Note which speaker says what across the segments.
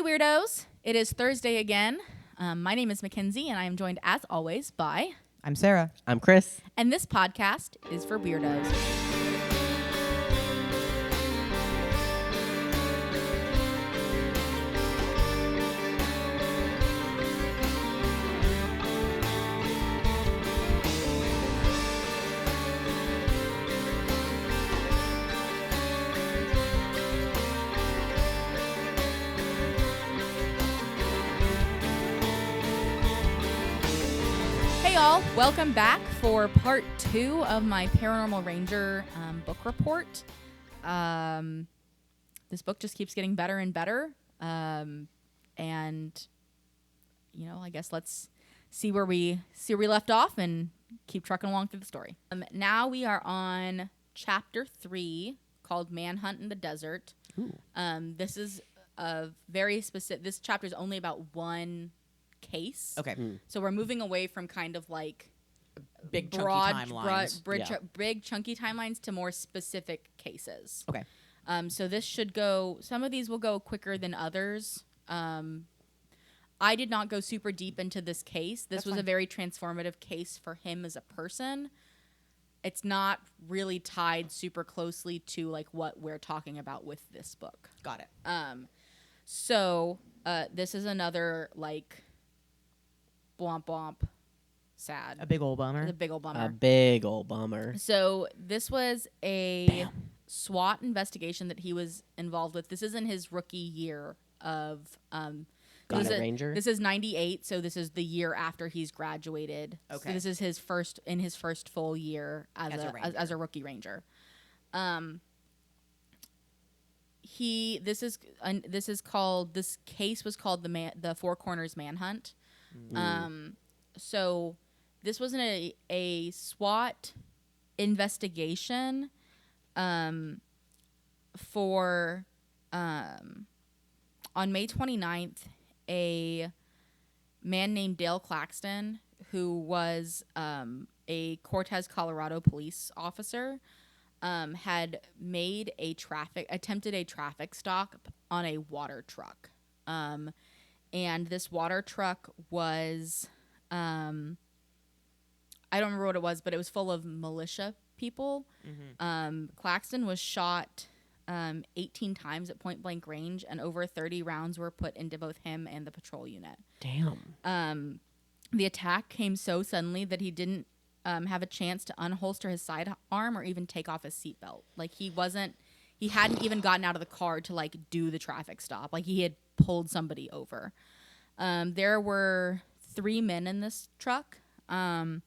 Speaker 1: Weirdos. It is Thursday again. My name is Mackenzie, and I am joined, as always, by...
Speaker 2: I'm Sarah.
Speaker 3: I'm Chris.
Speaker 1: And this podcast is for Weirdos. Y'all, welcome back for part 2 of my Paranormal Ranger book report. This book just keeps getting better and better, and you know, I guess let's see where we left off and keep trucking along through the story. Now we are on chapter 3 called Manhunt in the Desert. This is a very specific. This chapter is only about one case.
Speaker 2: Okay.
Speaker 1: So we're moving away from kind of like
Speaker 2: Big
Speaker 1: broad,
Speaker 2: chunky timelines.
Speaker 1: big chunky timelines to more specific cases.
Speaker 2: Okay.
Speaker 1: So this should go. Some of these will go quicker than others. I did not go super deep into this case. This was a very transformative case for him as a person. It's not really tied super closely to like what we're talking about with this book.
Speaker 2: Got it.
Speaker 1: So this is another like blomp blomp sad.
Speaker 2: A big old bummer.
Speaker 1: It's a big old bummer.
Speaker 3: A big old bummer.
Speaker 1: So this was a SWAT investigation that he was involved with. This isn't his rookie year of
Speaker 3: Ranger.
Speaker 1: This is 98, so this is the year after he's graduated.
Speaker 2: Okay.
Speaker 1: So this is his first full year as a rookie ranger. This case was called the Four Corners Manhunt. So this wasn't a SWAT investigation for on May 29th, a man named Dale Claxton, who was a Cortez, Colorado police officer, had attempted a traffic stop on a water truck. And this water truck was, I don't remember what it was, but it was full of militia people. Mm-hmm. Claxton was shot 18 times at point blank range, and over 30 rounds were put into both him and the patrol unit.
Speaker 3: Damn.
Speaker 1: The attack came so suddenly that he didn't have a chance to unholster his sidearm or even take off his seatbelt. Like he hadn't even gotten out of the car to like do the traffic stop. Like he had pulled somebody over. There were 3 men in this truck, and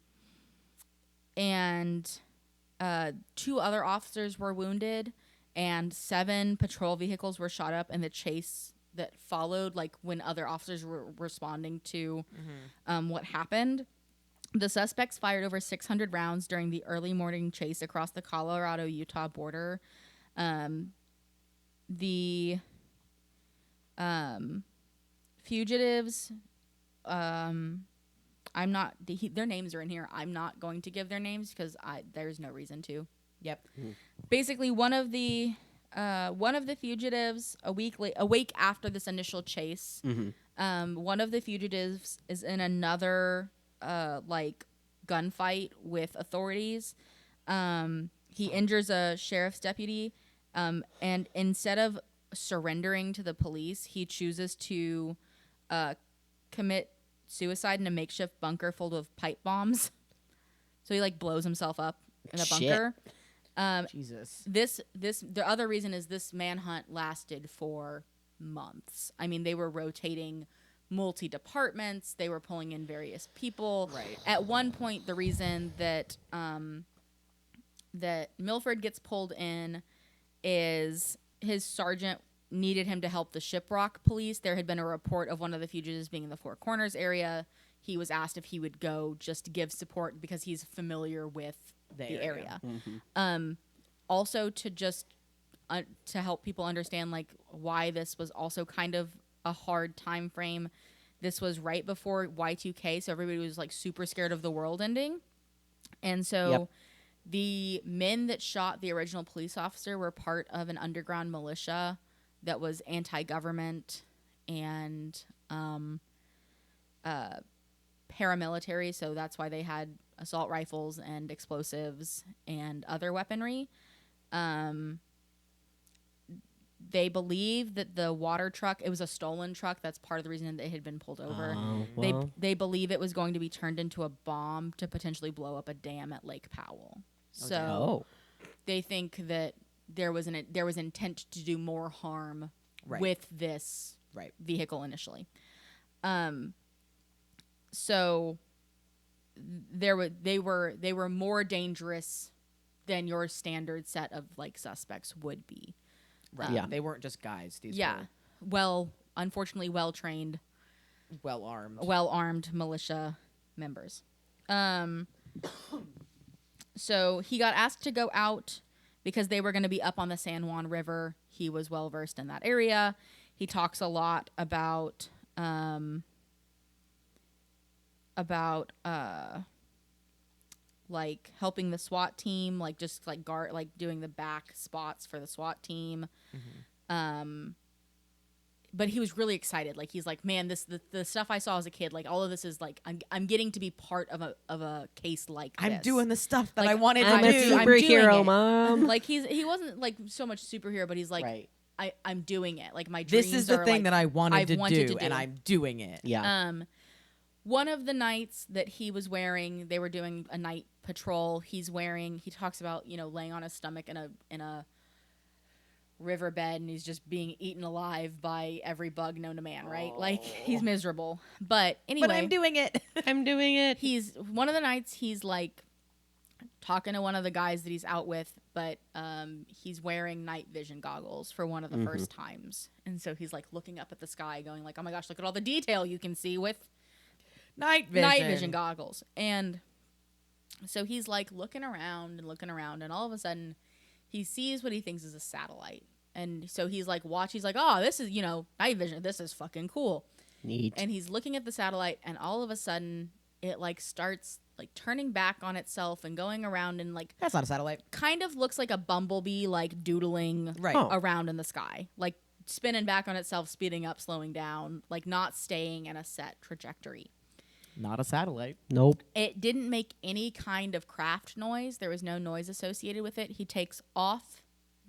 Speaker 1: 2 other officers were wounded, and 7 patrol vehicles were shot up in the chase that followed, like when other officers were responding to what happened. The suspects fired over 600 rounds during the early morning chase across the Colorado-Utah border. The fugitives, their names are in here. I'm not going to give their names because there's no reason to. Yep. Mm-hmm. Basically, one of the fugitives, a week after this initial chase, one of the fugitives is in another gunfight with authorities. He injures a sheriff's deputy, and instead of surrendering to the police, he chooses to commit suicide in a makeshift bunker full of pipe bombs. So he like blows himself up in a bunker.
Speaker 2: Jesus.
Speaker 1: The other reason is this manhunt lasted for months. I mean, they were rotating multi-departments. They were pulling in various people.
Speaker 2: Right.
Speaker 1: At one point, the reason that that Milford gets pulled in is his sergeant needed him to help the Shiprock police. There had been a report of one of the fugitives being in the Four Corners area. He was asked if he would go just to give support because he's familiar with the area. Mm-hmm. Also to just to help people understand like why this was also kind of a hard time frame. This was right before Y2K, so everybody was like super scared of the world ending. And so the men that shot the original police officer were part of an underground militia that was anti-government and paramilitary, so that's why they had assault rifles and explosives and other weaponry. They believe that the water truck, it was a stolen truck. That's part of the reason that it had been pulled over.
Speaker 3: Well.
Speaker 1: They believe it was going to be turned into a bomb to potentially blow up a dam at Lake Powell. So they think that there was intent to do more harm with this vehicle initially. So they were more dangerous than your standard set of like suspects would be.
Speaker 2: Right. They weren't just guys. These were
Speaker 1: well, unfortunately, well trained,
Speaker 2: well armed
Speaker 1: militia members. So he got asked to go out because they were going to be up on the San Juan River. He was well versed in that area. He talks a lot about like helping the SWAT team, like just like doing the back spots for the SWAT team. But he was really excited. Like he's like, man, the stuff I saw as a kid, like all of this is like I'm getting to be part of a case like this.
Speaker 2: I'm doing the stuff that
Speaker 1: like,
Speaker 2: I wanted
Speaker 3: I'm
Speaker 2: to
Speaker 3: a
Speaker 2: do.
Speaker 3: superhero, Mom.
Speaker 1: Like he wasn't like so much superhero, but he's like I'm doing it. Like my
Speaker 2: this
Speaker 1: dreams
Speaker 2: is the
Speaker 1: are,
Speaker 2: thing
Speaker 1: like,
Speaker 2: that I wanted to do,
Speaker 1: and
Speaker 2: and I'm doing it.
Speaker 3: Yeah.
Speaker 1: One of the nights that he was wearing, they were doing a night patrol. He talks about, laying on his stomach in a riverbed, and he's just being eaten alive by every bug known to man, right? Like he's miserable. But anyway,
Speaker 2: But I'm doing it.
Speaker 3: I'm doing it.
Speaker 1: He's one of the nights he's like talking to one of the guys that he's out with, but he's wearing night vision goggles for one of the first times. And so he's like looking up at the sky going like, "Oh my gosh, look at all the detail you can see with
Speaker 2: Night
Speaker 1: vision goggles." And so he's like looking around, and all of a sudden he sees what he thinks is a satellite. And so he's like he's like, "Oh, this is, night vision. This is fucking cool."
Speaker 3: Neat.
Speaker 1: And he's looking at the satellite, and all of a sudden it like starts like turning back on itself and going around, and like
Speaker 2: That's not a satellite.
Speaker 1: kind of looks like a bumblebee, like doodling around in the sky, like spinning back on itself, speeding up, slowing down, like not staying in a set trajectory.
Speaker 2: Not a satellite.
Speaker 3: Nope.
Speaker 1: It didn't make any kind of craft noise. There was no noise associated with it. He takes off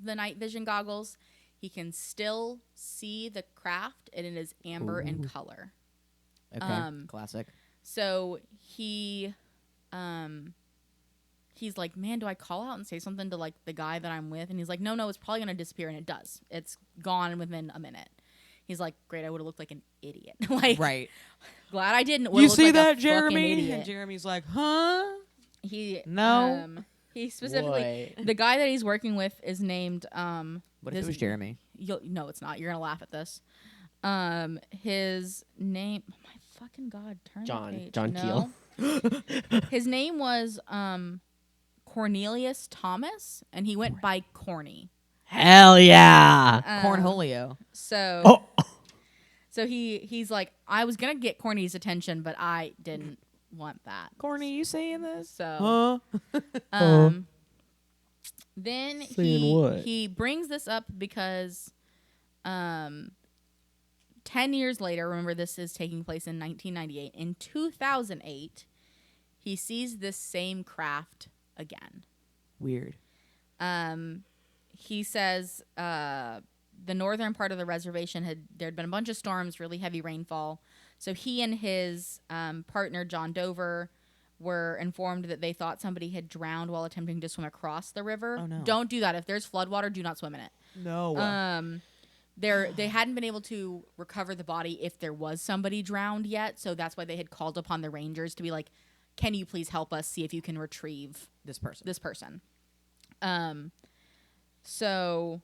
Speaker 1: the night vision goggles. He can still see the craft, and it is amber in color.
Speaker 2: Okay. Classic.
Speaker 1: So he's like, "Man, do I call out and say something to like the guy that I'm with?" And he's like, no, it's probably going to disappear. And it does. It's gone within a minute. He's like, "Great, I would have looked like an idiot." Like,
Speaker 2: right.
Speaker 1: Glad I didn't.
Speaker 2: You see
Speaker 1: like
Speaker 2: that, Jeremy? And Jeremy's like, huh? No.
Speaker 1: He specifically,
Speaker 3: Boy.
Speaker 1: the guy that he's working with is named.
Speaker 2: What if it was Jeremy?
Speaker 1: No, it's not. You're gonna laugh at this. His name. Oh my fucking god! Turn the page.
Speaker 3: John
Speaker 1: No. His name was Cornelius Thomas, and he went by Corny.
Speaker 3: Hell yeah.
Speaker 2: Cornholio.
Speaker 1: So he's like, I was gonna get Corny's attention, but I didn't want that.
Speaker 2: Corny, you saying this?
Speaker 1: So,
Speaker 2: Huh?
Speaker 1: then
Speaker 3: Saying what?
Speaker 1: he brings this up because, 10 years later, remember this is taking place in 1998. In 2008, he sees this same craft again.
Speaker 2: Weird.
Speaker 1: He says the northern part of the reservation there'd been a bunch of storms, really heavy rainfall. So he and his partner, John Dover, were informed that they thought somebody had drowned while attempting to swim across the river.
Speaker 2: Oh, no.
Speaker 1: Don't do that. If there's floodwater, do not swim in it.
Speaker 2: No.
Speaker 1: They hadn't been able to recover the body if there was somebody drowned yet. So that's why they had called upon the Rangers to be like, "Can you please help us see if you can retrieve
Speaker 2: this person.
Speaker 1: So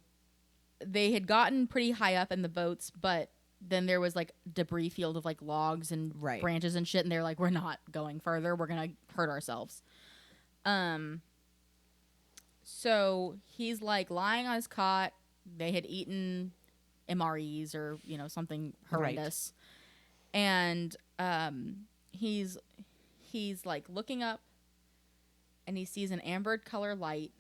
Speaker 1: they had gotten pretty high up in the boats, but then there was like debris field of like logs and branches and shit, and they're like, "We're not going further. We're gonna hurt ourselves." So he's like lying on his cot. They had eaten MREs or something horrendous, and he's like looking up, and he sees an amber color light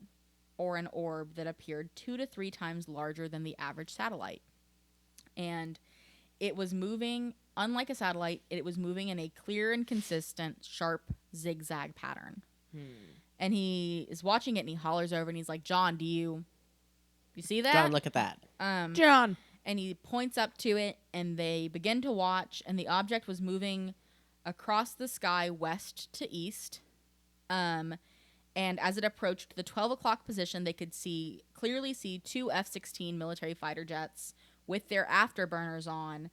Speaker 1: or an orb that appeared 2 to 3 times larger than the average satellite. And it was moving, unlike a satellite, it was moving in a clear and consistent, sharp zigzag pattern. And he is watching it and he hollers over and he's like, John, do you see that?
Speaker 3: John, look at that.
Speaker 2: John.
Speaker 1: And he points up to it and they begin to watch, and the object was moving across the sky west to east. And as it approached the 12 o'clock position, they could clearly see 2 F-16 military fighter jets with their afterburners on.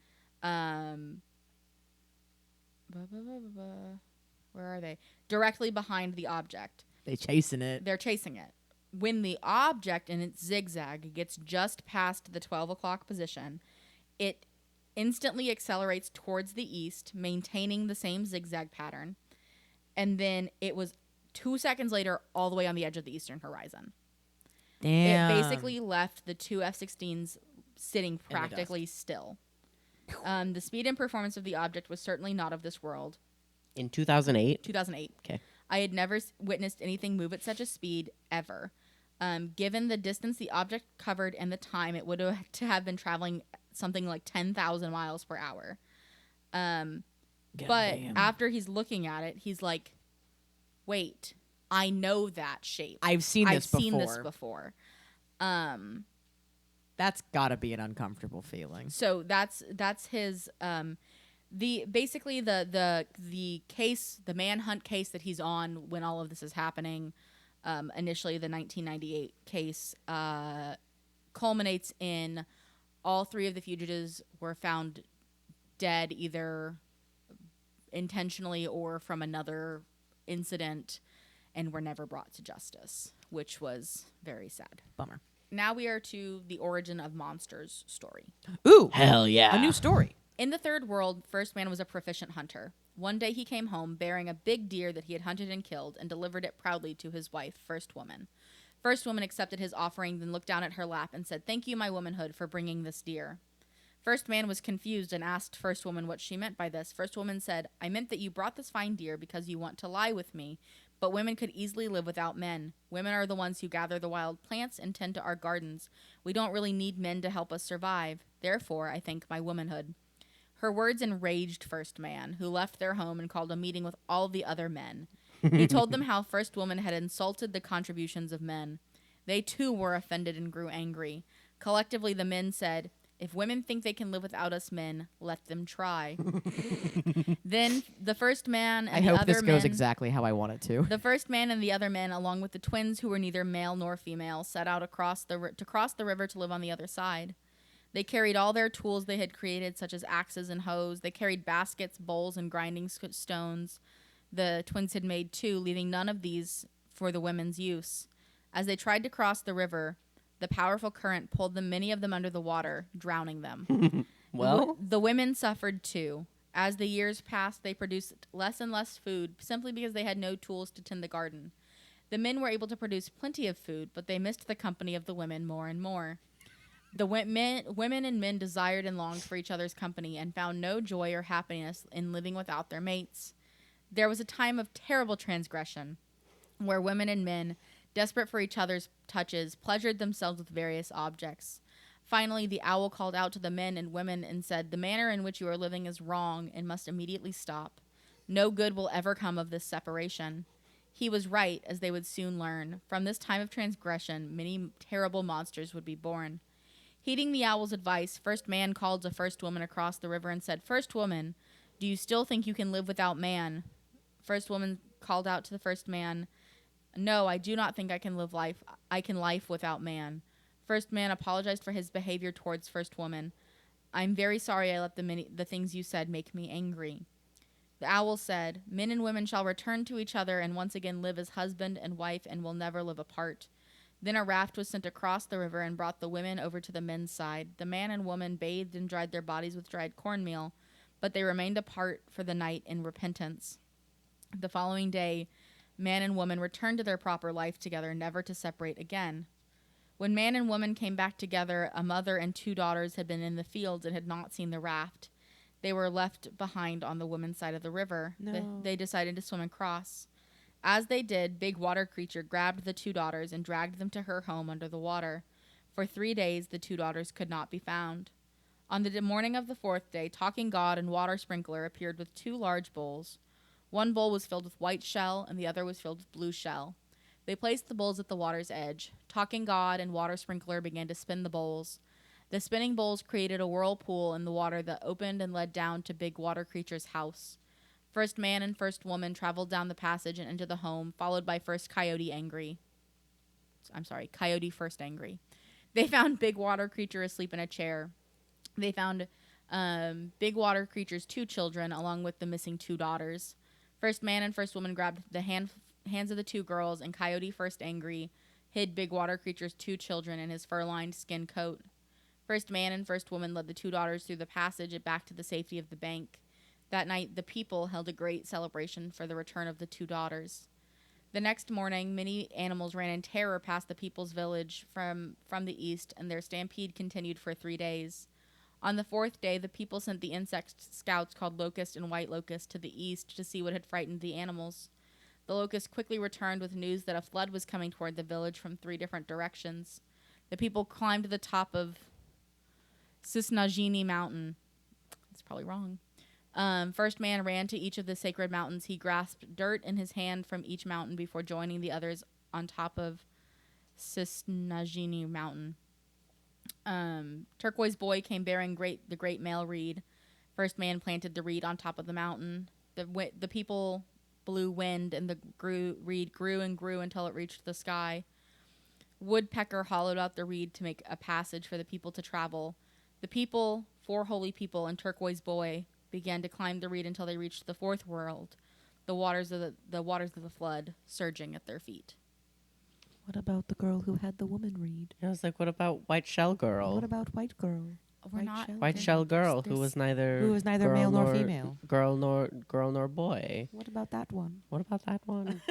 Speaker 1: Where are they? Directly behind the object.
Speaker 2: They chasing it.
Speaker 1: They're chasing it. When the object in its zigzag gets just past the 12 o'clock position, it instantly accelerates towards the east, maintaining the same zigzag pattern. And then it was 2 seconds later all the way on the edge of the eastern horizon.
Speaker 2: Damn.
Speaker 1: It basically left the 2 F-16s sitting practically still. The speed and performance of the object was certainly not of this world.
Speaker 3: In 2008?
Speaker 1: 2008.
Speaker 3: Okay.
Speaker 1: I had never witnessed anything move at such a speed ever. Given the distance the object covered and the time, it would have to have been traveling something like 10,000 miles per hour. But after he's looking at it, he's like, wait, I know that shape.
Speaker 2: I've seen this
Speaker 1: before.
Speaker 2: That's gotta be an uncomfortable feeling.
Speaker 1: So that's his the case, the manhunt case that he's on when all of this is happening. Initially, the 1998 case culminates in all 3 of the fugitives were found dead, either intentionally or from another incident, and were never brought to justice, which was very sad.
Speaker 2: Bummer.
Speaker 1: Now we are to the origin of monsters story.
Speaker 2: Ooh.
Speaker 3: Hell yeah.
Speaker 2: A new story.
Speaker 1: In the third world, First Man was a proficient hunter. One day he came home bearing a big deer that he had hunted and killed and delivered it proudly to his wife, First Woman. First Woman accepted his offering, then looked down at her lap and said, "Thank you, my womanhood, for bringing this deer." First Man was confused and asked First Woman what she meant by this. First Woman said, "I meant that you brought this fine deer because you want to lie with me, but women could easily live without men. Women are the ones who gather the wild plants and tend to our gardens. We don't really need men to help us survive. Therefore, I thank my womanhood." Her words enraged First Man, who left their home and called a meeting with all the other men. He told them how First Woman had insulted the contributions of men. They too were offended and grew angry. Collectively, the men said, "If women think they can live without us men, let them try." Then the First Man and
Speaker 2: I
Speaker 1: the
Speaker 2: hope
Speaker 1: other
Speaker 2: this goes
Speaker 1: men,
Speaker 2: exactly how I want it to.
Speaker 1: the First Man and the other men, along with the twins who were neither male nor female, set out to cross the river to live on the other side. They carried all their tools they had created, such as axes and hoes. They carried baskets, bowls, and grinding stones. The twins had made too, leaving none of these for the women's use. As they tried to cross the river, the powerful current pulled many of them under the water, drowning them.
Speaker 3: Well,
Speaker 1: The women suffered too. As the years passed, they produced less and less food, simply because they had no tools to tend the garden. The men were able to produce plenty of food, but they missed the company of the women more and more. The women and men desired and longed for each other's company and found no joy or happiness in living without their mates. There was a time of terrible transgression where women and men, desperate for each other's touches, pleasured themselves with various objects. Finally, the owl called out to the men and women and said, "The manner in which you are living is wrong and must immediately stop. No good will ever come of this separation." He was right, as they would soon learn. From this time of transgression, many terrible monsters would be born. Heeding the owl's advice, First Man called to First Woman across the river and said, "First Woman, do you still think you can live without man?" First Woman called out to the First Man, "No, I do not think I can life without man." First Man apologized for his behavior towards First Woman. "I'm very sorry I let the things you said make me angry." The owl said, "Men and women shall return to each other and once again live as husband and wife and will never live apart." Then a raft was sent across the river and brought the women over to the men's side. The man and woman bathed and dried their bodies with dried cornmeal, but they remained apart for the night in repentance. The following day, man and woman returned to their proper life together, never to separate again. When man and woman came back together, a mother and 2 daughters had been in the fields and had not seen the raft. They were left behind on the women's side of the river.
Speaker 2: No.
Speaker 1: They decided to swim across. As they did, Big Water Creature grabbed the 2 daughters and dragged them to her home under the water. For 3 days, the 2 daughters could not be found. On the morning of the fourth day, Talking God and Water Sprinkler appeared with 2 large bowls. One bowl was filled with white shell, and the other was filled with blue shell. They placed the bowls at the water's edge. Talking God and Water Sprinkler began to spin the bowls. The spinning bowls created a whirlpool in the water that opened and led down to Big Water Creature's house. First man and first woman traveled down the passage and into the home, followed by Coyote First Angry. They found Big Water Creature asleep in a chair. They found Big Water Creature's 2 children, along with the missing 2 daughters. First man and first woman grabbed the hands of the 2 girls, and Coyote First Angry hid Big Water Creature's 2 children in his fur-lined skin coat. First man and first woman led the 2 daughters through the passage and back to the safety of the bank. That night, the people held a great celebration for the return of the 2 daughters. The next morning, many animals ran in terror past the people's village from the east, and their stampede continued for 3 days. On the 4th day, the people sent the insect scouts called Locust and White Locust to the east to see what had frightened the animals. The Locust quickly returned with news that a flood was coming toward the village from 3 different directions. The people climbed to the top of Sisnagini Mountain. That's probably wrong. First man ran to each of the sacred mountains. He grasped dirt in his hand from each mountain before joining the others on top of Sisnagini Mountain. Turquoise Boy came bearing the great male reed. First man planted the reed on top of the mountain. The people blew wind, and the reed grew and grew until it reached the sky. Woodpecker hollowed out the reed to make a passage for the people to travel. The people, 4 holy people, and Turquoise Boy began to climb the reed until they reached the 4th world, the waters of the flood surging at their feet.
Speaker 2: What about the girl who had the woman read?
Speaker 3: I was like, what about White Shell Girl?
Speaker 2: What about White Girl?
Speaker 3: White Shell Girl, who was neither
Speaker 2: male nor female.
Speaker 3: Girl nor boy.
Speaker 2: What about that one?
Speaker 3: What about that one?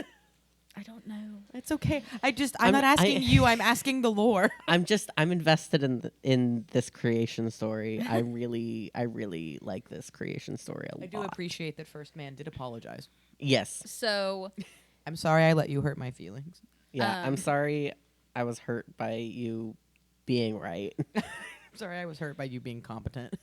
Speaker 1: I don't know.
Speaker 2: It's okay. I'm not asking you. I'm asking the lore.
Speaker 3: I'm invested in this creation story. I really like this creation story a lot.
Speaker 2: I do appreciate that First Man did apologize.
Speaker 3: Yes.
Speaker 1: So,
Speaker 2: I'm sorry I let you hurt my feelings.
Speaker 3: Yeah, I'm sorry I was hurt by you being right.
Speaker 2: I'm sorry I was hurt by you being competent.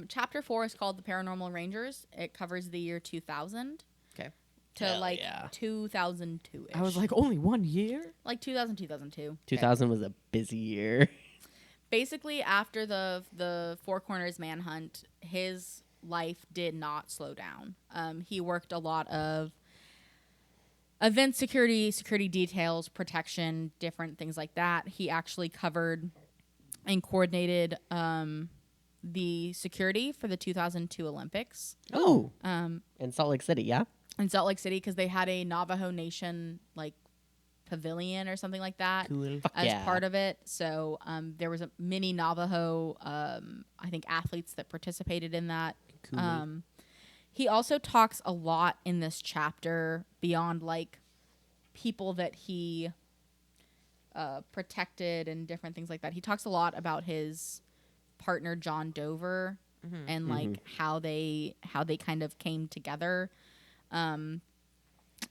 Speaker 1: Chapter 4 is called The Paranormal Rangers. It covers the year 2000.
Speaker 2: Okay.
Speaker 1: To 2002-ish.
Speaker 2: I was like, only 1 year?
Speaker 1: Like 2000, 2002.
Speaker 3: 2000 was a busy year.
Speaker 1: Basically, after the Four Corners manhunt, his life did not slow down. He worked a lot of event security details, protection, different things like that. He actually covered and coordinated the security for the 2002 Olympics.
Speaker 3: Oh. In Salt Lake City, yeah?
Speaker 1: In Salt Lake City, because they had a Navajo Nation like pavilion or something like that as part of it. So there was a mini Navajo, I think, athletes that participated in that. Cool. He also talks a lot in this chapter beyond like people that he protected and different things like that. He talks a lot about his partner John Dover and like how they kind of came together.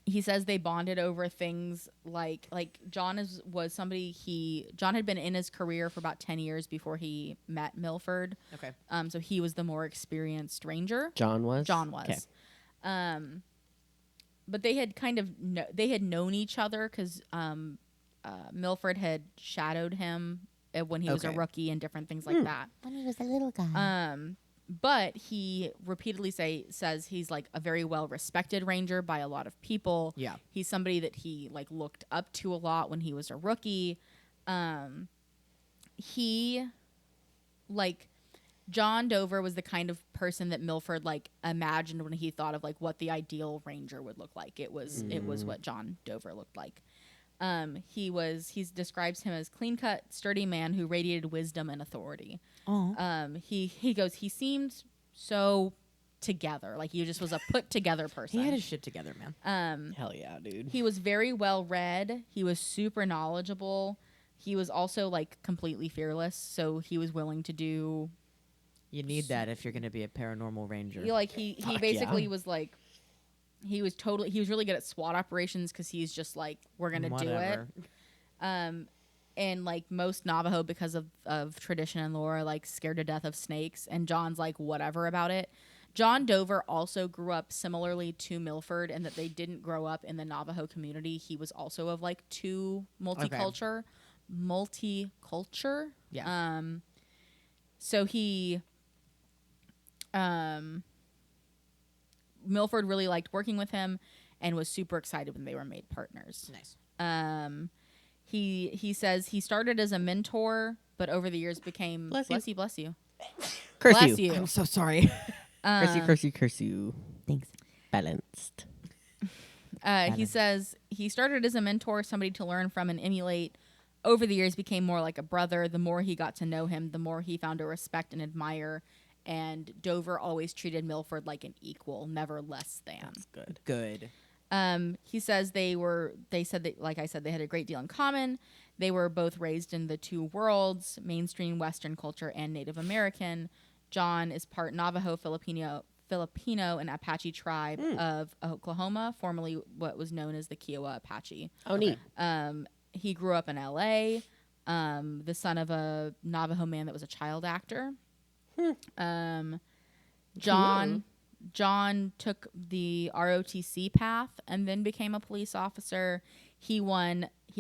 Speaker 1: He says they bonded over things like John had been in his career for about 10 years before he met Milford.
Speaker 2: Okay.
Speaker 1: So he was the more experienced ranger.
Speaker 3: John was.
Speaker 1: Okay. But they had kind of they had known each other because Milford had shadowed him when he was a rookie and different things like that.
Speaker 4: When he was a little guy.
Speaker 1: But he repeatedly says he's like a very well respected ranger by a lot of people.
Speaker 2: Yeah.
Speaker 1: He's somebody that he like looked up to a lot when he was a rookie. He like John Dover was the kind of person that Milford like imagined when he thought of like what the ideal ranger would look like. It was what John Dover looked like. He describes him as clean cut, sturdy man who radiated wisdom and authority. He goes, he seemed so together, like he just was a put together person.
Speaker 2: He had his shit together, man.
Speaker 3: Hell yeah, dude.
Speaker 1: He was very well read. He was super knowledgeable. He was also like completely fearless, so he was willing to do.
Speaker 2: You need that if you're going to be a paranormal ranger.
Speaker 1: He basically was like. He was really good at SWAT operations because he's just like, we're going to do it. and like most Navajo, because of tradition and lore, are like scared to death of snakes, and John's like whatever about it. John Dover also grew up similarly to Milford in that they didn't grow up in the Navajo community. He was also of like multicultural.
Speaker 2: Yeah.
Speaker 1: So he Milford really liked working with him and was super excited when they were made partners.
Speaker 2: Nice.
Speaker 1: He says he started as a mentor, but over the years became
Speaker 3: Bless you.
Speaker 1: bless you.
Speaker 3: Curse
Speaker 1: Bless
Speaker 3: you.
Speaker 1: you.
Speaker 2: I'm so sorry.
Speaker 3: Curse you.
Speaker 2: Thanks.
Speaker 3: Balanced.
Speaker 1: He says he started as a mentor, somebody to learn from and emulate. Over the years, became more like a brother. The more he got to know him, the more he found to respect and admire. And Dover always treated Milford like an equal, never less than.
Speaker 3: That's good.
Speaker 2: Good.
Speaker 1: He says they said that, like I said, they had a great deal in common. They were both raised in the two worlds, mainstream Western culture and Native American. John is part Navajo, Filipino, and Apache tribe of Oklahoma, formerly what was known as the Kiowa Apache.
Speaker 3: Oh, neat.
Speaker 1: He grew up in L.A., the son of a Navajo man that was a child actor. John took the ROTC path and then became a police officer. He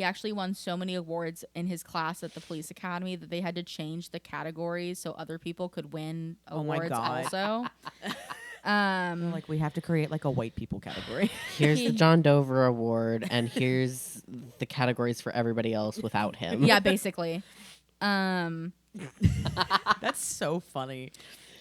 Speaker 1: actually won so many awards in his class at the police academy that they had to change the categories so other people could win awards also.
Speaker 2: Like we have to create like a white people category.
Speaker 3: Here's the John Dover Award, and here's the categories for everybody else without him.
Speaker 1: Yeah, basically.
Speaker 2: That's so funny.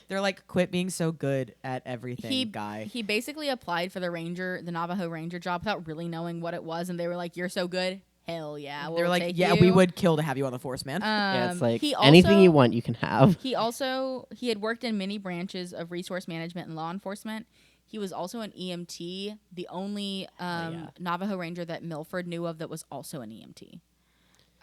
Speaker 2: They're like, quit being so good at everything, guy.
Speaker 1: He basically applied for the Navajo Ranger job without really knowing what it was, and they were like, "You're so good, hell yeah."
Speaker 2: They're like,
Speaker 1: take
Speaker 2: "Yeah,
Speaker 1: you."
Speaker 2: we would kill to have you on the force, man."
Speaker 3: Yeah, it's like
Speaker 1: anything
Speaker 3: anything you want, you can have.
Speaker 1: He had worked in many branches of resource management and law enforcement. He was also an EMT, the only Navajo Ranger that Milford knew of that was also an EMT.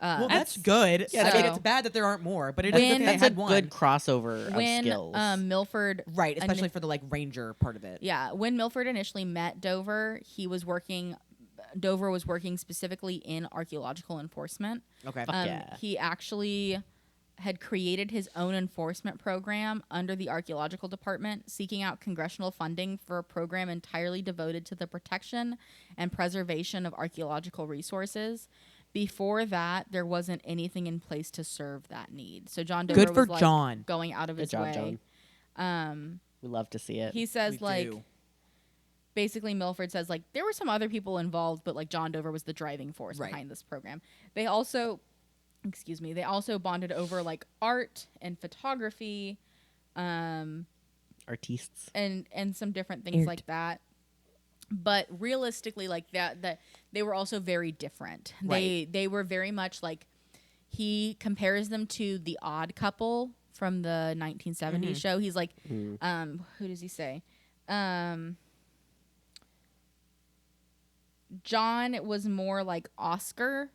Speaker 2: Well, that's good.
Speaker 3: Yeah,
Speaker 2: I mean,
Speaker 1: so-
Speaker 2: it's bad that there aren't more, but it is good that they
Speaker 3: That's a
Speaker 2: had one.
Speaker 3: good crossover of skills.
Speaker 1: When Milford
Speaker 2: Right, especially for the like ranger part of it.
Speaker 1: Yeah, when Milford initially met Dover, Dover was working specifically in archaeological enforcement.
Speaker 2: Okay.
Speaker 3: Yeah.
Speaker 1: He actually had created his own enforcement program under the archaeological department, seeking out congressional funding for a program entirely devoted to the protection and preservation of archaeological resources. Before that, there wasn't anything in place to serve that need. So John Dover
Speaker 2: Good for
Speaker 1: was like
Speaker 2: John.
Speaker 1: going out of
Speaker 3: Good
Speaker 1: his
Speaker 3: job,
Speaker 1: way.
Speaker 3: John. We love to see it.
Speaker 1: He says
Speaker 2: We
Speaker 1: like
Speaker 2: do.
Speaker 1: basically Milford says like there were some other people involved, but like John Dover was the driving force
Speaker 2: Right.
Speaker 1: behind this program. They also bonded over like art and photography,
Speaker 3: Artistes.
Speaker 1: and some different things
Speaker 2: Art.
Speaker 1: like that. But realistically, like that they were also very different.
Speaker 2: Right.
Speaker 1: They were very much like, he compares them to the Odd Couple from the 1970s show. He's like, who does he say? John was more like Oscar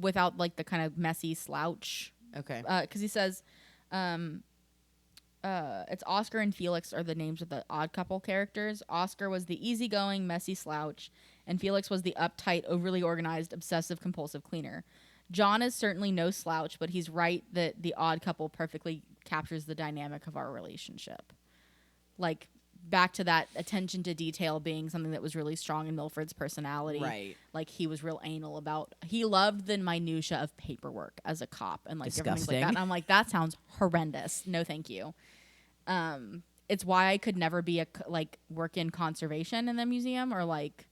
Speaker 1: without like the kind of messy slouch.
Speaker 2: Okay.
Speaker 1: Because he says, it's Oscar and Felix are the names of the Odd Couple characters. Oscar was the easygoing, messy slouch, and Felix was the uptight, overly organized, obsessive, compulsive cleaner. John is certainly no slouch, but he's right that the Odd Couple perfectly captures the dynamic of our relationship. Like, back to that attention to detail being something that was really strong in Milford's personality.
Speaker 2: Right.
Speaker 1: Like, he was real anal about, he loved the minutia of paperwork as a cop and like different things like that.
Speaker 2: Disgusting.
Speaker 1: And I'm like, that sounds horrendous. No, thank you. It's why I could never be work in conservation in the museum or like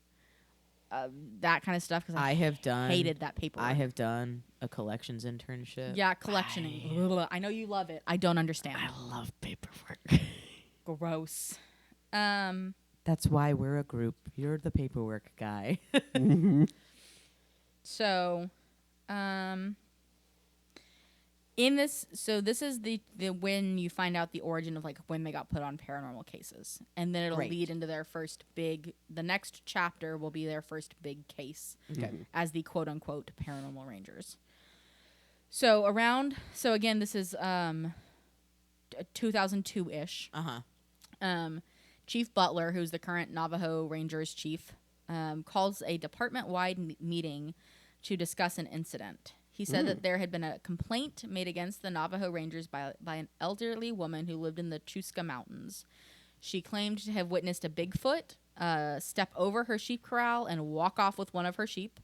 Speaker 1: that kind of stuff, because I hated that paperwork.
Speaker 2: I have done a collections internship.
Speaker 1: Yeah, collectioning. I know you love it. I don't understand.
Speaker 3: I love paperwork.
Speaker 1: Gross.
Speaker 2: That's why we're a group. You're the paperwork guy.
Speaker 1: So, this is the when you find out the origin of like when they got put on paranormal cases, and then it'll
Speaker 2: Great.
Speaker 1: lead into their first big. The next chapter will be their first big case
Speaker 2: Okay.
Speaker 1: as the quote unquote Paranormal Rangers. So again, this is 2002 ish. Chief Butler, who's the current Navajo Rangers chief, calls a department-wide meeting to discuss an incident. He said that there had been a complaint made against the Navajo Rangers by an elderly woman who lived in the Chusca Mountains. She claimed to have witnessed a Bigfoot step over her sheep corral and walk off with one of her sheep.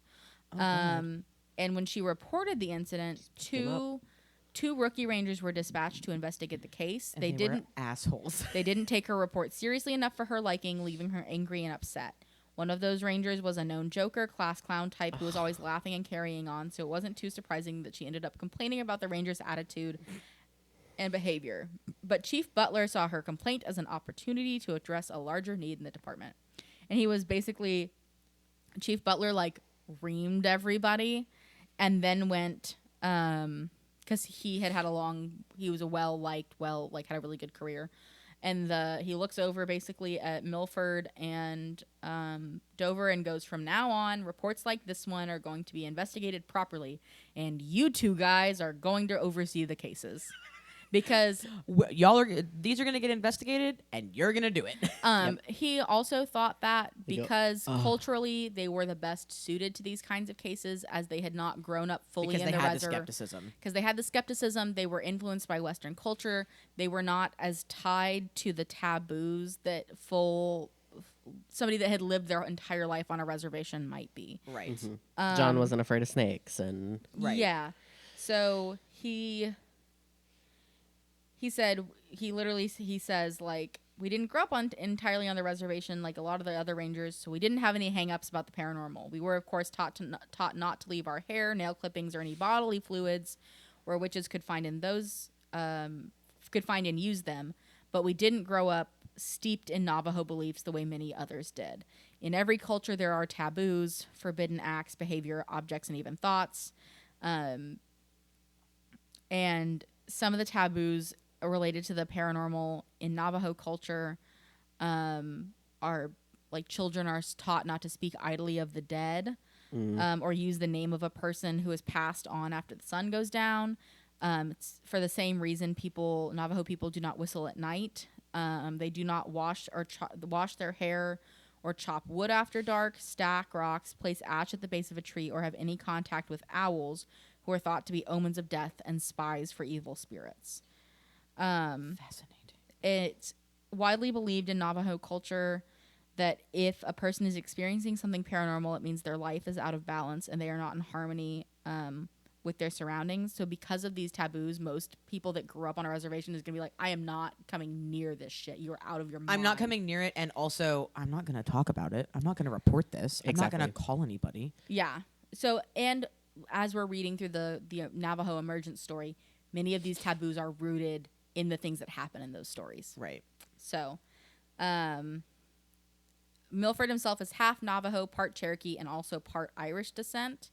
Speaker 1: And when she reported the incident, two rookie rangers were dispatched to investigate the case.
Speaker 2: And they
Speaker 1: didn't
Speaker 2: were assholes.
Speaker 1: They didn't take her report seriously enough for her liking, leaving her angry and upset. One of those rangers was a known joker, class clown type who was always laughing and carrying on, so it wasn't too surprising that she ended up complaining about the ranger's attitude and behavior. But Chief Butler saw her complaint as an opportunity to address a larger need in the department. And he was basically, Chief Butler, like, reamed everybody and then went, because he had he was a had a really good career. And he looks over basically at Milford and Dover and goes, from now on, reports like this one are going to be investigated properly. And you two guys are going to oversee the cases. Because
Speaker 2: these are going to get investigated and you're going to do it.
Speaker 1: He also thought that because culturally they were the best suited to these kinds of cases, as they had not grown up fully in the
Speaker 2: skepticism.
Speaker 1: Because they had the skepticism, they were influenced by Western culture. They were not as tied to the taboos that somebody that had lived their entire life on a reservation might be.
Speaker 2: Right.
Speaker 3: Mm-hmm. John wasn't afraid of snakes and
Speaker 1: yeah. So he says, like, we didn't grow up entirely on the reservation like a lot of the other rangers, so we didn't have any hang-ups about the paranormal. We were, of course, taught not to leave our hair, nail clippings, or any bodily fluids where witches could find and use them, but we didn't grow up steeped in Navajo beliefs the way many others did. In every culture, there are taboos, forbidden acts, behavior, objects, and even thoughts. And some of the taboos related to the paranormal in Navajo culture are like children are taught not to speak idly of the dead or use the name of a person who has passed on after the sun goes down. It's for the same reason Navajo people do not whistle at night. They do not wash their hair or chop wood after dark, stack rocks, place ash at the base of a tree, or have any contact with owls, who are thought to be omens of death and spies for evil spirits.
Speaker 2: Fascinating.
Speaker 1: It's widely believed in Navajo culture that if a person is experiencing something paranormal, it means their life is out of balance and they are not in harmony with their surroundings. So because of these taboos, most people that grew up on a reservation is going to be like, I am not coming near this shit. You're out of your mind.
Speaker 2: I'm not coming near it, and also I'm not going to talk about it. I'm not going to report this.
Speaker 3: Exactly.
Speaker 2: I'm not going to call anybody.
Speaker 1: Yeah. So, and as we're reading through the Navajo emergence story, many of these taboos are rooted in the things that happen in those stories.
Speaker 2: Right.
Speaker 1: So, Milford himself is half Navajo, part Cherokee, and also part Irish descent.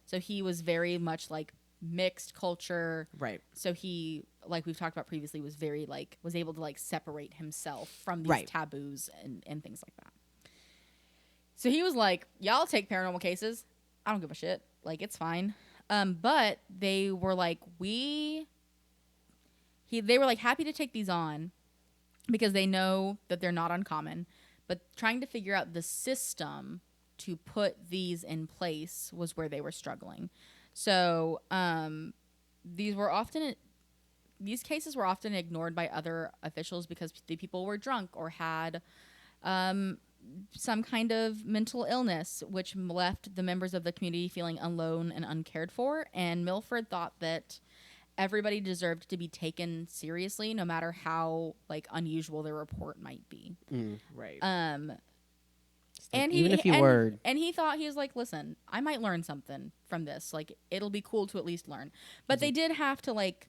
Speaker 1: So he was very much like mixed culture.
Speaker 2: Right.
Speaker 1: So he, like we've talked about previously, was very was able to like separate himself from these taboos and things like that. So he was like, y'all take paranormal cases. I don't give a shit. Like, it's fine. But they were like, they were like happy to take these on because they know that they're not uncommon, but trying to figure out the system to put these in place was where they were struggling. So these cases were often ignored by other officials because the people were drunk or had some kind of mental illness, which left the members of the community feeling alone and uncared for. And Milford thought that everybody deserved to be taken seriously, no matter how like unusual their report might be.
Speaker 2: Right.
Speaker 1: And he thought, he was like, listen, I might learn something from this. Like, it'll be cool to at least learn. But they did have to like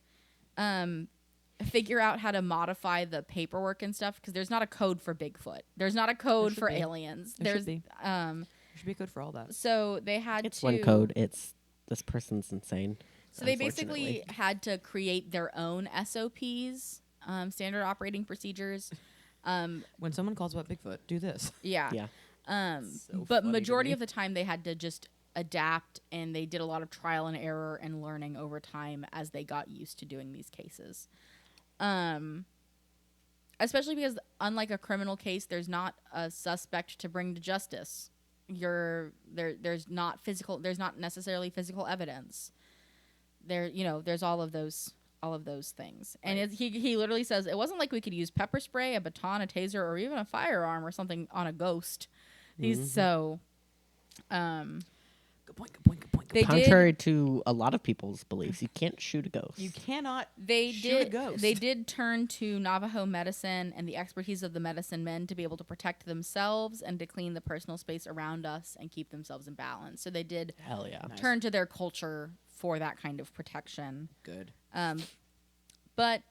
Speaker 1: figure out how to modify the paperwork and stuff, because there's not a code for Bigfoot. There's not a code for aliens.
Speaker 2: There should be a code for all that.
Speaker 1: So they had
Speaker 3: it's one code. It's this person's insane.
Speaker 1: So they basically had to create their own SOPs, standard operating procedures.
Speaker 2: When someone calls about Bigfoot, do this.
Speaker 1: Yeah.
Speaker 3: Yeah.
Speaker 1: But majority of the time they had to just adapt, and they did a lot of trial and error and learning over time as they got used to doing these cases. Especially because unlike a criminal case, there's not a suspect to bring to justice. There's not necessarily physical evidence. there's all of those things. And he literally says it wasn't like we could use pepper spray, a baton, a taser, or even a firearm or something on a ghost. He's so
Speaker 2: Good point. Good point. Good point. Good point.
Speaker 3: Contrary to a lot of people's beliefs, you can't shoot a ghost.
Speaker 2: You cannot shoot a
Speaker 1: did
Speaker 2: ghost.
Speaker 1: they did turn to Navajo medicine and the expertise of the medicine men to be able to protect themselves and to clean the personal space around us and keep themselves in balance. So they did
Speaker 3: Hell yeah.
Speaker 2: Nice.
Speaker 1: turn to their culture for that kind of protection.
Speaker 2: Good.
Speaker 1: But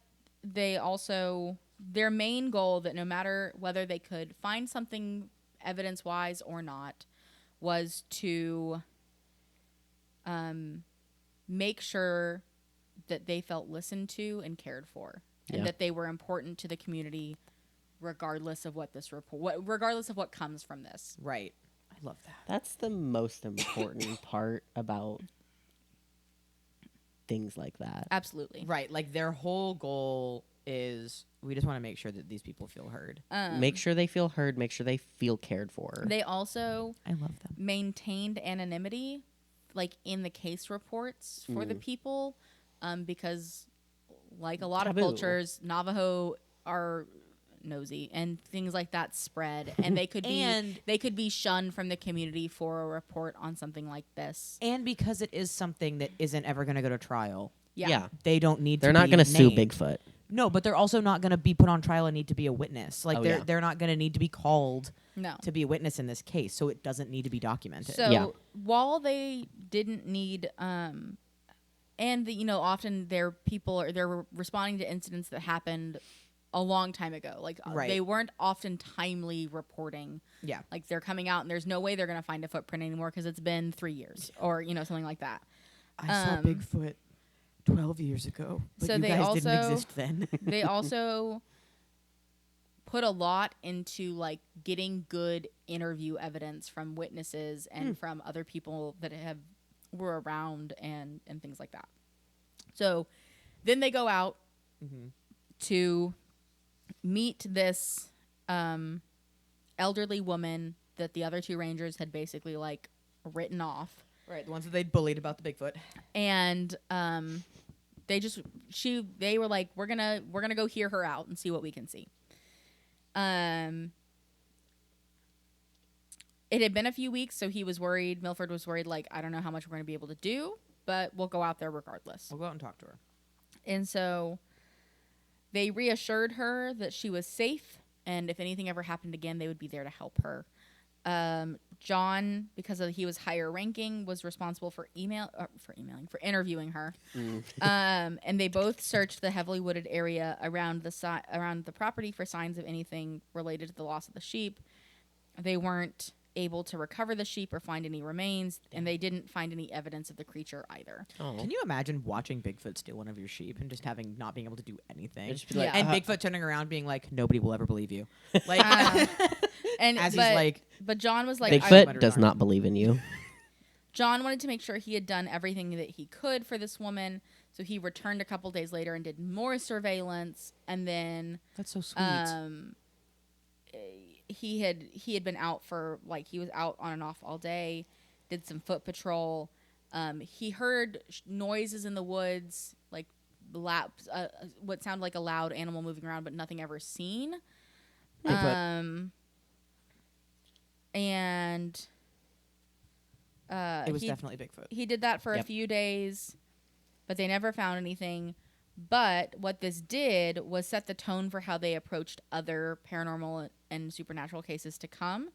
Speaker 1: they also, their main goal, that no matter whether they could find something evidence-wise or not, was to make sure that they felt listened to and cared for, and that they were important to the community, regardless of regardless of what comes from this.
Speaker 2: Right. I love that.
Speaker 3: That's the most important part about things like that.
Speaker 1: Absolutely.
Speaker 2: Right. Like their whole goal is we just want to make sure that these people feel heard.
Speaker 3: Make sure they feel heard. Make sure they feel cared for.
Speaker 1: They also
Speaker 2: I love them.
Speaker 1: maintained anonymity, like in the case reports for the people, because like a lot
Speaker 3: Taboo.
Speaker 1: of cultures, Navajo are nosy and things like that spread, and they could be shunned from the community for a report on something like this.
Speaker 2: And because it is something that isn't ever going to go to trial.
Speaker 1: Yeah.
Speaker 2: They don't need
Speaker 3: They're
Speaker 2: to
Speaker 3: not
Speaker 2: be
Speaker 3: going to sue
Speaker 2: named.
Speaker 3: Bigfoot.
Speaker 2: No, but they're also not going to be put on trial and need to be a witness. Like they're not going to need to be called
Speaker 1: No.
Speaker 2: to be a witness in this case, so it doesn't need to be documented.
Speaker 1: So while they didn't need, and often they're responding to incidents that happened a long time ago. Like they weren't often timely reporting.
Speaker 2: Yeah.
Speaker 1: Like they're coming out and there's no way they're going to find a footprint anymore because it's been 3 years or, something like that.
Speaker 2: I saw Bigfoot 12 years ago, but
Speaker 1: so
Speaker 2: you
Speaker 1: they
Speaker 2: guys
Speaker 1: also
Speaker 2: didn't exist then.
Speaker 1: They also put a lot into like getting good interview evidence from witnesses and from other people that were around and things like that. So then they go out to meet this elderly woman that the other two rangers had basically like written off.
Speaker 2: Right, the ones that they'd bullied about the Bigfoot.
Speaker 1: And they were like, we're gonna go hear her out and see what we can see. It had been a few weeks, so he was worried. Milford was worried, like, I don't know how much we're going to be able to do, but we'll go out there regardless.
Speaker 2: We'll go out and talk to her.
Speaker 1: And so they reassured her that she was safe, and if anything ever happened again, they would be there to help her. John, because he was higher ranking, was responsible for interviewing her. And they both searched the heavily wooded area around the property for signs of anything related to the loss of the sheep. They weren't able to recover the sheep or find any remains, and they didn't find any evidence of the creature either.
Speaker 3: Oh.
Speaker 2: Can you imagine watching Bigfoot steal one of your sheep and just not being able to do anything?
Speaker 3: Just be like,
Speaker 1: Yeah.
Speaker 2: And Bigfoot turning around being like, nobody will ever believe you. Like,
Speaker 1: But John was like,
Speaker 3: Bigfoot does not believe in you.
Speaker 1: John wanted to make sure he had done everything that he could for this woman, so he returned a couple days later and did more surveillance, and then
Speaker 2: that's so sweet.
Speaker 1: He had been out for, like, he was out on and off all day, did some foot patrol. He heard noises in the woods, like what sounded like a loud animal moving around, but nothing ever seen.
Speaker 2: Bigfoot.
Speaker 1: And
Speaker 2: it was definitely Bigfoot.
Speaker 1: he did that for a few days, but they never found anything. But what this did was set the tone for how they approached other paranormal and supernatural cases to come.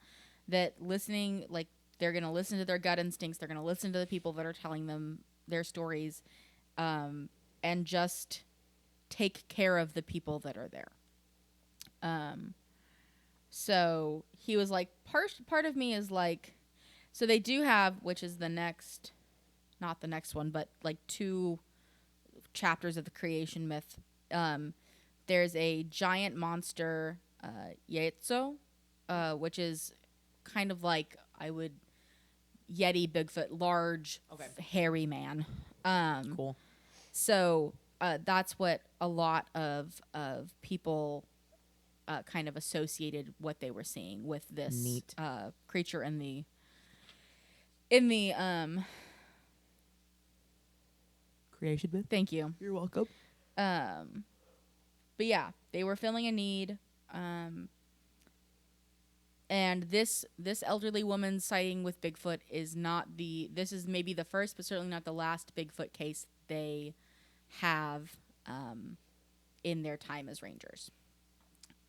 Speaker 1: That listening, like, they're going to listen to their gut instincts. They're going to listen to the people that are telling them their stories, and just take care of the people that are there. So he was like, part of me is like, so they do have, which is not the next one, but like 2 chapters of the creation myth. There's a giant monster, Yetzo, which is kind of like, Yeti, Bigfoot, large, hairy man.
Speaker 2: Cool.
Speaker 1: So that's what a lot of people kind of associated what they were seeing with this creature in the
Speaker 2: creation myth.
Speaker 1: Thank you.
Speaker 2: You're welcome.
Speaker 1: But yeah, they were filling a need. And this elderly woman's sighting with Bigfoot is not this is maybe the first, but certainly not the last Bigfoot case they have in their time as rangers.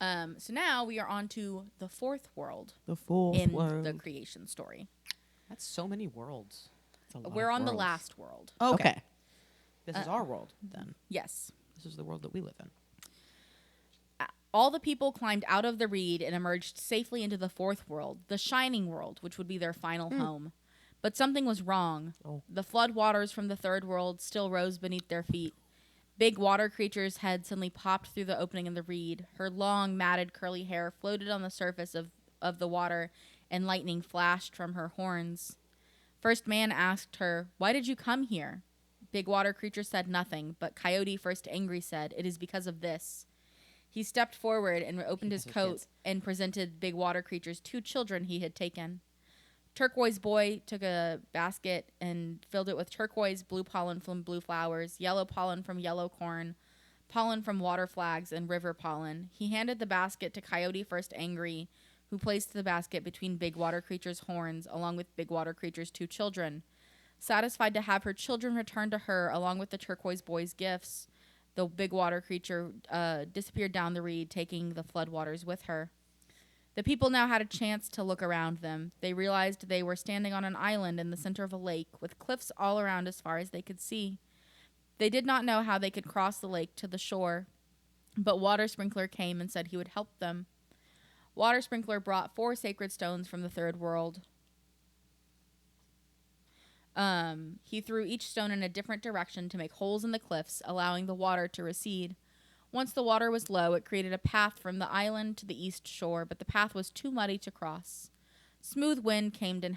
Speaker 1: So now we are on to the fourth world.
Speaker 2: The fourth
Speaker 1: in
Speaker 2: world.
Speaker 1: the creation story.
Speaker 2: That's so many worlds.
Speaker 1: We're on the last world.
Speaker 2: Okay. This is our world, then.
Speaker 1: Yes.
Speaker 2: This is the world that we live in.
Speaker 1: All the people climbed out of the reed and emerged safely into the fourth world, the shining world, which would be their final home. But something was wrong.
Speaker 2: Oh.
Speaker 1: The flood waters from the third world still rose beneath their feet. Big water creature's head suddenly popped through the opening in the reed. Her long, matted, curly hair floated on the surface of the water, and lightning flashed from her horns. First man asked her, "Why did you come here?" Big water creature said nothing, but Coyote, first angry, said, "It is because of this." He stepped forward and opened his coat and presented Big Water Creature's 2 children he had taken. Turquoise Boy took a basket and filled it with turquoise, blue pollen from blue flowers, yellow pollen from yellow corn, pollen from water flags, and river pollen. He handed the basket to Coyote, first angry, who placed the basket between Big Water Creature's horns along with Big Water Creature's 2 children. Satisfied to have her children returned to her along with the Turquoise Boy's gifts, the Big Water Creature disappeared down the reed, taking the floodwaters with her. The people now had a chance to look around them. They realized they were standing on an island in the center of a lake, with cliffs all around as far as they could see. They did not know how they could cross the lake to the shore, but Water Sprinkler came and said he would help them. Water Sprinkler brought 4 sacred stones from the third world. He threw each stone in a different direction to make holes in the cliffs, allowing the water to recede. Once the water was low, it created a path from the island to the east shore, but the path was too muddy to cross. Smooth Wind came to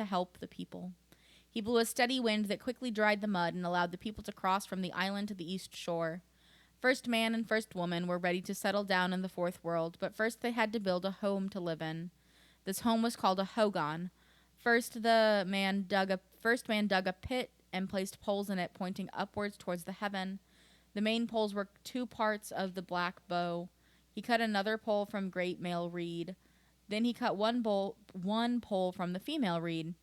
Speaker 1: help the people. He blew a steady wind that quickly dried the mud and allowed the people to cross from the island to the east shore. First man and first woman were ready to settle down in the fourth world, but first they had to build a home to live in. This home was called a hogan. First man dug a pit and placed poles in it, pointing upwards towards the heaven. The main poles were 2 parts of the black bow. He cut another pole from great male reed. Then he cut one pole from the female reed.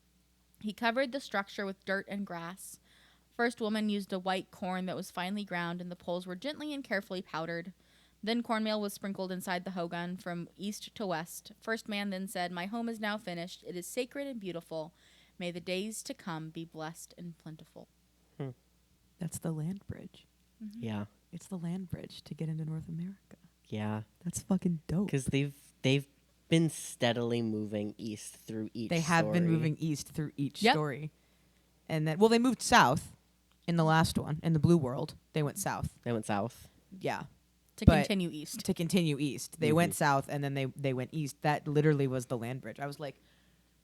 Speaker 1: He covered the structure with dirt and grass. First woman used a white corn that was finely ground, and the poles were gently and carefully powdered. Then cornmeal was sprinkled inside the hogan from east to west. First man then said, "My home is now finished. It is sacred and beautiful. May the days to come be blessed and plentiful."
Speaker 2: That's the land bridge.
Speaker 1: Mm-hmm.
Speaker 3: Yeah.
Speaker 2: It's the land bridge to get into North America.
Speaker 3: Yeah.
Speaker 2: That's fucking dope.
Speaker 3: Because they've been steadily moving east through each
Speaker 2: They have been
Speaker 3: story.
Speaker 2: moving east through each
Speaker 1: Yep.
Speaker 2: story. And then, well, they moved south in the last one. In the blue world, they went south.
Speaker 3: They went south.
Speaker 2: Yeah.
Speaker 1: To
Speaker 2: But
Speaker 1: continue east.
Speaker 2: To continue east. They went south, and then they went east. That literally was the land bridge. I was like,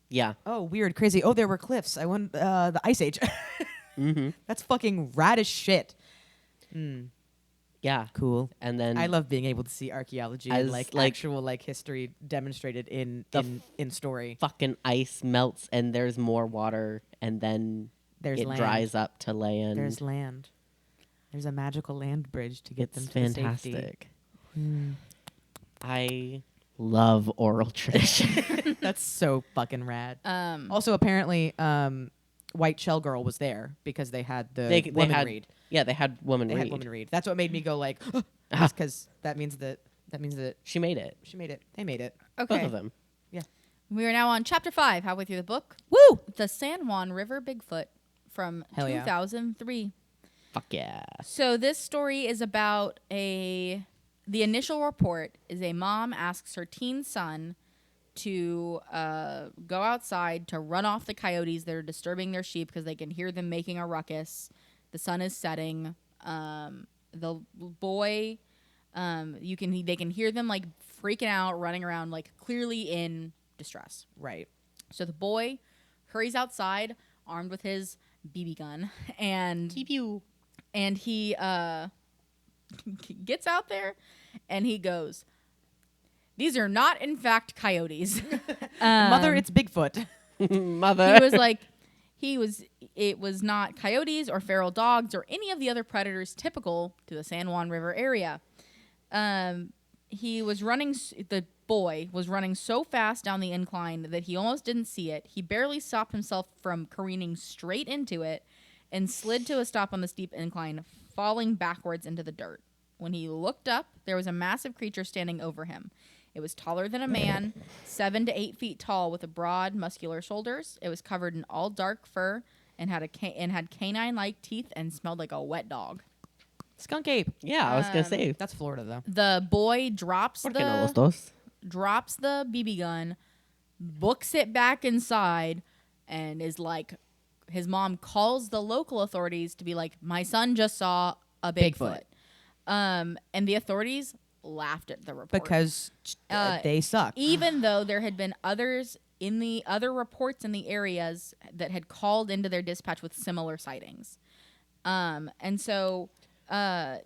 Speaker 3: Yeah.
Speaker 2: oh, weird, crazy. Oh, there were cliffs. I went the Ice Age.
Speaker 3: Mm-hmm.
Speaker 2: That's fucking rad as shit.
Speaker 3: Yeah.
Speaker 2: Cool.
Speaker 3: And then
Speaker 2: I love being able to see archaeology and like actual like history demonstrated in story.
Speaker 3: fucking ice melts and there's more water and then
Speaker 2: There's
Speaker 3: it
Speaker 2: land.
Speaker 3: dries up to land.
Speaker 2: There's land. There's a magical land bridge to get
Speaker 3: It's
Speaker 2: them to safety.
Speaker 3: fantastic. I love oral tradition.
Speaker 2: That's so fucking rad.
Speaker 1: Um,
Speaker 2: Also, apparently, White Shell Girl was there because they had the
Speaker 3: They
Speaker 2: woman
Speaker 3: had
Speaker 2: read.
Speaker 3: Yeah, they had woman
Speaker 2: They
Speaker 3: read.
Speaker 2: had woman read. That's what made me go like, because that means that
Speaker 3: She made it.
Speaker 2: she made it. They made it.
Speaker 1: okay.
Speaker 3: Both of them.
Speaker 1: We are now on chapter 5, halfway through the book.
Speaker 2: Woo!
Speaker 1: The San Juan River Bigfoot from
Speaker 2: Hell yeah.
Speaker 1: 2003.
Speaker 3: Fuck yeah.
Speaker 1: So this story is about the initial report is a mom asks her teen son to go outside to run off the coyotes that are disturbing their sheep because they can hear them making a ruckus. The sun is setting. The boy, they can hear them like freaking out, running around, like clearly in distress.
Speaker 2: Right.
Speaker 1: So the boy hurries outside, armed with his BB gun, and he gets out there, and he goes, "These are not, in fact, coyotes."
Speaker 2: Mother, it's Bigfoot.
Speaker 3: Mother.
Speaker 1: It was not coyotes or feral dogs or any of the other predators typical to the San Juan River area. The boy was running so fast down the incline that he almost didn't see it. He barely stopped himself from careening straight into it and slid to a stop on the steep incline, falling backwards into the dirt. When he looked up, there was a massive creature standing over him. It was taller than a man, 7 to 8 feet tall, with a broad, muscular shoulders. It was covered in all dark fur and had canine-like teeth and smelled like a wet dog.
Speaker 2: Skunk ape.
Speaker 3: Yeah, I was gonna say.
Speaker 2: That's Florida, though.
Speaker 1: The boy drops the BB gun, books it back inside, and is like, his mom calls the local authorities to be like, my son just saw a Bigfoot. And the authorities laughed at the report
Speaker 2: because they suck.
Speaker 1: Even though there had been other reports in the areas that had called into their dispatch with similar sightings. And so a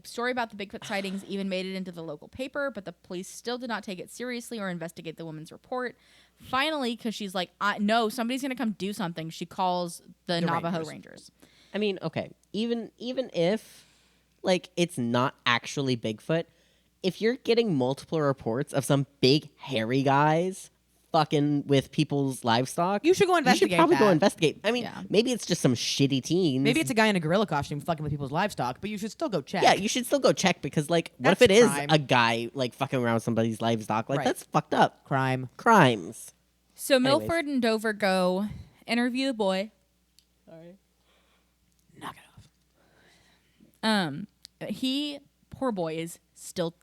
Speaker 1: story about the Bigfoot sightings even made it into the local paper, but the police still did not take it seriously or investigate the woman's report. Finally, because she's like, no, somebody's going to come do something, she calls the Navajo Rangers.
Speaker 3: I mean, okay, even if, like, it's not actually Bigfoot, if you're getting multiple reports of some big hairy guys fucking with people's livestock,
Speaker 2: you should go investigate.
Speaker 3: You should probably go investigate. I mean, maybe it's just some shitty teens.
Speaker 2: Maybe it's a guy in a gorilla costume fucking with people's livestock, but you should still go check.
Speaker 3: Yeah, you should still go check because, like, what if it is a guy, like, fucking around with somebody's livestock? Like, that's fucked up. Crimes.
Speaker 1: So Milford and Dover go interview the boy.
Speaker 2: Sorry. Knock it
Speaker 1: off. Poor boy, is still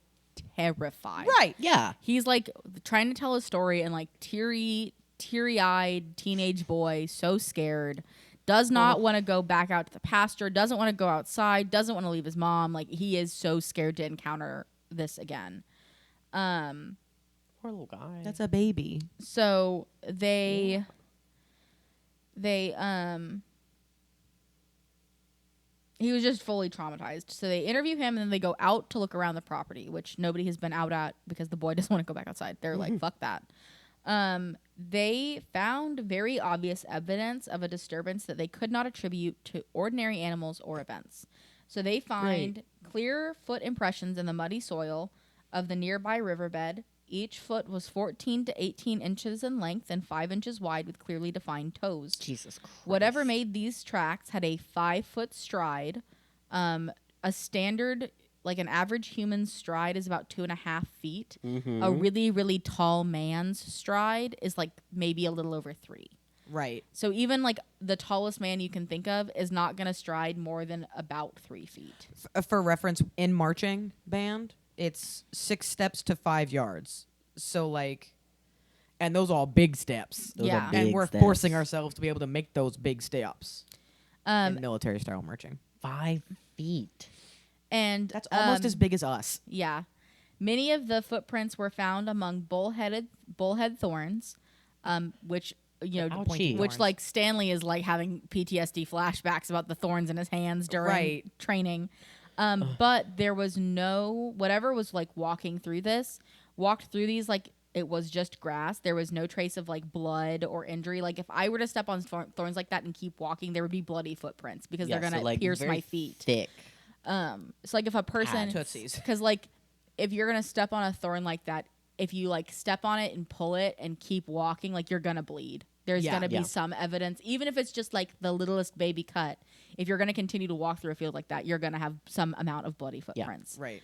Speaker 1: terrified.
Speaker 2: Right.
Speaker 3: Yeah.
Speaker 1: He's like trying to tell a story and like teary-eyed teenage boy, so scared, does not want to go back out to the pasture, doesn't want to go outside, doesn't want to leave his mom. Like, he is so scared to encounter this again.
Speaker 3: Poor little guy.
Speaker 2: That's a baby.
Speaker 1: So they he was just fully traumatized. So they interview him, and then they go out to look around the property, which nobody has been out at because the boy doesn't want to go back outside. They're like, fuck that. They found very obvious evidence of a disturbance that they could not attribute to ordinary animals or events. So they find clear foot impressions in the muddy soil of the nearby riverbed. Each foot was 14 to 18 inches in length and 5 inches wide with clearly defined toes.
Speaker 3: Jesus Christ. Whatever
Speaker 1: made these tracks had a 5-foot stride. A standard, like an average human stride is about 2.5 feet.
Speaker 3: Mm-hmm.
Speaker 1: A really, really tall man's stride is like maybe a little over 3.
Speaker 2: Right.
Speaker 1: So even like the tallest man you can think of is not going to stride more than about 3 feet.
Speaker 2: For reference, in marching band, it's 6 steps to 5 yards. So, like, and those are all big steps. And we're forcing ourselves to be able to make those big steps in military style marching.
Speaker 3: 5 feet.
Speaker 1: And
Speaker 2: that's almost as big as us.
Speaker 1: Yeah. Many of the footprints were found among bullhead thorns, which, you know, which like Stanley is like having PTSD flashbacks about the thorns in his hands during training. But there was whatever was like walked through these like it was just grass. There was no trace of like blood or injury. Like if I were to step on thorns like that and keep walking, there would be bloody footprints because they're going to pierce my feet.
Speaker 3: Thick.
Speaker 1: It's like if a person, because like if you're going to step on a thorn like that, if you like step on it and pull it and keep walking, like you're going to bleed. There's going to be some evidence, even if it's just like the littlest baby cut. If you're going to continue to walk through a field like that, you're going to have some amount of bloody footprints.
Speaker 2: Yeah. Right.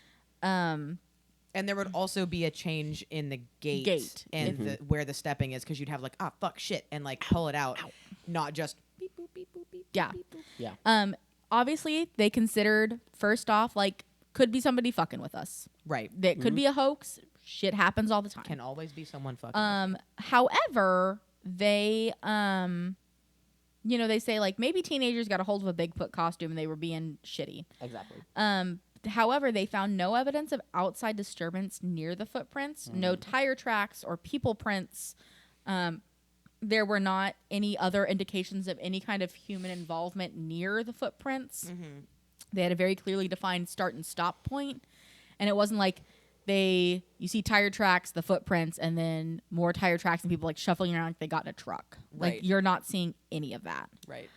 Speaker 2: And there would also be a change in the gate. And where the stepping is, because you'd have like, fuck, shit, and like pull it out, not just beep, boop, beep, boop, beep,
Speaker 1: yeah.
Speaker 2: beep, boop.
Speaker 3: Yeah.
Speaker 1: Obviously, they considered, first off, like, could be somebody fucking with us.
Speaker 2: Right.
Speaker 1: That could be a hoax. Shit happens all the time.
Speaker 2: Can always be someone fucking.
Speaker 1: However, they, they say like maybe teenagers got a hold of a Bigfoot costume and they were being shitty.
Speaker 3: Exactly.
Speaker 1: However, they found no evidence of outside disturbance near the footprints, no tire tracks or people prints. There were not any other indications of any kind of human involvement near the footprints. They had a very clearly defined start and stop point, and it wasn't like you see tire tracks, the footprints, and then more tire tracks and people like shuffling around like they got in a truck.
Speaker 2: Right.
Speaker 1: Like you're not seeing any of that.
Speaker 2: Right.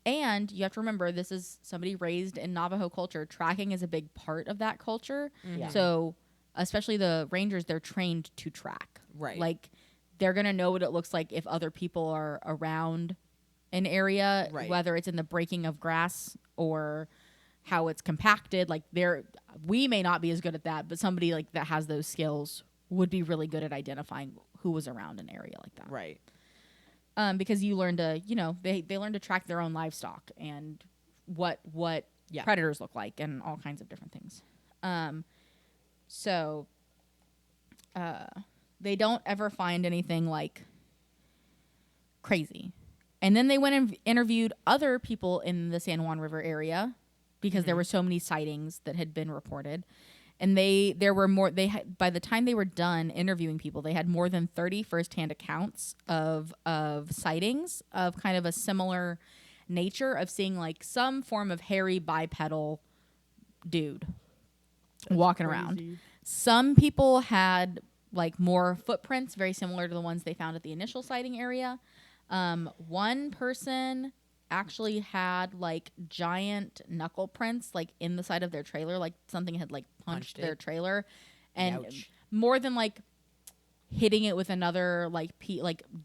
Speaker 1: And you have to remember, this is somebody raised in Navajo culture. Tracking is a big part of that culture.
Speaker 3: Yeah.
Speaker 1: So especially the rangers, they're trained to track.
Speaker 2: Right.
Speaker 1: Like they're going to know what it looks like if other people are around an area,
Speaker 2: right.
Speaker 1: whether it's in the breaking of grass or how it's compacted. Like we may not be as good at that, but somebody like that has those skills would be really good at identifying who was around an area like that.
Speaker 2: Right.
Speaker 1: Because you learn to, they learn to track their own livestock and what predators look like and all kinds of different things. So they don't ever find anything like crazy. And then they went and interviewed other people in the San Juan River area because there were so many sightings that had been reported. And by the time they were done interviewing people, they had more than 30 firsthand accounts of sightings of kind of a similar nature of seeing like some form of hairy bipedal dude walking around. Some people had like more footprints, very similar to the ones they found at the initial sighting area. One person actually had like giant knuckle prints like in the side of their trailer, like something had like punched their trailer, and more than like hitting it with another like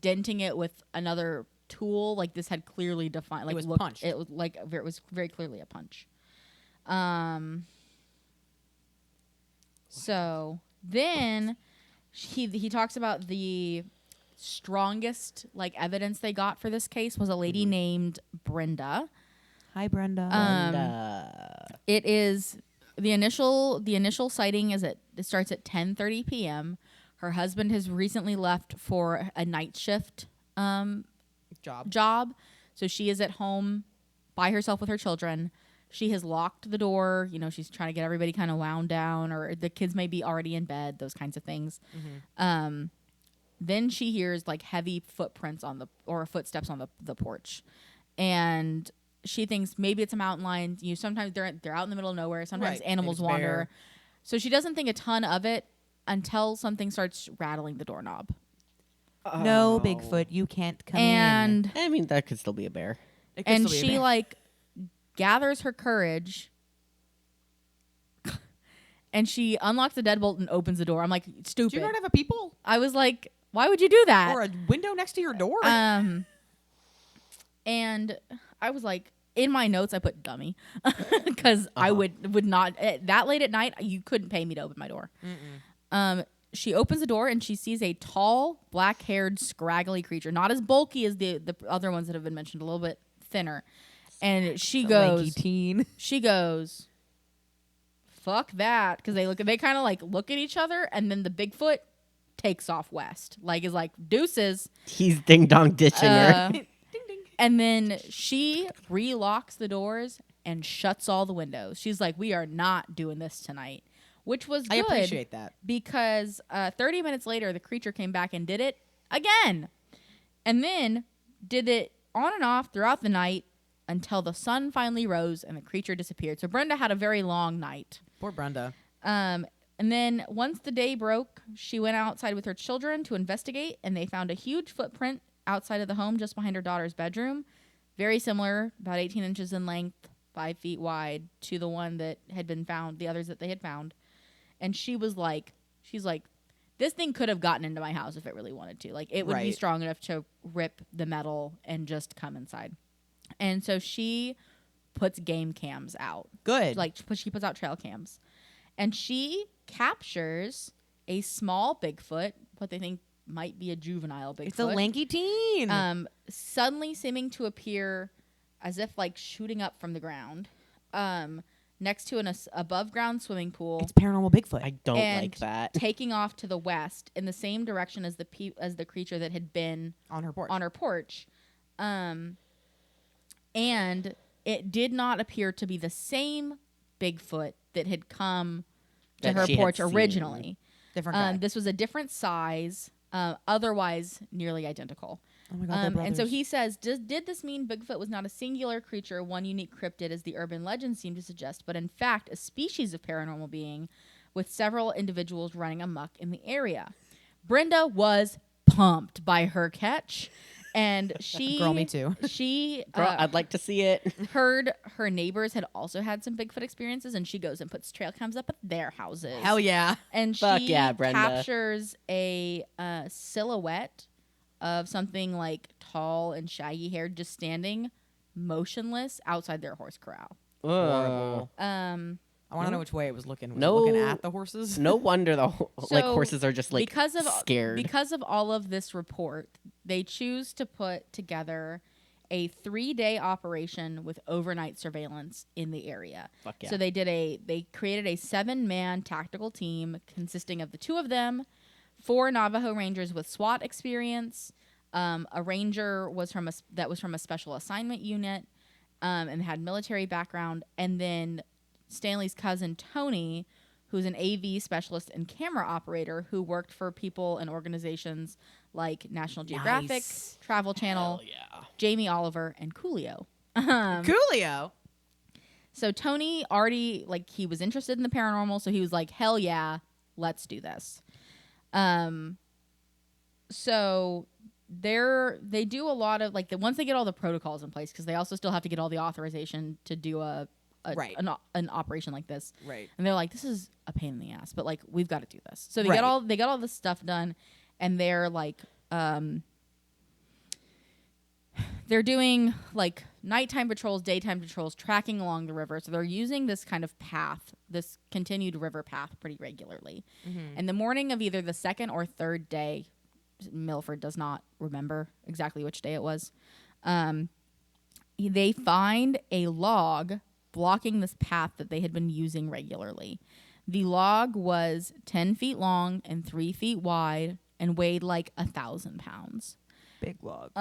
Speaker 1: denting it with another tool, like this had clearly defined, like
Speaker 2: it was punched.
Speaker 1: It was like it was very clearly a punch. So then he talks about the strongest like evidence they got for this case was a lady named Brenda.
Speaker 2: Hi, Brenda.
Speaker 1: It is the initial sighting it starts at 10:30 p.m. Her husband has recently left for a night shift job, so she is at home by herself with her children. She has locked the door. She's trying to get everybody kind of wound down, or the kids may be already in bed. Those kinds of things. Then she hears like heavy footprints or footsteps on the porch, and she thinks maybe it's a mountain lion. Sometimes they're out in the middle of nowhere. Sometimes animals wander, so she doesn't think a ton of it until something starts rattling the doorknob.
Speaker 2: No, Bigfoot, you can't come
Speaker 1: in.
Speaker 3: I mean, that could still be a bear.
Speaker 1: And she like gathers her courage. And she unlocks the deadbolt and opens the door. I'm like, stupid.
Speaker 2: Do you not have a peephole?
Speaker 1: I was like, why would you do that?
Speaker 2: Or a window next to your door?
Speaker 1: And I was like, in my notes, I put dummy. Because I would not, that late at night, you couldn't pay me to open my door. She opens the door and she sees a tall, black-haired, scraggly creature. Not as bulky as the other ones that have been mentioned, a little bit thinner. And she goes, fuck that, because they kind of like look at each other, and then the Bigfoot takes off west, like is like deuces.
Speaker 3: He's ding dong ditching her.
Speaker 2: Ding ding.
Speaker 1: And then she relocks the doors and shuts all the windows. She's like, we are not doing this tonight, which was good.
Speaker 2: I appreciate that,
Speaker 1: because 30 minutes later the creature came back and did it again, and then did it on and off throughout the night until the sun finally rose and the creature disappeared. So Brenda had a very long night.
Speaker 2: Poor Brenda.
Speaker 1: And then once the day broke, she went outside with her children to investigate, and they found a huge footprint outside of the home just behind her daughter's bedroom. Very similar, about 18 inches in length, 5 feet wide, to the one that had been found, the others that they had found. And she's like, this thing could have gotten into my house if it really wanted to. Like, it would be strong enough to rip the metal and just come inside. And so she puts game cams out.
Speaker 2: Good.
Speaker 1: Like, she puts out trail cams. And she captures a small Bigfoot, what they think might be a juvenile Bigfoot.
Speaker 2: It's a lanky teen.
Speaker 1: Suddenly seeming to appear as if, like, shooting up from the ground. Next to an above-ground swimming pool.
Speaker 2: It's paranormal Bigfoot.
Speaker 3: I don't like that.
Speaker 1: Taking off to the west in the same direction as the creature that had been
Speaker 2: on her porch.
Speaker 1: And it did not appear to be the same Bigfoot that had come to her porch originally.
Speaker 2: Different guy.
Speaker 1: This was a different size, otherwise nearly identical.
Speaker 2: Oh my God,
Speaker 1: and so he says, did this mean Bigfoot was not a singular creature, one unique cryptid, as the urban legends seem to suggest, but in fact a species of paranormal being, with several individuals running amok in the area. Brenda was pumped by her catch, and she
Speaker 2: Girl, me too.
Speaker 1: She
Speaker 3: Girl, I'd like to see it.
Speaker 1: heard her neighbors had also had some Bigfoot experiences, and she goes and puts trail cams up at their houses.
Speaker 2: Hell yeah.
Speaker 1: And
Speaker 3: Fuck
Speaker 1: she
Speaker 3: yeah, Brenda.
Speaker 1: captures a silhouette of something like tall and shaggy haired just standing motionless outside their horse corral.
Speaker 2: Horrible. I want to know which way it was looking. Was it looking at the horses?
Speaker 3: No wonder like horses are just like
Speaker 1: because of
Speaker 3: scared.
Speaker 1: Because of all of this report, they choose to put together a 3-day operation with overnight surveillance in the area.
Speaker 3: Fuck yeah.
Speaker 1: So they created a 7-man tactical team consisting of the 2 of them, 4 Navajo Rangers with SWAT experience, a ranger was from a special assignment unit, and had military background, and then Stanley's cousin Tony, who's an AV specialist and camera operator who worked for people and organizations like National Geographic, Travel Channel, Jamie Oliver, and Coolio.
Speaker 2: Coolio.
Speaker 1: So Tony already, he was interested in the paranormal, so he was like, hell yeah, let's do this. So they do a lot of, once they get all the protocols in place, because they also still have to get all the authorization to do an operation like this.
Speaker 2: Right.
Speaker 1: And they're like, this is a pain in the ass, but we've got to do this. So they got all this stuff done, and they're they're doing nighttime patrols, daytime patrols, tracking along the river. So they're using this kind of path, this continued river path, pretty regularly. Mm-hmm. And the morning of either the 2nd or 3rd day, Milford does not remember exactly which day it was, they find a log blocking this path that they had been using regularly. The log was 10 feet long and 3 feet wide and weighed 1,000 pounds.
Speaker 2: Big log.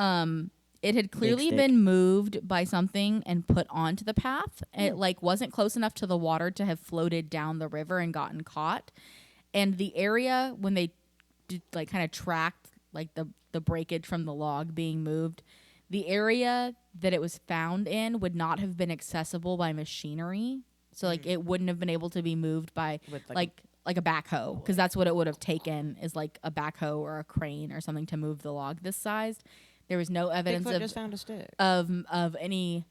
Speaker 1: It had clearly been moved by something and put onto the path. It wasn't close enough to the water to have floated down the river and gotten caught. And the area, when they did, kind of tracked the breakage from the log being moved, the area that it was found in would not have been accessible by machinery. So it wouldn't have been able to be moved by
Speaker 2: with
Speaker 1: a backhoe, because that's what it would have taken, is a backhoe or a crane or something to move the log this size. There was no evidence
Speaker 2: Bigfoot just found a stick.
Speaker 1: of any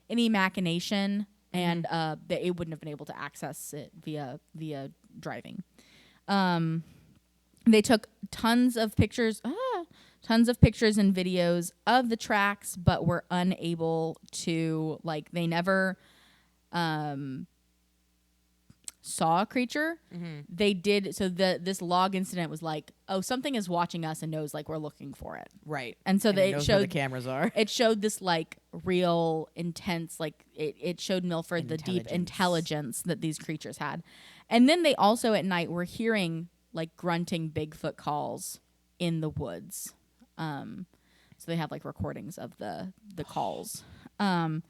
Speaker 1: machination, and that it wouldn't have been able to access it via driving. They took tons of pictures and videos of the tracks, but were unable to, they never saw a creature. Mm-hmm. They did, so this log incident was something is watching us and knows we're looking for it.
Speaker 2: Right.
Speaker 1: And so
Speaker 2: it showed where the cameras are.
Speaker 1: It showed this real intense, it showed Milford the deep intelligence that these creatures had. And then they also at night were hearing grunting Bigfoot calls in the woods. So they have recordings of the calls. Amazing.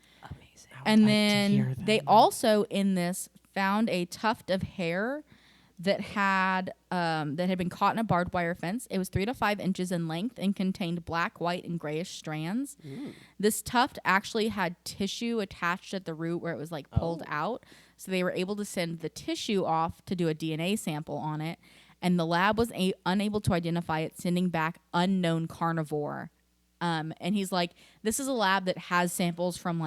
Speaker 1: And then they also in this found a tuft of hair that had been caught in a barbed wire fence. It was 3 to 5 inches in length and contained black, white, and grayish strands. This tuft actually had tissue attached at the root where it was pulled out. So they were able to send the tissue off to do a DNA sample on it. And the lab was unable to identify it, sending back unknown carnivore. And he's like, this is a lab that has samples from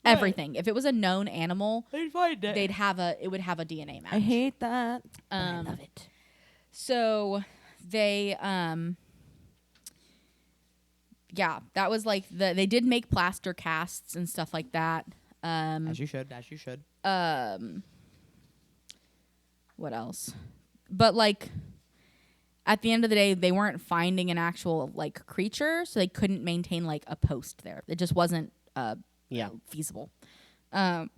Speaker 1: everything. If it was a known animal,
Speaker 2: they'd find it.
Speaker 1: It would have a DNA match.
Speaker 2: I hate that.
Speaker 1: I love it. So they that was they did make plaster casts and stuff like that.
Speaker 2: As you should.
Speaker 1: What else? But at the end of the day, they weren't finding an actual creature, so they couldn't maintain a post there. It just wasn't feasible. They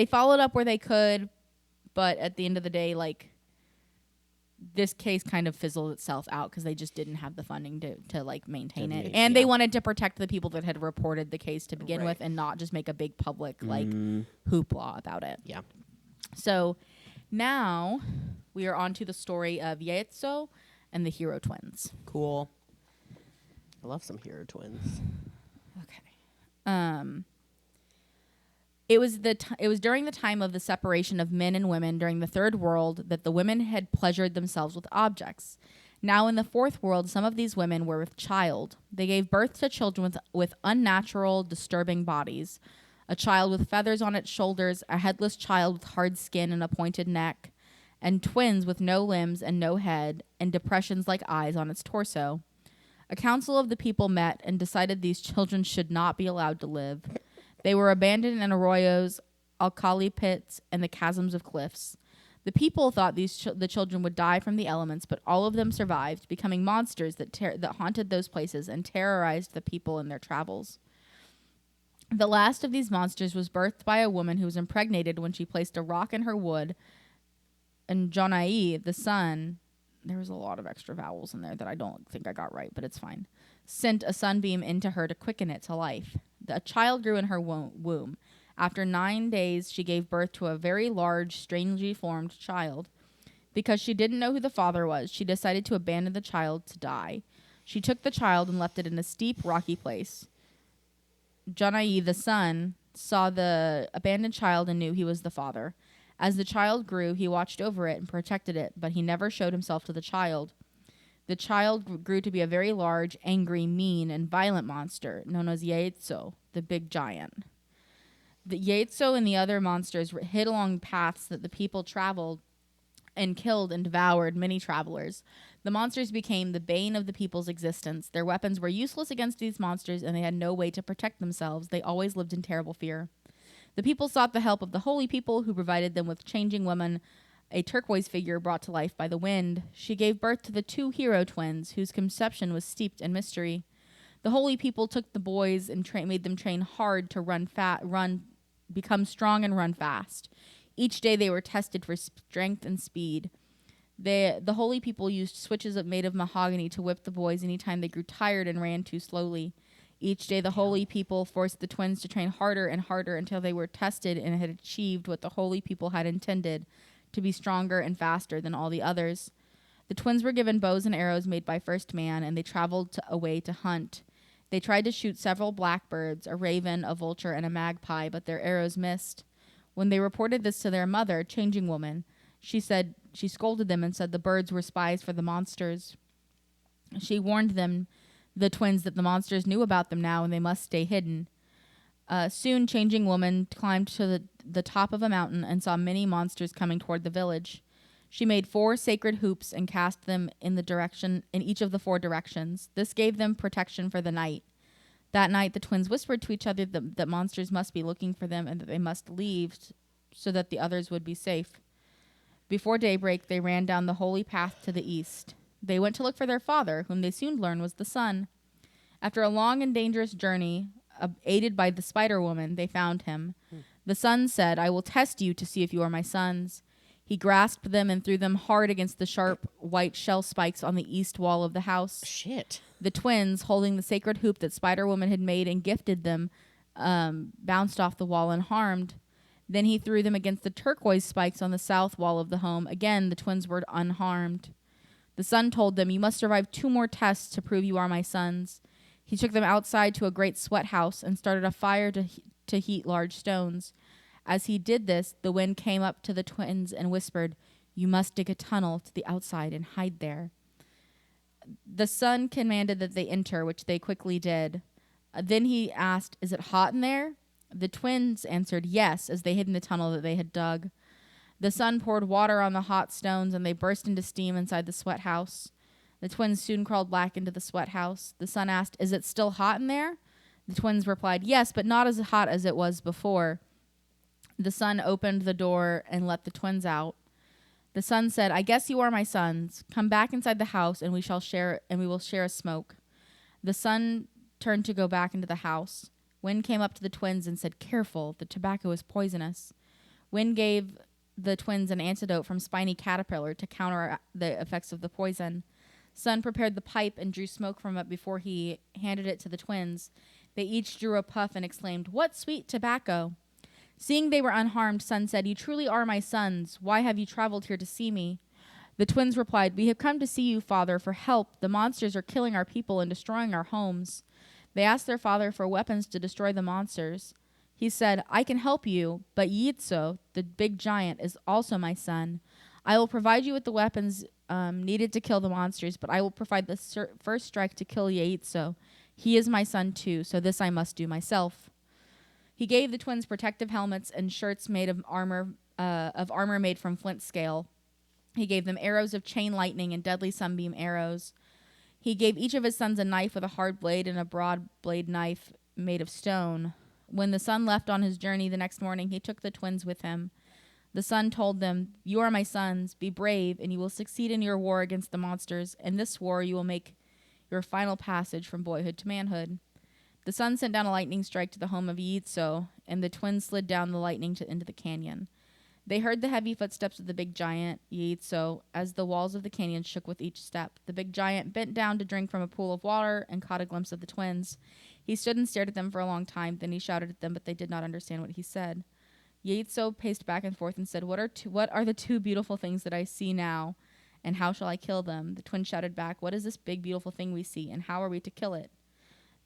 Speaker 1: followed up where they could, but at the end of the day, this case kind of fizzled itself out because they just didn't have the funding to maintain it. And they wanted to protect the people that had reported the case to begin with and not just make a big public hoopla about it.
Speaker 3: Yeah.
Speaker 1: So now we are on to the story of Yaetso and the Hero Twins.
Speaker 2: Cool.
Speaker 3: love some hero twins.
Speaker 1: Okay. It was during the time of the separation of men and women during the third world that the women had pleasured themselves with objects. Now in the fourth world, some of these women were with child. They gave birth to children with unnatural, disturbing bodies. A child with feathers on its shoulders, a headless child with hard skin and a pointed neck, and twins with no limbs and no head, and depressions like eyes on its torso. A council of the people met and decided these children should not be allowed to live. They were abandoned in arroyos, alkali pits, and the chasms of cliffs. The people thought the children would die from the elements, but all of them survived, becoming monsters that haunted those places and terrorized the people in their travels. The last of these monsters was birthed by a woman who was impregnated when she placed a rock in her wood, and Jonai, the son, there was a lot of extra vowels in there that I don't think I got right, but it's fine, sent a sunbeam into her to quicken it to life. A child grew in her womb. After 9 days, she gave birth to a very large, strangely formed child. Because she didn't know who the father was, she decided to abandon the child to die. She took the child and left it in a steep, rocky place. Jonai, the son, saw the abandoned child and knew he was the father. As the child grew, he watched over it and protected it, but he never showed himself to the child. The child grew to be a very large, angry, mean, and violent monster known as Yaitso, the big giant. The Yaitso and the other monsters hid along paths that the people traveled and killed and devoured many travelers. The monsters became the bane of the people's existence. Their weapons were useless against these monsters, and they had no way to protect themselves. They always lived in terrible fear. The people sought the help of the holy people, who provided them with changing women, a turquoise figure brought to life by the wind. She gave birth to the 2 hero twins, whose conception was steeped in mystery. The holy people took the boys and made them train hard to become strong and run fast. Each day they were tested for strength and speed. The holy people used switches made of mahogany to whip the boys anytime they grew tired and ran too slowly. Each day the holy people forced the twins to train harder and harder until they were tested and had achieved what the holy people had intended, to be stronger and faster than all the others. The twins were given bows and arrows made by first man, and they traveled away to hunt. They tried to shoot several blackbirds, a raven, a vulture, and a magpie, but their arrows missed. When they reported this to their mother, Changing Woman, she scolded them and said the birds were spies for the monsters. She warned them, the twins, that the monsters knew about them now and they must stay hidden. Soon, Changing Woman climbed to the top of a mountain and saw many monsters coming toward the village. She made 4 sacred hoops and cast them in each of the 4 directions. This gave them protection for the night. That night, the twins whispered to each other that monsters must be looking for them and that they must leave so that the others would be safe. Before daybreak, they ran down the holy path to the east. They went to look for their father, whom they soon learned was the sun. After a long and dangerous journey, aided by the Spider Woman, they found him. The sun said, "I will test you to see if you are my sons." He grasped them and threw them hard against the sharp white shell spikes on the east wall of the house.
Speaker 3: Shit.
Speaker 1: The twins, holding the sacred hoop that Spider Woman had made and gifted them, bounced off the wall unharmed. Then he threw them against the turquoise spikes on the south wall of the home. Again, the twins were unharmed. The sun told them, "You must survive 2 more tests to prove you are my sons." He took them outside to a great sweat house and started a fire to heat large stones. As he did this, the wind came up to the twins and whispered, "You must dig a tunnel to the outside and hide there." The sun commanded that they enter, which they quickly did. Then he asked, "Is it hot in there?" The twins answered yes, as they hid in the tunnel that they had dug. The sun poured water on the hot stones, and they burst into steam inside the sweat house. The twins soon crawled back into the sweat house. The sun asked, "Is it still hot in there?" The twins replied, "Yes, but not as hot as it was before." The sun opened the door and let the twins out. The sun said, "I guess you are my sons. Come back inside the house, and we will share a smoke." The sun turned to go back into the house. Wind came up to the twins and said, "Careful, the tobacco is poisonous." Wind gave the twins an antidote from spiny caterpillar to counter the effects of the poison. Sun prepared the pipe and drew smoke from it before he handed it to the twins. They each drew a puff and exclaimed, "What sweet tobacco!" Seeing they were unharmed, Sun said, "You truly are my sons. Why have you traveled here to see me?" The twins replied, "We have come to see you, Father, for help. The monsters are killing our people and destroying our homes." They asked their father for weapons to destroy the monsters. He said, "I can help you, but Yitzo, the big giant, is also my son. I will provide you with the weapons needed to kill the monsters, but I will provide the first strike to kill Yitzo. He is my son too, so this I must do myself." He gave the twins protective helmets and shirts made of armor made from flint scale. He gave them arrows of chain lightning and deadly sunbeam arrows. He gave each of his sons a knife with a hard blade and a broad blade knife made of stone. When the son left on his journey the next morning, he took the twins with him. The son told them, "You are my sons. Be brave, and you will succeed in your war against the monsters. In this war, you will make your final passage from boyhood to manhood." The son sent down a lightning strike to the home of Yitzo, and the twins slid down the lightning into the canyon. They heard the heavy footsteps of the big giant, Yitzo, as the walls of the canyon shook with each step. The big giant bent down to drink from a pool of water and caught a glimpse of the twins. He stood and stared at them for a long time. Then he shouted at them, but they did not understand what he said. Yitzo paced back and forth and said, What are the two beautiful things that I see now, and how shall I kill them?" The twins shouted back, "What is this big beautiful thing we see, and how are we to kill it?"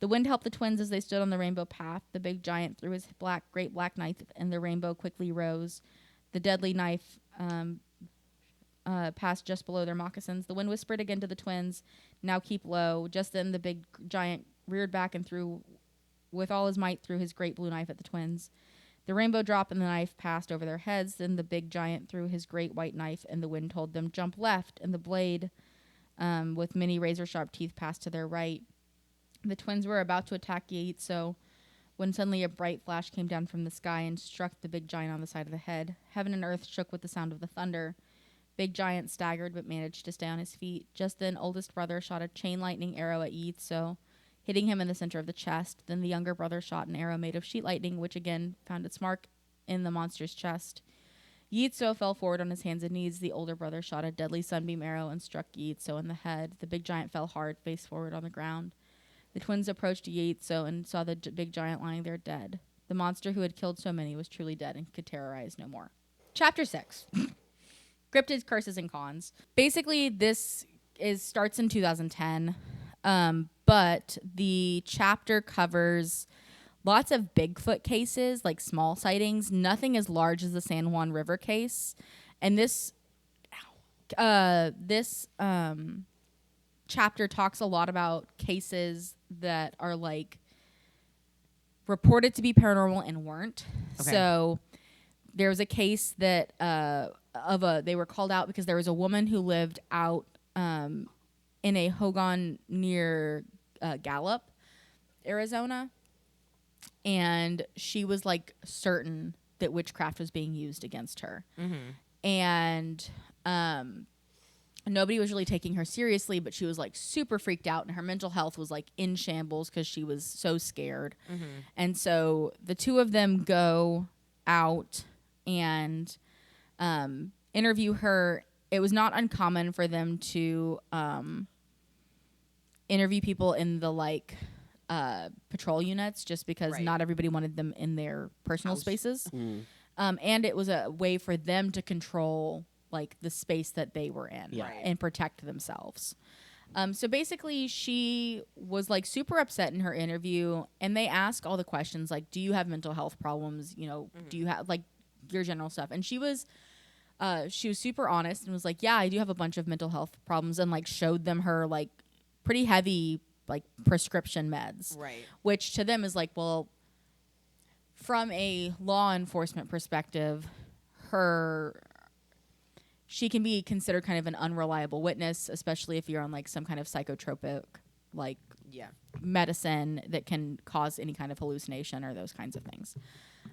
Speaker 1: The wind helped the twins as they stood on the rainbow path. The big giant threw his great black knife, and the rainbow quickly rose. The deadly knife passed just below their moccasins. The wind whispered again to the twins, "Now keep low." Just then the big giant reared back and threw with all his might threw his great blue knife at the twins. The rainbow dropped and the knife passed over their heads. Then the big giant threw his great white knife, and the wind told them, "Jump left," and the blade with many razor-sharp teeth passed to their right. The twins were about to attack Yitzo when suddenly a bright flash came down from the sky and struck the big giant on the side of the head. Heaven and earth shook with the sound of the thunder. Big giant staggered but managed to stay on his feet. Just then, oldest brother shot a chain lightning arrow at Yitzo, hitting him in the center of the chest. Then the younger brother shot an arrow made of sheet lightning, which again found its mark in the monster's chest. Yitzo fell forward on his hands and knees. The older brother shot a deadly sunbeam arrow and struck Yitzo in the head. The big giant fell hard, face forward on the ground. The twins approached Yitzo and saw the big giant lying there dead. The monster who had killed so many was truly dead and could terrorize no more. Chapter 6. Cryptids, Curses, and Cons. Basically, this starts in 2010, but the chapter covers lots of Bigfoot cases, like small sightings, nothing as large as the San Juan River case. And this chapter talks a lot about cases that are like reported to be paranormal and weren't. Okay. So there was a case that they were called out because there was a woman who lived out in a hogan near Gallup, Arizona, and she was like certain that witchcraft was being used against her. Mm-hmm. And nobody was really taking her seriously, but she was like super freaked out, and her mental health was like in shambles because she was so scared. Mm-hmm. And so the two of them go out and interview her. It was not uncommon for them to interview people in the like patrol units, just because not everybody wanted them in their personal spaces. Mm. And it was a way for them to control like the space that they were in and protect themselves. So basically she was like super upset in her interview, and they ask all the questions like, do you have mental health problems? You know, do you have like your general stuff? And she was super honest and was like, yeah, I do have a bunch of mental health problems, and like showed them her like pretty heavy like prescription meds. Right. Which to them is like, well, from a law enforcement perspective, she can be considered kind of an unreliable witness, especially if you're on like some kind of psychotropic like medicine that can cause any kind of hallucination or those kinds of things.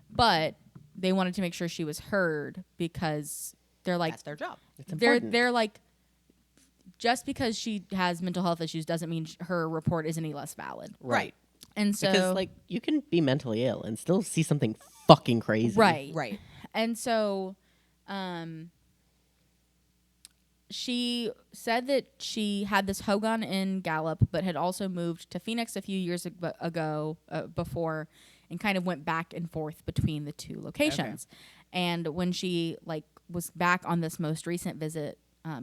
Speaker 1: But they wanted to make sure she was heard because they're like, that's their job. They're like, just because she has mental health issues doesn't mean her report is any less valid. Right. And so
Speaker 3: because like you can be mentally ill and still see something fucking crazy.
Speaker 1: Right. And so she said that she had this hogan in Gallup, but had also moved to Phoenix a few years ago before, and kind of went back and forth between the two locations. Okay. And when she like was back on this most recent visit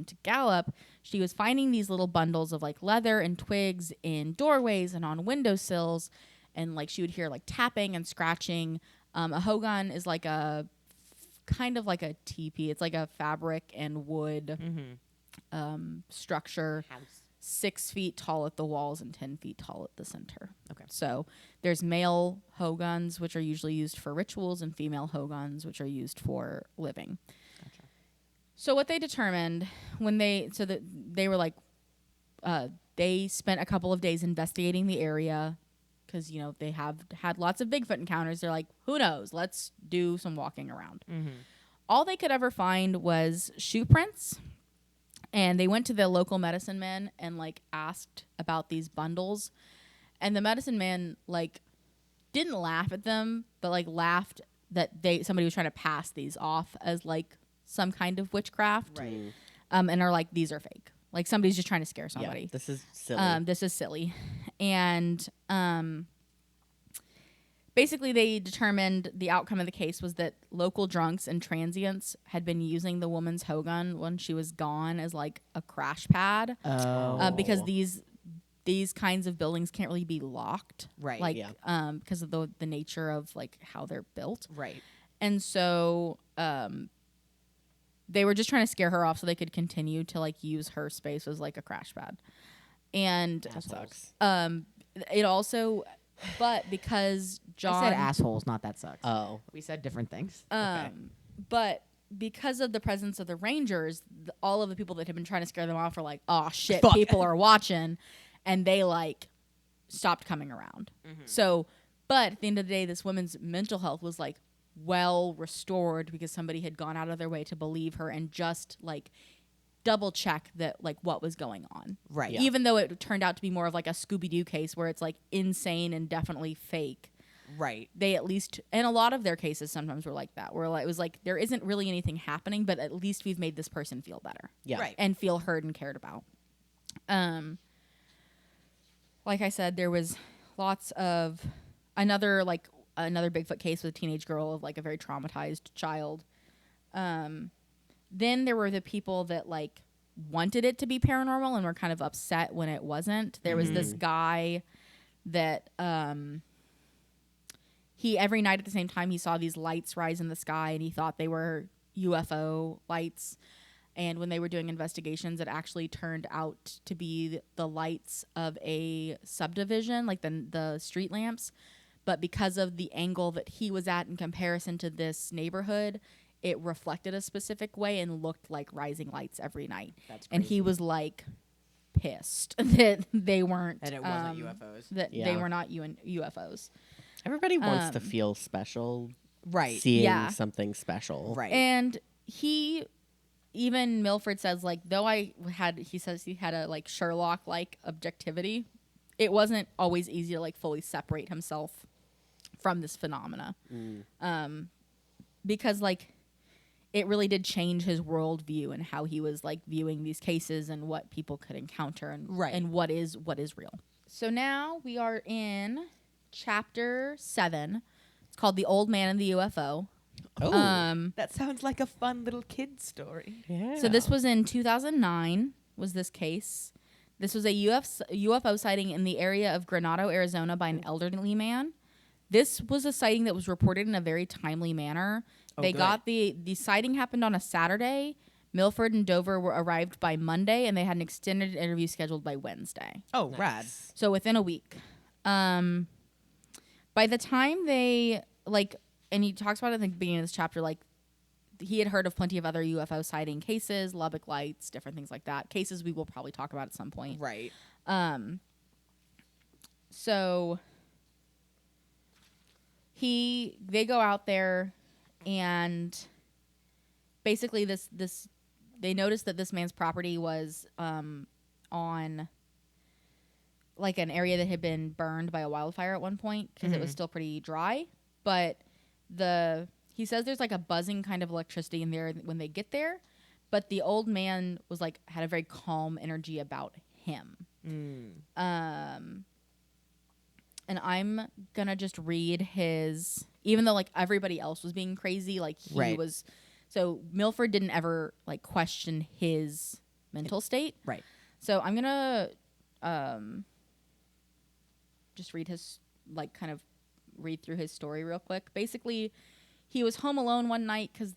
Speaker 1: to Gallup, she was finding these little bundles of like leather and twigs in doorways and on windowsills, and like she would hear like tapping and scratching. A hogan is like a kind of like a teepee. It's like a fabric and wood structure. House. 6 feet tall at the walls and 10 feet tall at the center.
Speaker 2: Okay.
Speaker 1: So there's male hogans, which are usually used for rituals, and female hogans, which are used for living. Gotcha. So what they determined when they were like, they spent a couple of days investigating the area because, you know, they have had lots of Bigfoot encounters. They're like, who knows? Let's do some walking around. Mm-hmm. All they could ever find was shoe prints. And they went to the local medicine man and like asked about these bundles, and the medicine man like didn't laugh at them, but like laughed that somebody was trying to pass these off as like some kind of witchcraft,
Speaker 2: right?
Speaker 1: And are like, these are fake. Like somebody's just trying to scare somebody.
Speaker 3: Yeah, this is silly.
Speaker 1: This is silly, and basically, they determined the outcome of the case was that local drunks and transients had been using the woman's hogan when she was gone as like a crash pad. Because these kinds of buildings can't really be locked,
Speaker 2: right?
Speaker 1: Like, because of the nature of like how they're built,
Speaker 2: right?
Speaker 1: And so, they were just trying to scare her off so they could continue to like use her space as like a crash pad, and
Speaker 3: that sucks.
Speaker 1: It also. But because John...
Speaker 2: I said assholes, not that sucks.
Speaker 3: Oh.
Speaker 2: We said different things.
Speaker 1: Okay. But because of the presence of the Rangers, all of the people that had been trying to scare them off were like, oh, shit, fuck. People are watching. And they, like, stopped coming around. Mm-hmm. So, but at the end of the day, this woman's mental health was, like, well restored because somebody had gone out of their way to believe her and just, like... double check that like what was going on,
Speaker 2: right? Yeah.
Speaker 1: Even though it turned out to be more of like a Scooby-Doo case where it's like insane and definitely fake,
Speaker 2: right?
Speaker 1: They at least, and a lot of their cases sometimes were like that, where like, it was like there isn't really anything happening, but at least we've made this person feel better,
Speaker 2: right,
Speaker 1: and feel heard and cared about. Like I said, there was lots of another Bigfoot case with a teenage girl of like a very traumatized child. Then there were the people that like wanted it to be paranormal and were kind of upset when it wasn't. There was this guy that he every night at the same time he saw these lights rise in the sky and he thought they were UFO lights. And when they were doing investigations, it actually turned out to be the lights of a subdivision, like the street lamps. But because of the angle that he was at in comparison to this neighborhood, it reflected a specific way and looked like rising lights every night.
Speaker 2: That's crazy.
Speaker 1: And he was like pissed that they weren't.
Speaker 2: And it wasn't UFOs.
Speaker 1: That they were not UFOs.
Speaker 3: Everybody wants to feel special.
Speaker 2: Right.
Speaker 3: Seeing something special.
Speaker 2: Right.
Speaker 1: And even Milford says, like, though he says he had a like Sherlock like objectivity, it wasn't always easy to like fully separate himself from this phenomena. Because like it really did change his worldview and how he was like viewing these cases and what people could encounter and what is real. So now we are in chapter 7. It's called The Old Man and the UFO.
Speaker 2: Oh, that sounds like a fun little kid story.
Speaker 3: Yeah.
Speaker 1: So this was in 2009, was this case. This was a UFO sighting in the area of Granado, Arizona by an elderly man. This was a sighting that was reported in a very timely manner. They got the sighting happened on a Saturday. Milford and Dover arrived by Monday, and they had an extended interview scheduled by Wednesday.
Speaker 2: Oh, nice. Rad.
Speaker 1: So within a week. By the time they, like, and he talks about it at the beginning of this chapter, like, he had heard of plenty of other UFO sighting cases, Lubbock Lights, different things like that. Cases we will probably talk about at some point.
Speaker 2: Right.
Speaker 1: So they go out there, and basically they noticed that this man's property was on like an area that had been burned by a wildfire at one point because it was still pretty dry. But he says there's like a buzzing kind of electricity in there when they get there, but the old man was like had a very calm energy about him. And I'm gonna just read his, even though like everybody else was being crazy, like he was. So Milford didn't ever like question his mental state.
Speaker 2: Right.
Speaker 1: So I'm gonna just read his read through his story real quick. Basically, he was home alone one night because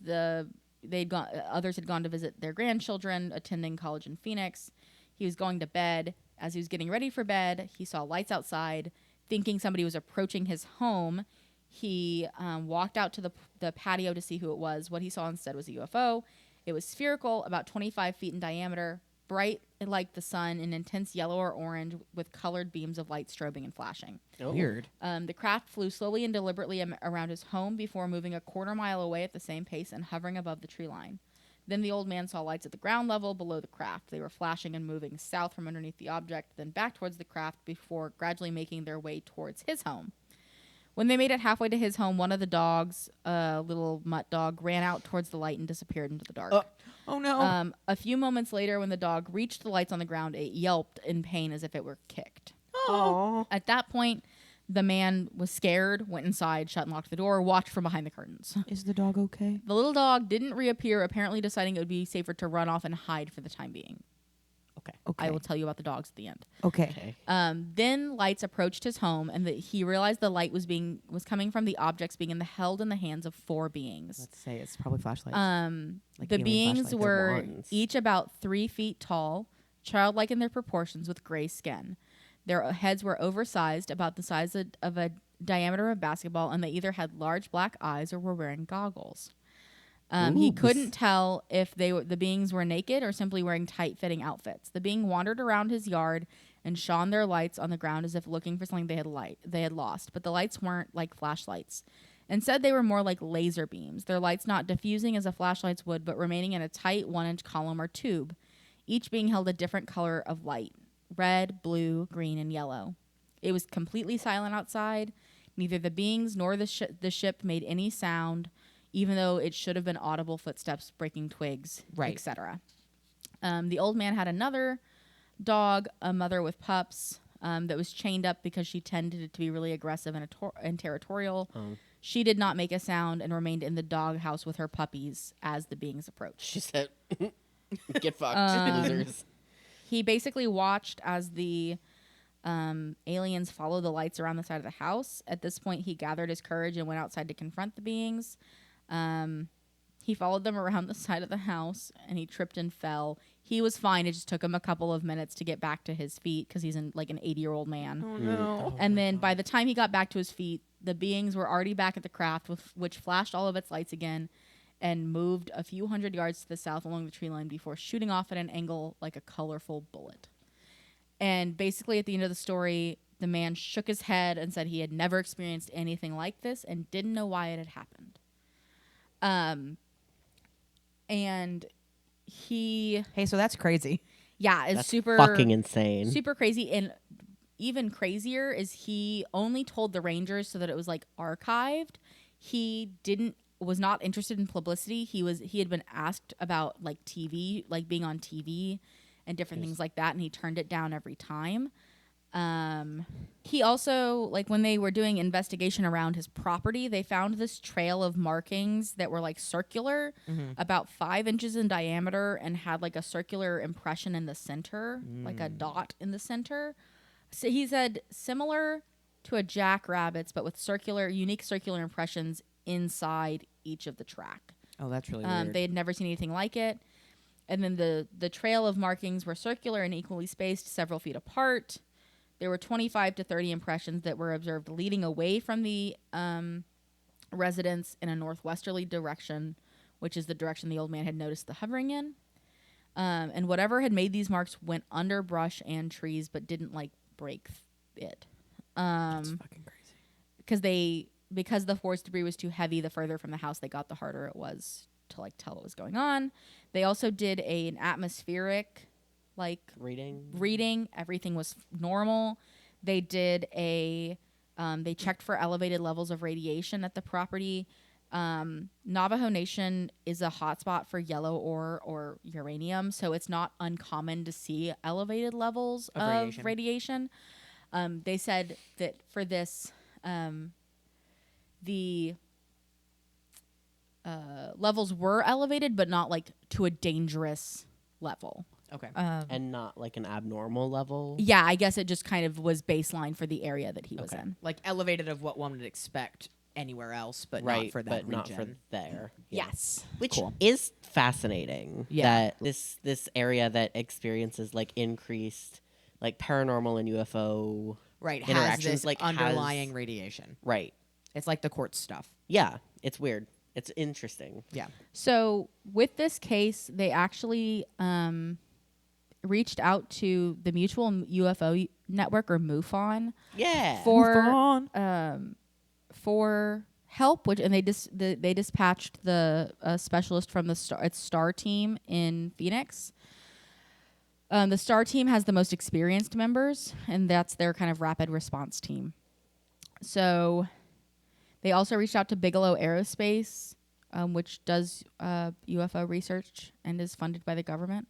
Speaker 1: others had gone to visit their grandchildren attending college in Phoenix. He was going to bed. As he was getting ready for bed, he saw lights outside. Thinking somebody was approaching his home, he walked out to the patio to see who it was. What he saw instead was a UFO. It was spherical, about 25 feet in diameter, bright like the sun, in intense yellow or orange with colored beams of light strobing and flashing.
Speaker 2: Oh. Weird.
Speaker 1: The craft flew slowly and deliberately around his home before moving a quarter mile away at the same pace and hovering above the tree line. Then the old man saw lights at the ground level below the craft. They were flashing and moving south from underneath the object, then back towards the craft before gradually making their way towards his home. When they made it halfway to his home, one of the dogs, a little mutt dog, ran out towards the light and disappeared into the dark.
Speaker 2: Oh no.
Speaker 1: A few moments later, when the dog reached the lights on the ground, it yelped in pain as if it were kicked.
Speaker 2: Oh.
Speaker 1: At that point, the man was scared, went inside, shut and locked the door, watched from behind the curtains.
Speaker 2: Is the dog okay?
Speaker 1: The little dog didn't reappear, apparently deciding it would be safer to run off and hide for the time being.
Speaker 2: Okay.
Speaker 1: I will tell you about the dogs at the end.
Speaker 2: Okay.
Speaker 1: Then lights approached his home, and he realized the light was coming from the objects being held in the hands of 4 beings.
Speaker 2: Let's say it's probably flashlights.
Speaker 1: The beings were each about 3 feet tall, childlike in their proportions, with gray skin. Their heads were oversized, about the size of a diameter of a basketball, and they either had large black eyes or were wearing goggles. He couldn't tell if the beings were naked or simply wearing tight-fitting outfits. The being wandered around his yard and shone their lights on the ground as if looking for something they had lost. But the lights weren't like flashlights. Instead, they were more like laser beams, their lights not diffusing as a flashlight's would, but remaining in a tight 1-inch column or tube. Each being held a different color of light: red, blue, green, and yellow. It was completely silent outside. Neither the beings nor the ship made any sound, even though it should have been audible footsteps breaking twigs, etc. The old man had another dog, a mother with pups, that was chained up because she tended to be really aggressive and territorial. She did not make a sound and remained in the dog house with her puppies as the beings approached.
Speaker 3: She said, "Get fucked, losers."
Speaker 1: He basically watched as the aliens followed the lights around the side of the house. At this point, he gathered his courage and went outside to confront the beings. He followed them around the side of the house, and he tripped and fell. He was fine. It just took him a couple of minutes to get back to his feet because he's an 80-year-old man.
Speaker 2: Oh, no.
Speaker 1: And then by the time he got back to his feet, the beings were already back at the craft, which flashed all of its lights again and moved a few hundred yards to the south along the tree line before shooting off at an angle like a colorful bullet. And basically at the end of the story, the man shook his head and said he had never experienced anything like this and didn't know why it had happened. And
Speaker 2: Hey, so that's crazy.
Speaker 1: Yeah, it's
Speaker 3: That's
Speaker 1: super
Speaker 3: fucking insane.
Speaker 1: Super crazy. And even crazier is he only told the Rangers so that it was like archived. He was not interested in publicity. He had been asked about like TV, like being on TV and different things like that, and he turned it down every time. He also, like when they were doing investigation around his property, they found this trail of markings that were like circular, about 5 inches in diameter, and had like a circular impression in the center, like a dot in the center. So he said similar to a jackrabbit's, but with unique circular impressions inside each of the track.
Speaker 2: Oh, that's really weird.
Speaker 1: They had never seen anything like it. And then the trail of markings were circular and equally spaced, several feet apart. There were 25 to 30 impressions that were observed leading away from the residence in a northwesterly direction, which is the direction the old man had noticed the hovering in. And whatever had made these marks went under brush and trees, but didn't like break it.
Speaker 2: That's fucking
Speaker 1: Because
Speaker 2: crazy.
Speaker 1: the forest debris was too heavy, the further from the house they got, the harder it was to like tell what was going on. They also did an atmospheric reading. Everything was normal. They did they checked for elevated levels of radiation at the property. Navajo Nation is a hotspot for yellow ore or uranium, so it's not uncommon to see elevated levels of radiation. They said that for this, the levels were elevated, but not like to a dangerous level.
Speaker 2: Okay.
Speaker 3: And not like an abnormal level.
Speaker 1: Yeah, I guess it just kind of was baseline for the area that he was in.
Speaker 2: Like elevated of what one would expect anywhere else, but
Speaker 3: Right,
Speaker 2: not for that
Speaker 3: but not for
Speaker 2: region.
Speaker 3: there. Yeah.
Speaker 1: Yes.
Speaker 3: Which is fascinating.
Speaker 2: Yeah.
Speaker 3: That this area that experiences like increased like paranormal and UFO
Speaker 2: Right, has
Speaker 3: interactions
Speaker 2: this
Speaker 3: like
Speaker 2: underlying radiation.
Speaker 3: Right.
Speaker 2: It's like the quartz stuff.
Speaker 3: Yeah, it's weird. It's interesting.
Speaker 2: Yeah.
Speaker 1: So with this case, they actually reached out to the Mutual UFO Network, or MUFON,
Speaker 3: Yeah.
Speaker 1: for help. And they dispatched the specialist from the STAR team in Phoenix. The STAR team has the most experienced members, and that's their kind of rapid response team. So they also reached out to Bigelow Aerospace, which does UFO research and is funded by the government,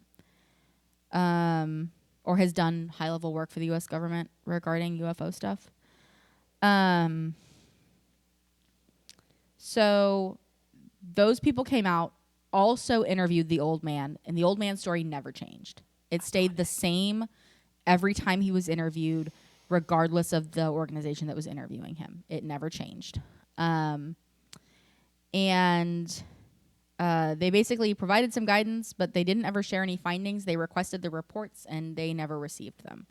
Speaker 1: or has done high-level work for the U.S. government regarding UFO stuff. So those people came out, also interviewed the old man, and the old man's story never changed. It stayed the same every time he was interviewed, regardless of the organization that was interviewing him. It never changed. And they basically provided some guidance, but they didn't ever share any findings. They requested the reports, and they never received them.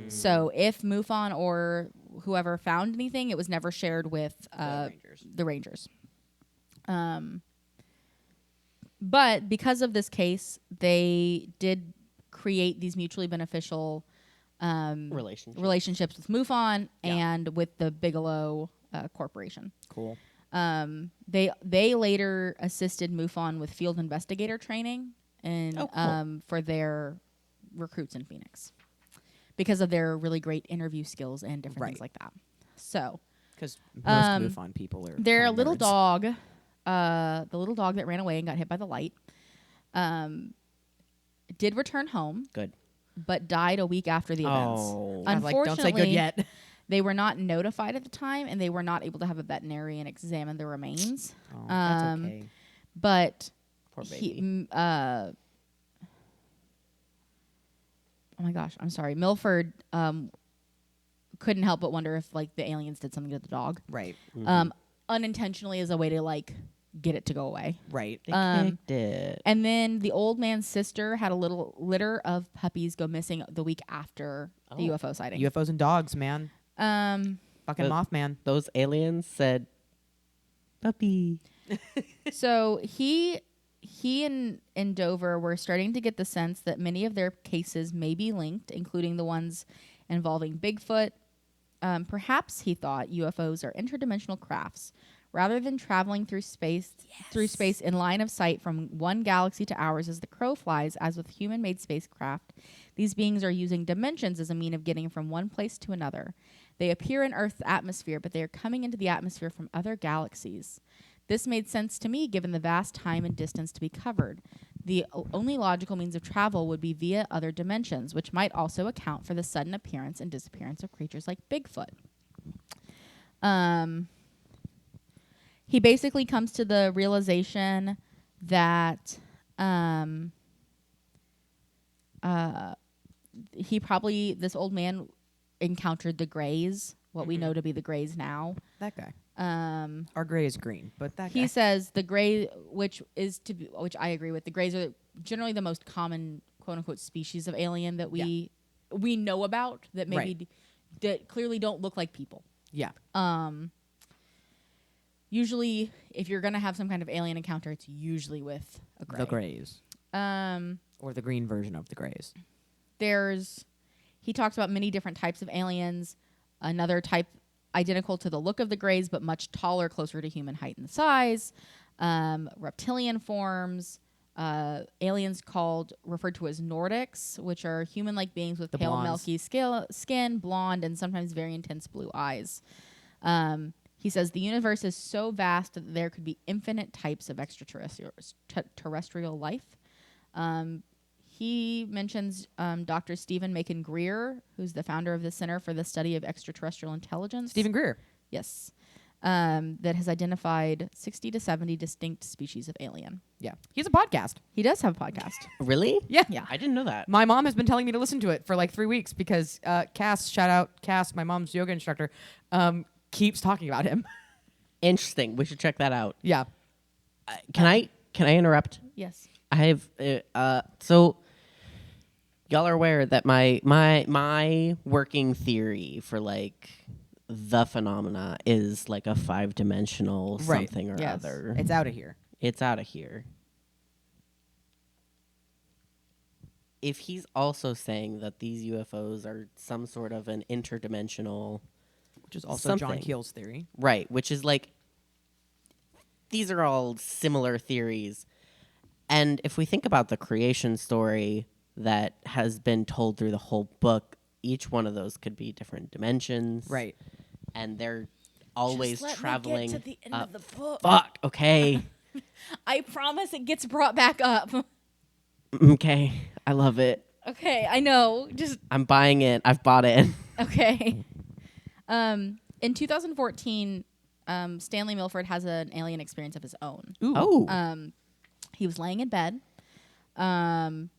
Speaker 1: So if MUFON or whoever found anything, it was never shared with the Rangers. But because of this case, they did create these mutually beneficial relationships with MUFON and with the Bigelow Corporation.
Speaker 2: Cool.
Speaker 1: They later assisted MUFON with field investigator training and for their recruits in Phoenix because of their really great interview skills and different things like that. So,
Speaker 2: because most MUFON people are
Speaker 1: their little
Speaker 2: nerds.
Speaker 1: dog, the little dog that ran away and got hit by the light, did return home.
Speaker 3: Good.
Speaker 1: But died a week after the events.
Speaker 2: Unfortunately, don't say good yet.
Speaker 1: They were not notified at the time, and they were not able to have a veterinarian examine the remains.
Speaker 2: That's okay.
Speaker 1: But
Speaker 3: Poor baby.
Speaker 1: oh my gosh, I'm sorry. Milford couldn't help but wonder if like the aliens did something to the dog.
Speaker 2: Right.
Speaker 1: Unintentionally as a way to like get it to go away.
Speaker 2: Right.
Speaker 3: They kicked it.
Speaker 1: And then the old man's sister had a little litter of puppies go missing the week after the UFO sighting.
Speaker 2: UFOs and dogs, man. Fucking Mothman.
Speaker 3: Those aliens said, puppy.
Speaker 1: So he and Dover were starting to get the sense that many of their cases may be linked, including the ones involving Bigfoot. Perhaps he thought UFOs are interdimensional crafts. Rather than traveling through space in line of sight from one galaxy to ours as the crow flies, as with human-made spacecraft, these beings are using dimensions as a mean of getting from one place to another. They appear in Earth's atmosphere, but they are coming into the atmosphere from other galaxies. This made sense to me, given the vast time and distance to be covered. The only logical means of travel would be via other dimensions, which might also account for the sudden appearance and disappearance of creatures like Bigfoot. He basically comes to the realization that this old man encountered the Greys, what we know to be the Greys now.
Speaker 2: That guy. Our gray is green, but that guy.
Speaker 1: He says the Grey, which I agree with. The Greys are generally the most common, quote unquote, species of alien that we know about that maybe that clearly don't look like people.
Speaker 2: Yeah.
Speaker 1: Usually, if you're gonna have some kind of alien encounter, it's usually with a Grey.
Speaker 2: The Greys. Or the green version of the Greys.
Speaker 1: He talks about many different types of aliens. Another type identical to the look of the Greys, but much taller, closer to human height and size. Reptilian forms. Aliens referred to as Nordics, which are human-like beings with pale, milky skin, blonde, and sometimes very intense blue eyes. He says the universe is so vast that there could be infinite types of extraterrestrial life. He mentions Dr. Stephen Macon Greer, who's the founder of the Center for the Study of Extraterrestrial Intelligence.
Speaker 2: Stephen Greer.
Speaker 1: Yes. that has identified 60 to 70 distinct species of alien.
Speaker 2: Yeah. He has a podcast.
Speaker 1: He does have a podcast.
Speaker 3: Really?
Speaker 2: Yeah.
Speaker 3: I didn't know that.
Speaker 2: My mom has been telling me to listen to it for like 3 weeks because Cass, shout out Cass, my mom's yoga instructor, keeps talking about him.
Speaker 3: Interesting. We should check that out.
Speaker 2: Yeah.
Speaker 3: Can I interrupt?
Speaker 1: Yes.
Speaker 3: I have so y'all are aware that my working theory for like the phenomena is like a 5-dimensional
Speaker 2: Right.
Speaker 3: something or
Speaker 1: Yes.
Speaker 3: other.
Speaker 2: It's out of here.
Speaker 3: It's out of here. If he's also saying that these UFOs are some sort of an interdimensional,
Speaker 2: Which is also John
Speaker 3: something.
Speaker 2: Keel's theory.
Speaker 3: right, which is like, these are all similar theories. And if we think about the creation story that has been told through the whole book, each one of those could be different dimensions.
Speaker 2: Right.
Speaker 3: And they're always traveling.
Speaker 1: to the end of the book.
Speaker 3: Fuck, okay.
Speaker 1: I promise it gets brought back up.
Speaker 3: Okay, I love it.
Speaker 1: Okay, I know. Just
Speaker 3: I'm buying it. I've bought it.
Speaker 1: okay. In 2014, Stanley Milford has an alien experience of his own.
Speaker 2: Ooh.
Speaker 3: Oh.
Speaker 1: He was laying in bed, went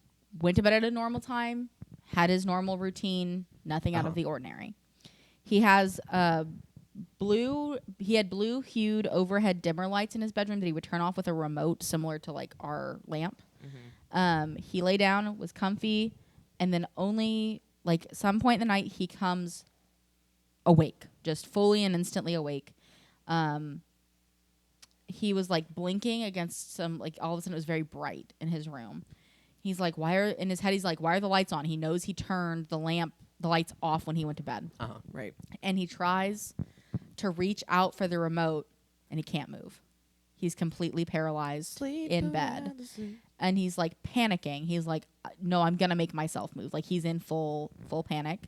Speaker 1: to bed at a normal time, had his normal routine, nothing out of the ordinary. He has blue hued overhead dimmer lights in his bedroom that he would turn off with a remote, similar to like our lamp. He lay down, was comfy, and then only like some point in the night he comes awake, just fully and instantly awake. He was like blinking against some, like all of a sudden it was very bright in his room. He's like, in his head he's like, why are the lights on? He knows he turned the lights off when he went to bed.
Speaker 2: Right.
Speaker 1: And he tries to reach out for the remote and he can't move. He's completely paralyzed in bed. And he's like panicking. He's like, no, I'm going to make myself move. Like he's in full panic.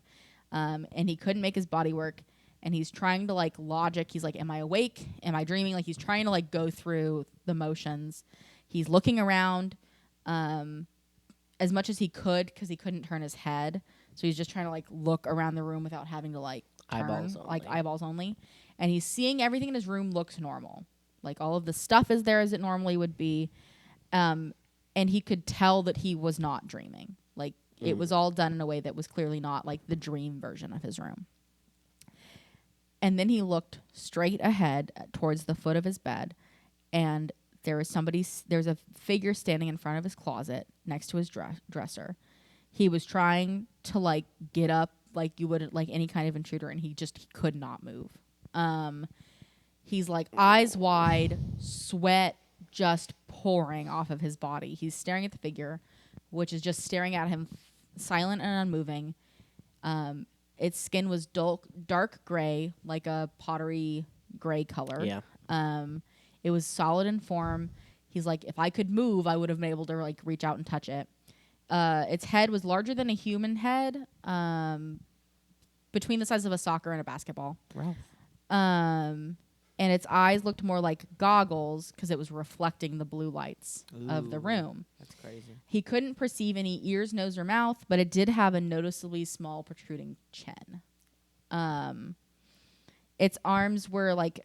Speaker 1: And he couldn't make his body work. And he's trying to like logic. He's like, am I awake? Am I dreaming? Like he's trying to like go through the motions. He's looking around as much as he could because he couldn't turn his head. So he's just trying to like look around the room without having to like turn, eyeballs only. And he's seeing everything in his room looks normal. Like all of the stuff is there as it normally would be. And he could tell that he was not dreaming. Like it was all done in a way that was clearly not like the dream version of his room. And then he looked straight ahead towards the foot of his bed, and there's a figure standing in front of his closet next to his dresser. He was trying to like get up like you would like any kind of intruder, and he could not move. He's like eyes wide, sweat just pouring off of his body. He's staring at the figure, which is just staring at him, silent and unmoving. Its skin was dark gray, like a pottery gray color.
Speaker 3: Yeah.
Speaker 1: It was solid in form. He's like, if I could move, I would have been able to like reach out and touch it. Its head was larger than a human head, between the size of a soccer and a basketball.
Speaker 2: Ralph.
Speaker 1: And its eyes looked more like goggles because it was reflecting the blue lights of the room.
Speaker 2: That's crazy.
Speaker 1: He couldn't perceive any ears, nose, or mouth, but it did have a noticeably small protruding chin. Its arms were like,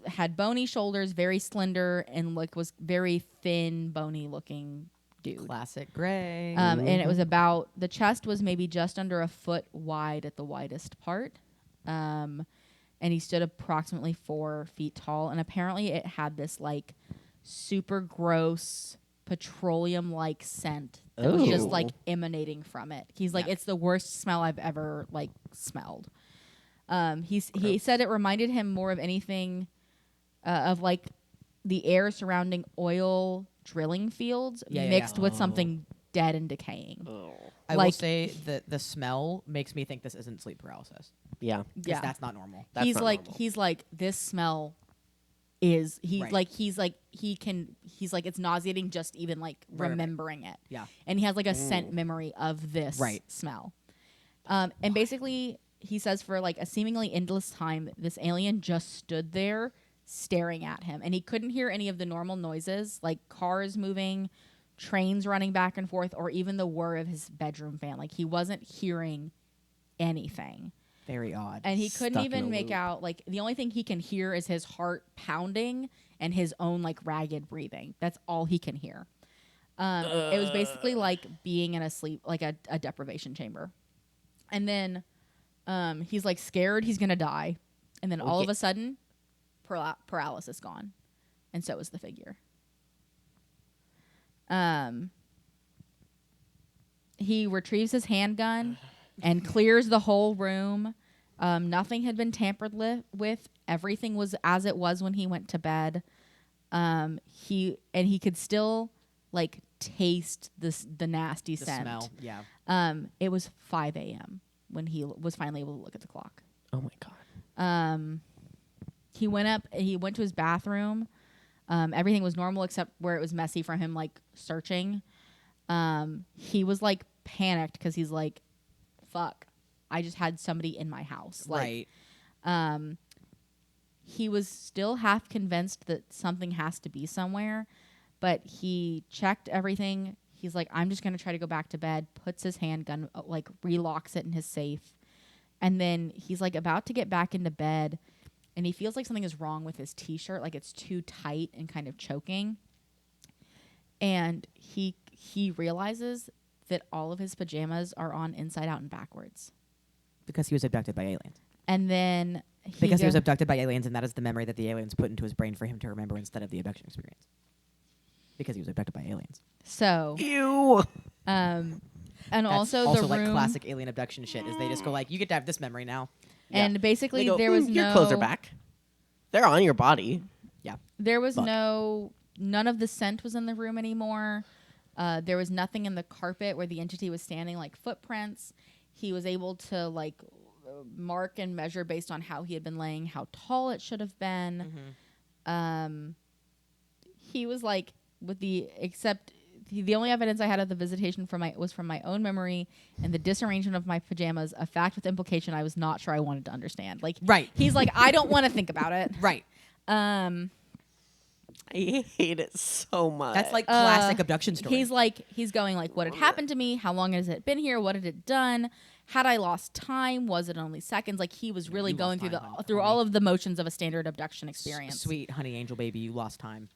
Speaker 1: had bony shoulders, very slender, and like was very thin, bony looking dude.
Speaker 2: Classic gray.
Speaker 1: And it was the chest was maybe just under a foot wide at the widest part. And he stood approximately 4 feet tall. And apparently it had this like super gross petroleum-like scent that was just like emanating from it. He's like, it's the worst smell I've ever like smelled. He said it reminded him more of anything of like the air surrounding oil drilling fields mixed with something dead and decaying.
Speaker 2: I will say that the smell makes me think this isn't sleep paralysis.
Speaker 3: Yeah.
Speaker 1: Yeah.
Speaker 2: That's not normal.
Speaker 1: He's like, this smell is he's like it's nauseating just even like remembering it.
Speaker 2: Yeah.
Speaker 1: And he has like a scent memory of this smell. And basically he says for like a seemingly endless time, this alien just stood there staring at him, and he couldn't hear any of the normal noises like cars moving, trains running back and forth, or even the whir of his bedroom fan. Like he wasn't hearing anything.
Speaker 2: Very odd.
Speaker 1: And he couldn't
Speaker 3: Stuck in
Speaker 1: even
Speaker 3: a
Speaker 1: make
Speaker 3: loop.
Speaker 1: out, like, the only thing he can hear is his heart pounding and his own, like, ragged breathing. That's all he can hear. It was basically like being in a sleep, like a deprivation chamber. And then he's, like, scared he's going to die. And then all of a sudden, paralysis gone. And so is the figure. He retrieves his handgun and clears the whole room. Nothing had been tampered with. Everything was as it was when he went to bed. He could still, like, taste the nasty scent.
Speaker 2: Smell, yeah.
Speaker 1: It was 5 a.m. when he was finally able to look at the clock.
Speaker 3: Oh my God.
Speaker 1: He went to his bathroom. Everything was normal except where it was messy from him, like, searching. He was, like, panicked because he's like, fuck, I just had somebody in my house. Like,
Speaker 2: right.
Speaker 1: He was still half convinced that something has to be somewhere, but he checked everything. He's like, I'm just going to try to go back to bed, puts his handgun, like, relocks it in his safe. And then he's, like, about to get back into bed, and he feels like something is wrong with his T-shirt, like it's too tight and kind of choking. And he realizes that all of his pajamas are on inside out and backwards.
Speaker 2: Because he was abducted by aliens.
Speaker 1: And then
Speaker 2: he was abducted by aliens, and that is the memory that the aliens put into his brain for him to remember instead of the abduction experience. Because he was abducted by aliens.
Speaker 1: So,
Speaker 3: Ew.
Speaker 1: And
Speaker 2: That's
Speaker 1: also
Speaker 2: also
Speaker 1: the
Speaker 2: like
Speaker 1: room,
Speaker 2: classic alien abduction shit is they just go like, you get to have this memory now.
Speaker 1: and basically
Speaker 3: They go,
Speaker 1: there was
Speaker 3: your clothes are back. They're on your body.
Speaker 2: Yeah.
Speaker 1: There was
Speaker 3: Fuck.
Speaker 1: none of the scent was in the room anymore. There was nothing in the carpet where the entity was standing, like footprints. He was able to, like, mark and measure based on how he had been laying, how tall it should have been.
Speaker 2: Mm-hmm.
Speaker 1: He was like, the only evidence I had of the visitation was from my own memory and the disarrangement of my pajamas, a fact with implication I was not sure I wanted to understand. Like,
Speaker 2: right.
Speaker 1: He's like, I don't want to think about it.
Speaker 2: Right.
Speaker 3: I hate it so much.
Speaker 2: That's like classic abduction story.
Speaker 1: He's going like, what had happened to me? How long has it been here? What had it done? Had I lost time? Was it only seconds? Like, he was really going through through all of the motions of a standard abduction experience.
Speaker 2: Sweet honey angel baby, you lost time.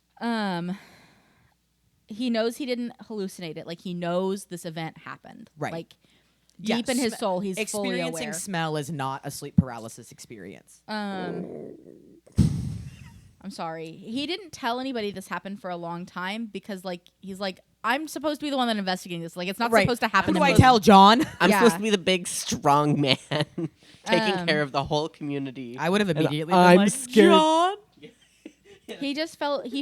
Speaker 1: He knows he didn't hallucinate it. Like, he knows this event happened.
Speaker 2: Right.
Speaker 1: Like, deep in his soul, he's fully aware.
Speaker 2: Experiencing smell is not a sleep paralysis experience.
Speaker 1: I'm sorry. He didn't tell anybody this happened for a long time because, like, he's like, I'm supposed to be the one that investigating this. Like, it's not supposed to happen.
Speaker 2: Who do I tell, John?
Speaker 3: I'm supposed to be the big, strong man taking care of the whole community.
Speaker 2: I would have immediately
Speaker 3: I'm
Speaker 2: been like,
Speaker 3: scared.
Speaker 2: John?
Speaker 1: He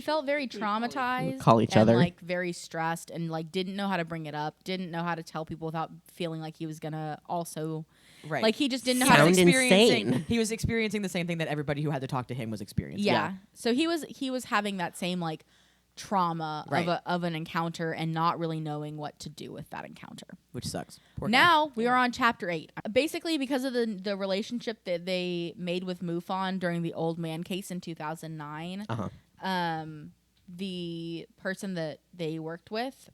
Speaker 1: felt very traumatized.
Speaker 3: Call each
Speaker 1: and,
Speaker 3: other.
Speaker 1: like, very stressed and, like, didn't know how to bring it up. Didn't know how to tell people without feeling like he was going to also...
Speaker 2: Right.
Speaker 1: Like, he just didn't know how to
Speaker 3: Sound
Speaker 1: experience.
Speaker 3: insane.
Speaker 2: He was experiencing the same thing that everybody who had to talk to him was experiencing.
Speaker 1: Yeah. So he was having that same, like, trauma of an encounter and not really knowing what to do with that encounter.
Speaker 2: Which sucks. Poor
Speaker 1: Now we are on chapter 8. Basically, because of the relationship that they made with MUFON during the old man case in 2009, the person that they worked with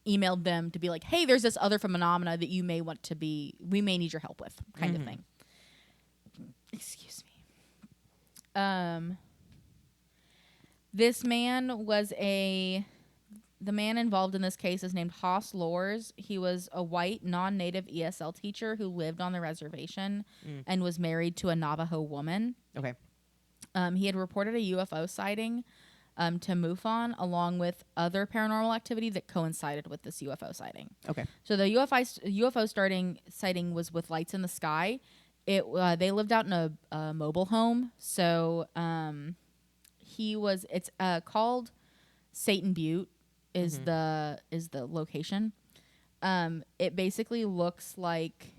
Speaker 1: emailed them to be like, hey, there's this other phenomena that you may want to we may need your help with, kind of thing. Excuse me. This man was the man involved in this case is named Haas Lors. He was a white, non-native ESL teacher who lived on the reservation and was married to a Navajo woman.
Speaker 2: Okay.
Speaker 1: He had reported a UFO sighting to MUFON along with other paranormal activity that coincided with this UFO sighting.
Speaker 2: Okay.
Speaker 1: So the UFO sighting was with lights in the sky. They lived out in a mobile home. So it's called Satan Butte is the location. It basically looks like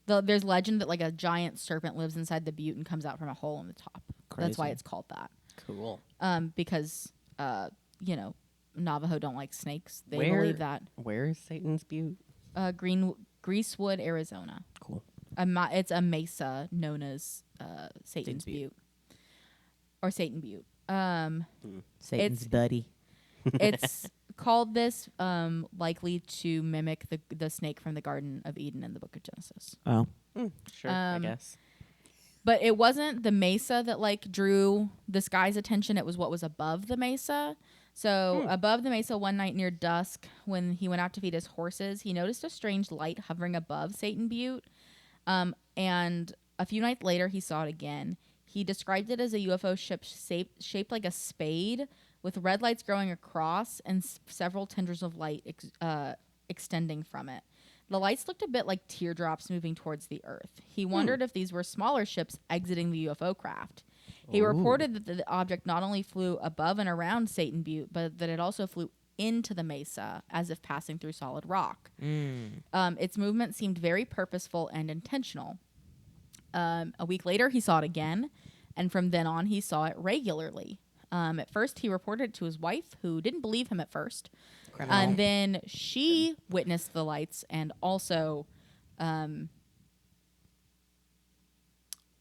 Speaker 1: there's legend that like a giant serpent lives inside the butte and comes out from a hole in the top.
Speaker 2: Crazy.
Speaker 1: That's why it's called that.
Speaker 3: Cool.
Speaker 1: Because Navajo don't like snakes. They believe that.
Speaker 3: Where is Satan's Butte?
Speaker 1: Greasewood, Arizona.
Speaker 3: Cool.
Speaker 1: It's a mesa known as Satan's Butte. Or Satan Butte.
Speaker 2: Satan's buddy.
Speaker 1: It's called this likely to mimic the snake from the Garden of Eden in the Book of Genesis.
Speaker 2: Oh.
Speaker 3: Sure, I guess.
Speaker 1: But it wasn't the mesa that like drew this guy's attention. It was what was above the mesa. So above the mesa one night near dusk, when he went out to feed his horses, he noticed a strange light hovering above Satan Butte. And a few nights later, he saw it again. He described it as a UFO ship shaped like a spade with red lights growing across and several tendrils of light extending from it. The lights looked a bit like teardrops moving towards the earth. He wondered if these were smaller ships exiting the UFO craft. He reported that the object not only flew above and around Satan Butte, but that it also flew into the mesa as if passing through solid rock. Its movement seemed very purposeful and intentional. A week later, he saw it again, and from then on, he saw it regularly. At first, he reported it to his wife, who didn't believe him at first. And then she witnessed the lights and also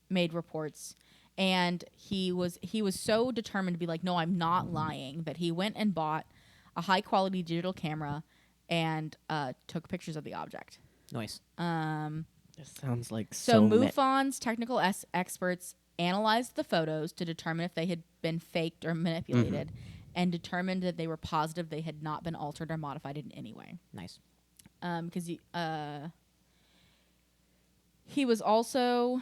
Speaker 1: made reports. And he was so determined to be like, no, I'm not lying, that he went and bought a high quality digital camera and took pictures of the object.
Speaker 2: Nice.
Speaker 3: This sounds like
Speaker 1: so MUFON's technical experts analyzed the photos to determine if they had been faked or manipulated, and determined that they were positive they had not been altered or modified in any way.
Speaker 2: Nice.
Speaker 1: Because he was also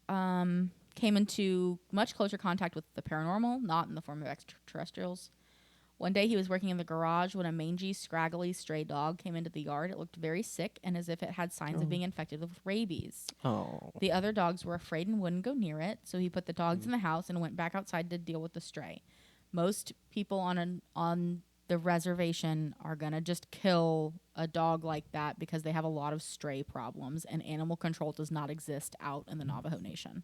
Speaker 1: came into much closer contact with the paranormal, not in the form of extraterrestrials. One day he was working in the garage when a mangy, scraggly, stray dog came into the yard. It looked very sick and as if it had signs of being infected with rabies. The other dogs were afraid and wouldn't go near it, so he put the dogs in the house and went back outside to deal with the stray. Most people on the reservation are going to just kill a dog like that because they have a lot of stray problems, and animal control does not exist out in the Navajo Nation.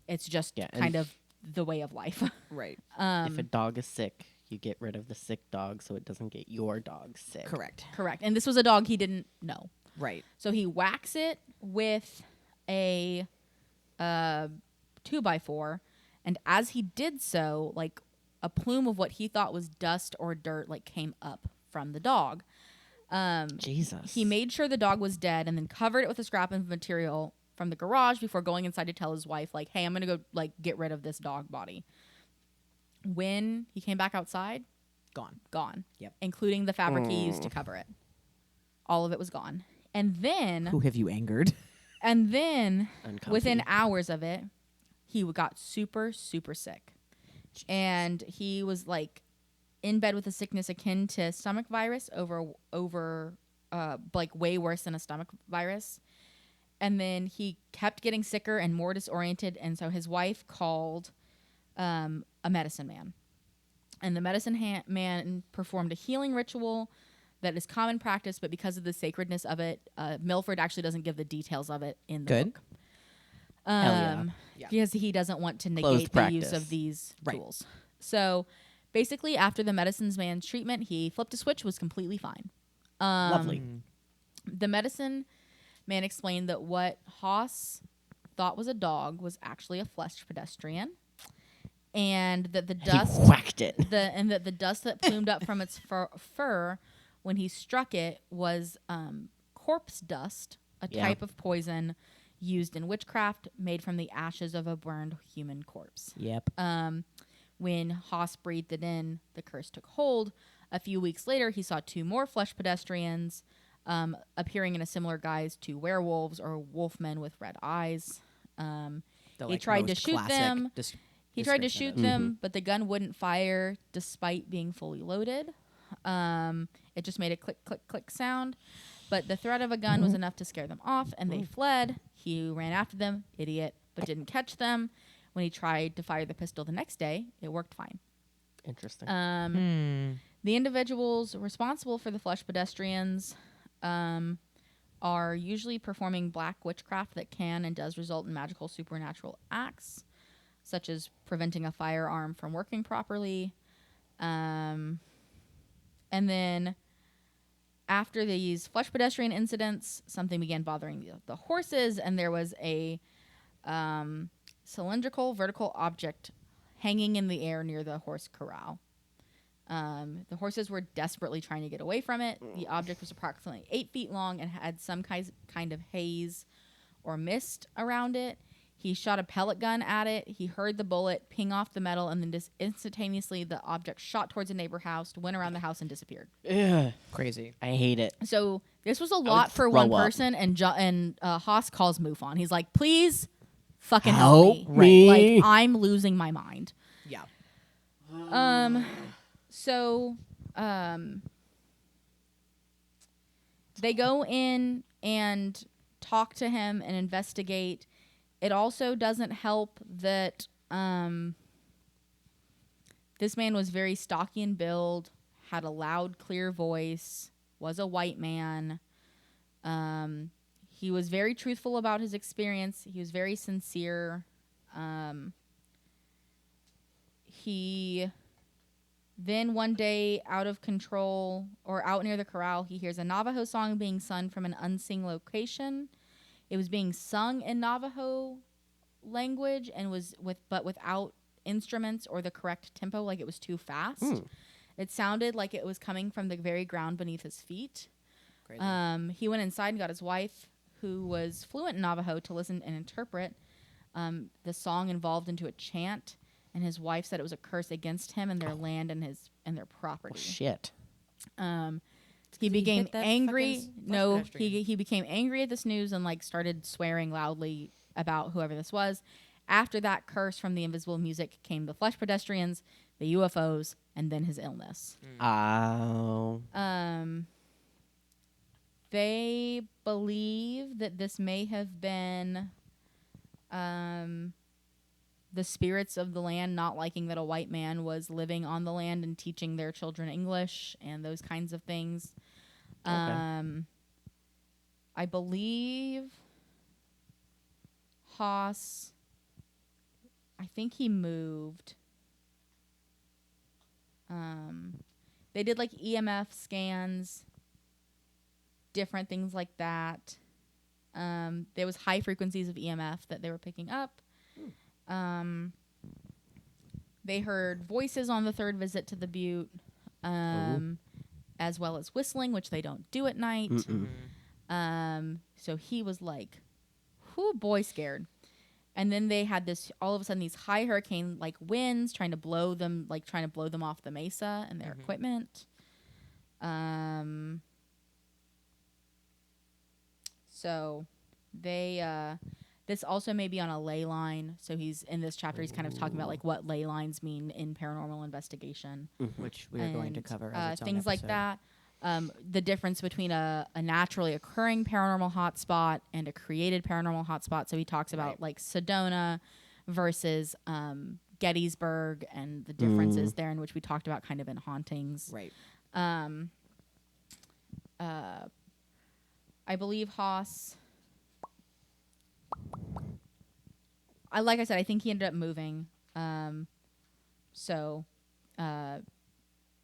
Speaker 1: It's just kind of the way of life.
Speaker 2: Right.
Speaker 3: If a dog is sick, you get rid of the sick dog so it doesn't get your dog sick.
Speaker 2: Correct.
Speaker 1: And this was a dog he didn't know.
Speaker 2: Right.
Speaker 1: So he whacks it with a 2x4, and as he did so, like, a plume of what he thought was dust or dirt like came up from the dog.
Speaker 3: Jesus.
Speaker 1: He made sure the dog was dead and then covered it with a scrap of material from the garage before going inside to tell his wife, like, hey, I'm going to go like get rid of this dog body. When he came back outside, gone. Yep. Including the fabric he used to cover it. All of it was gone. And then
Speaker 2: who have you angered?
Speaker 1: And then within hours of it, he got super, super sick. Jeez. And he was like in bed with a sickness akin to stomach virus over like way worse than a stomach virus. And then he kept getting sicker and more disoriented. And so his wife called a medicine man. And the medicine man performed a healing ritual that is common practice, but because of the sacredness of it, Milford actually doesn't give the details of it in the book. Because he doesn't want to negate the use of these tools. So basically, after the medicine man's treatment, he flipped a switch, was completely fine.
Speaker 3: Lovely.
Speaker 1: The medicine man explained that what Haas thought was a dog was actually a flesh pedestrian, and that the dust
Speaker 3: he whacked it.
Speaker 1: And that the dust that plumed up from its fur when he struck it was corpse dust, a type of poison used in witchcraft, made from the ashes of a burned human corpse.
Speaker 2: Yep.
Speaker 1: When Haas breathed it in, the curse took hold. A few weeks later, he saw 2 more flesh pedestrians appearing in a similar guise to werewolves or wolfmen with red eyes. He tried to shoot them. He tried to shoot them, but the gun wouldn't fire despite being fully loaded. It just made a click, click, click sound. But the threat of a gun was enough to scare them off, and they fled. He ran after them, idiot, but didn't catch them. When he tried to fire the pistol the next day, it worked fine.
Speaker 3: Interesting.
Speaker 1: The individuals responsible for the flesh pedestrians are usually performing black witchcraft that can and does result in magical supernatural acts, such as preventing a firearm from working properly. And then after these flesh pedestrian incidents, something began bothering the horses, and there was a cylindrical vertical object hanging in the air near the horse corral. The horses were desperately trying to get away from it. The object was approximately 8 feet long and had some kind of haze or mist around it. He shot a pellet gun at it. He heard the bullet ping off the metal, and then just instantaneously the object shot towards a neighbor house, went around the house, and disappeared.
Speaker 3: Ugh.
Speaker 2: Crazy.
Speaker 3: I hate it.
Speaker 1: So this was a lot for one person, and Haas calls MUFON. He's like, please fucking help me. Right. Like, I'm losing my mind.
Speaker 2: Yeah.
Speaker 1: They go in and talk to him and investigate. It also doesn't help that this man was very stocky in build, had a loud, clear voice, was a white man. He was very truthful about his experience. He was very sincere. He then one day, out of control or out near the corral, he hears a Navajo song being sung from an unseen location. It was being sung in Navajo language and but without instruments or the correct tempo, like it was too fast. It sounded like it was coming from the very ground beneath his feet. Crazy. He went inside and got his wife, who was fluent in Navajo, to listen and interpret. The song evolved into a chant, and his wife said it was a curse against him and their land and their property.
Speaker 3: Oh, shit.
Speaker 1: He became angry. No, he became angry at this news and like started swearing loudly about whoever this was. After that curse from the invisible music came the flesh pedestrians, the UFOs, and then his illness.
Speaker 3: Oh.
Speaker 1: They believe that this may have been the spirits of the land not liking that a white man was living on the land and teaching their children English and those kinds of things. Okay. I believe Haas, I think he moved. They did like EMF scans, different things like that. There was high frequencies of EMF that they were picking up. They heard voices on the third visit to the butte, as well as whistling, which they don't do at night. So he was like, whoo, boy, scared. And then they had this, all of a sudden, these high hurricane like winds trying to blow them off the mesa and their equipment. So they, this also may be on a ley line. So he's in this chapter, he's kind of talking about like what ley lines mean in paranormal investigation,
Speaker 2: which we are going to cover as its own
Speaker 1: things like that. The difference between a naturally occurring paranormal hotspot and a created paranormal hotspot. So he talks about like Sedona versus Gettysburg and the differences there, in which we talked about kind of in hauntings.
Speaker 2: Right.
Speaker 1: I believe Haas, like I said, I think he ended up moving.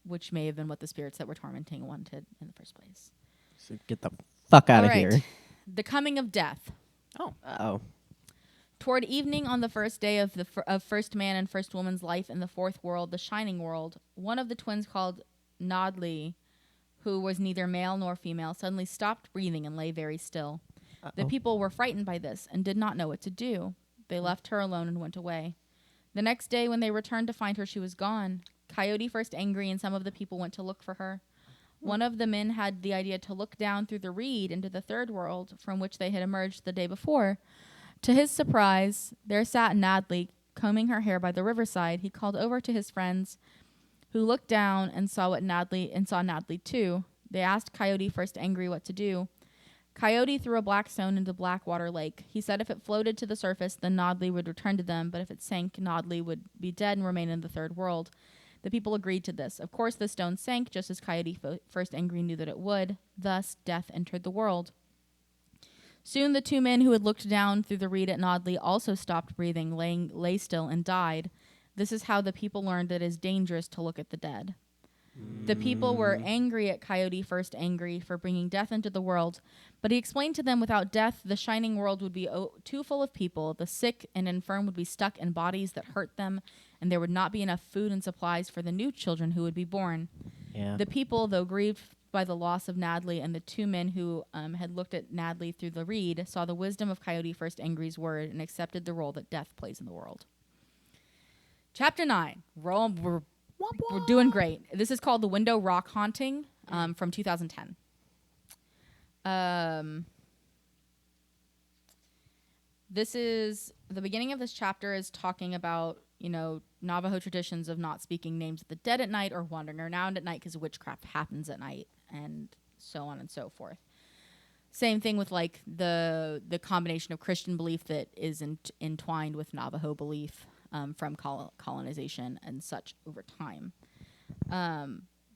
Speaker 1: Which may have been what the spirits that were tormenting wanted in the first place.
Speaker 3: So get the fuck out of here.
Speaker 1: The coming of death.
Speaker 3: Oh.
Speaker 1: Toward evening on the first day of first man and first woman's life in the fourth world, the shining world, one of the twins called Nodley, who was neither male nor female, suddenly stopped breathing and lay very still. The people were frightened by this and did not know what to do. They left her alone and went away. The next day when they returned to find her, she was gone. Coyote, first angry, and some of the people went to look for her. One of the men had the idea to look down through the reed into the third world from which they had emerged the day before. To his surprise, there sat Nodley, combing her hair by the riverside. He called over to his friends, who looked down and saw Nodley too. They asked Coyote, first angry, what to do. Coyote threw a black stone into Blackwater Lake. He said if it floated to the surface, then Nodley would return to them, but if it sank, Nodley would be dead and remain in the third world. The people agreed to this. Of course, the stone sank, just as Coyote, first angry, knew that it would. Thus, death entered the world. Soon the two men who had looked down through the reed at Nodley also stopped breathing, lay still, and died. This is how the people learned that it is dangerous to look at the dead. The people were angry at Coyote First Angry for bringing death into the world, but he explained to them without death, the shining world would be too full of people. The sick and infirm would be stuck in bodies that hurt them, and there would not be enough food and supplies for the new children who would be born.
Speaker 3: Yeah.
Speaker 1: The people, though grieved by the loss of Nadley and the two men who had looked at Nadley through the reed, saw the wisdom of Coyote First Angry's word and accepted the role that death plays in the world. Chapter 9. We're doing great. This is called The Window Rock Haunting from 2010. This is the beginning of this chapter is talking about, Navajo traditions of not speaking names of the dead at night or wandering around at night because witchcraft happens at night and so on and so forth. Same thing with like the combination of Christian belief that is entwined with Navajo belief from colonization and such over time.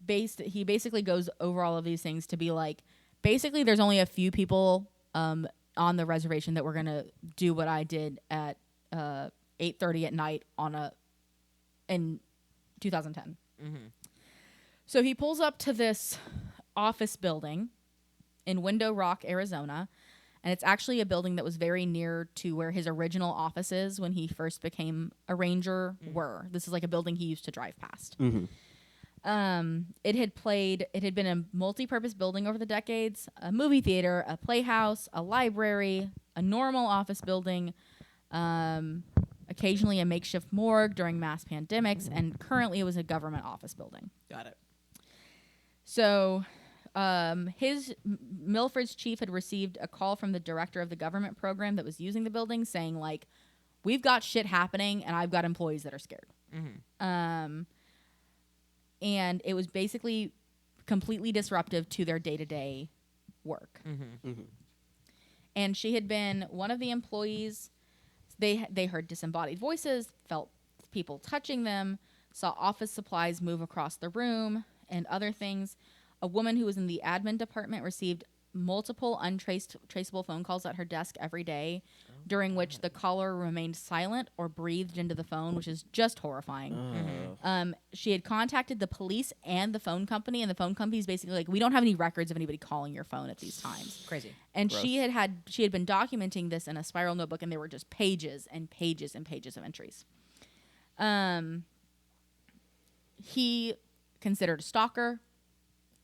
Speaker 1: He basically goes over all of these things to be like, basically there's only a few people on the reservation that were going to do what I did at 8:30 at night in 2010. Mm-hmm. So he pulls up to this office building in Window Rock, Arizona, and it's actually a building that was very near to where his original offices when he first became a ranger were. This is like a building he used to drive past. Mm-hmm. It had been a multi-purpose building over the decades, a movie theater, a playhouse, a library, a normal office building, occasionally a makeshift morgue during mass pandemics, and currently it was a government office building.
Speaker 2: Got it.
Speaker 1: So Milford's chief had received a call from the director of the government program that was using the building saying, like, we've got shit happening and I've got employees that are scared. Mm-hmm. And it was basically completely disruptive to their day-to-day work. Mm-hmm. Mm-hmm. And she had been one of the employees. They heard disembodied voices, felt people touching them, saw office supplies move across the room, and other things. A woman who was in the admin department received multiple untraceable phone calls at her desk every day, during which the caller remained silent or breathed into the phone, which is just horrifying. Mm-hmm. She had contacted the police and the phone company, and the phone company is basically like, we don't have any records of anybody calling your phone at these times. Crazy. And Gross. she had been documenting this in a spiral notebook, and there were just pages and pages and pages of entries. He considered a stalker,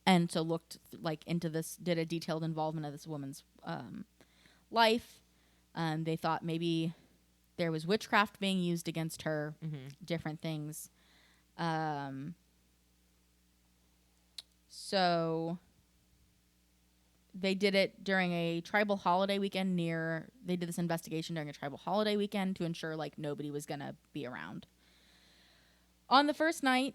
Speaker 1: and so looked into this, did a detailed involvement of this woman's life. They thought maybe there was witchcraft being used against her, different things. So they did it during a tribal holiday weekend they did this investigation during a tribal holiday weekend to ensure nobody was going to be around. On the first night,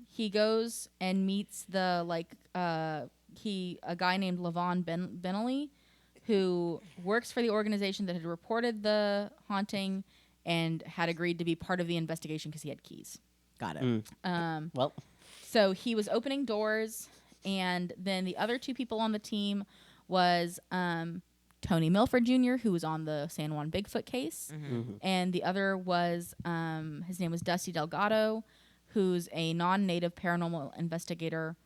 Speaker 1: he goes and meets a guy named Levon Benelli, who works for the organization that had reported the haunting and had agreed to be part of the investigation because he had keys.
Speaker 2: Got it.
Speaker 1: So he was opening doors, and then the other two people on the team was Tony Milford Jr., who was on the San Juan Bigfoot case, and the other was, his name was Dusty Delgado, who's a non-native paranormal investigator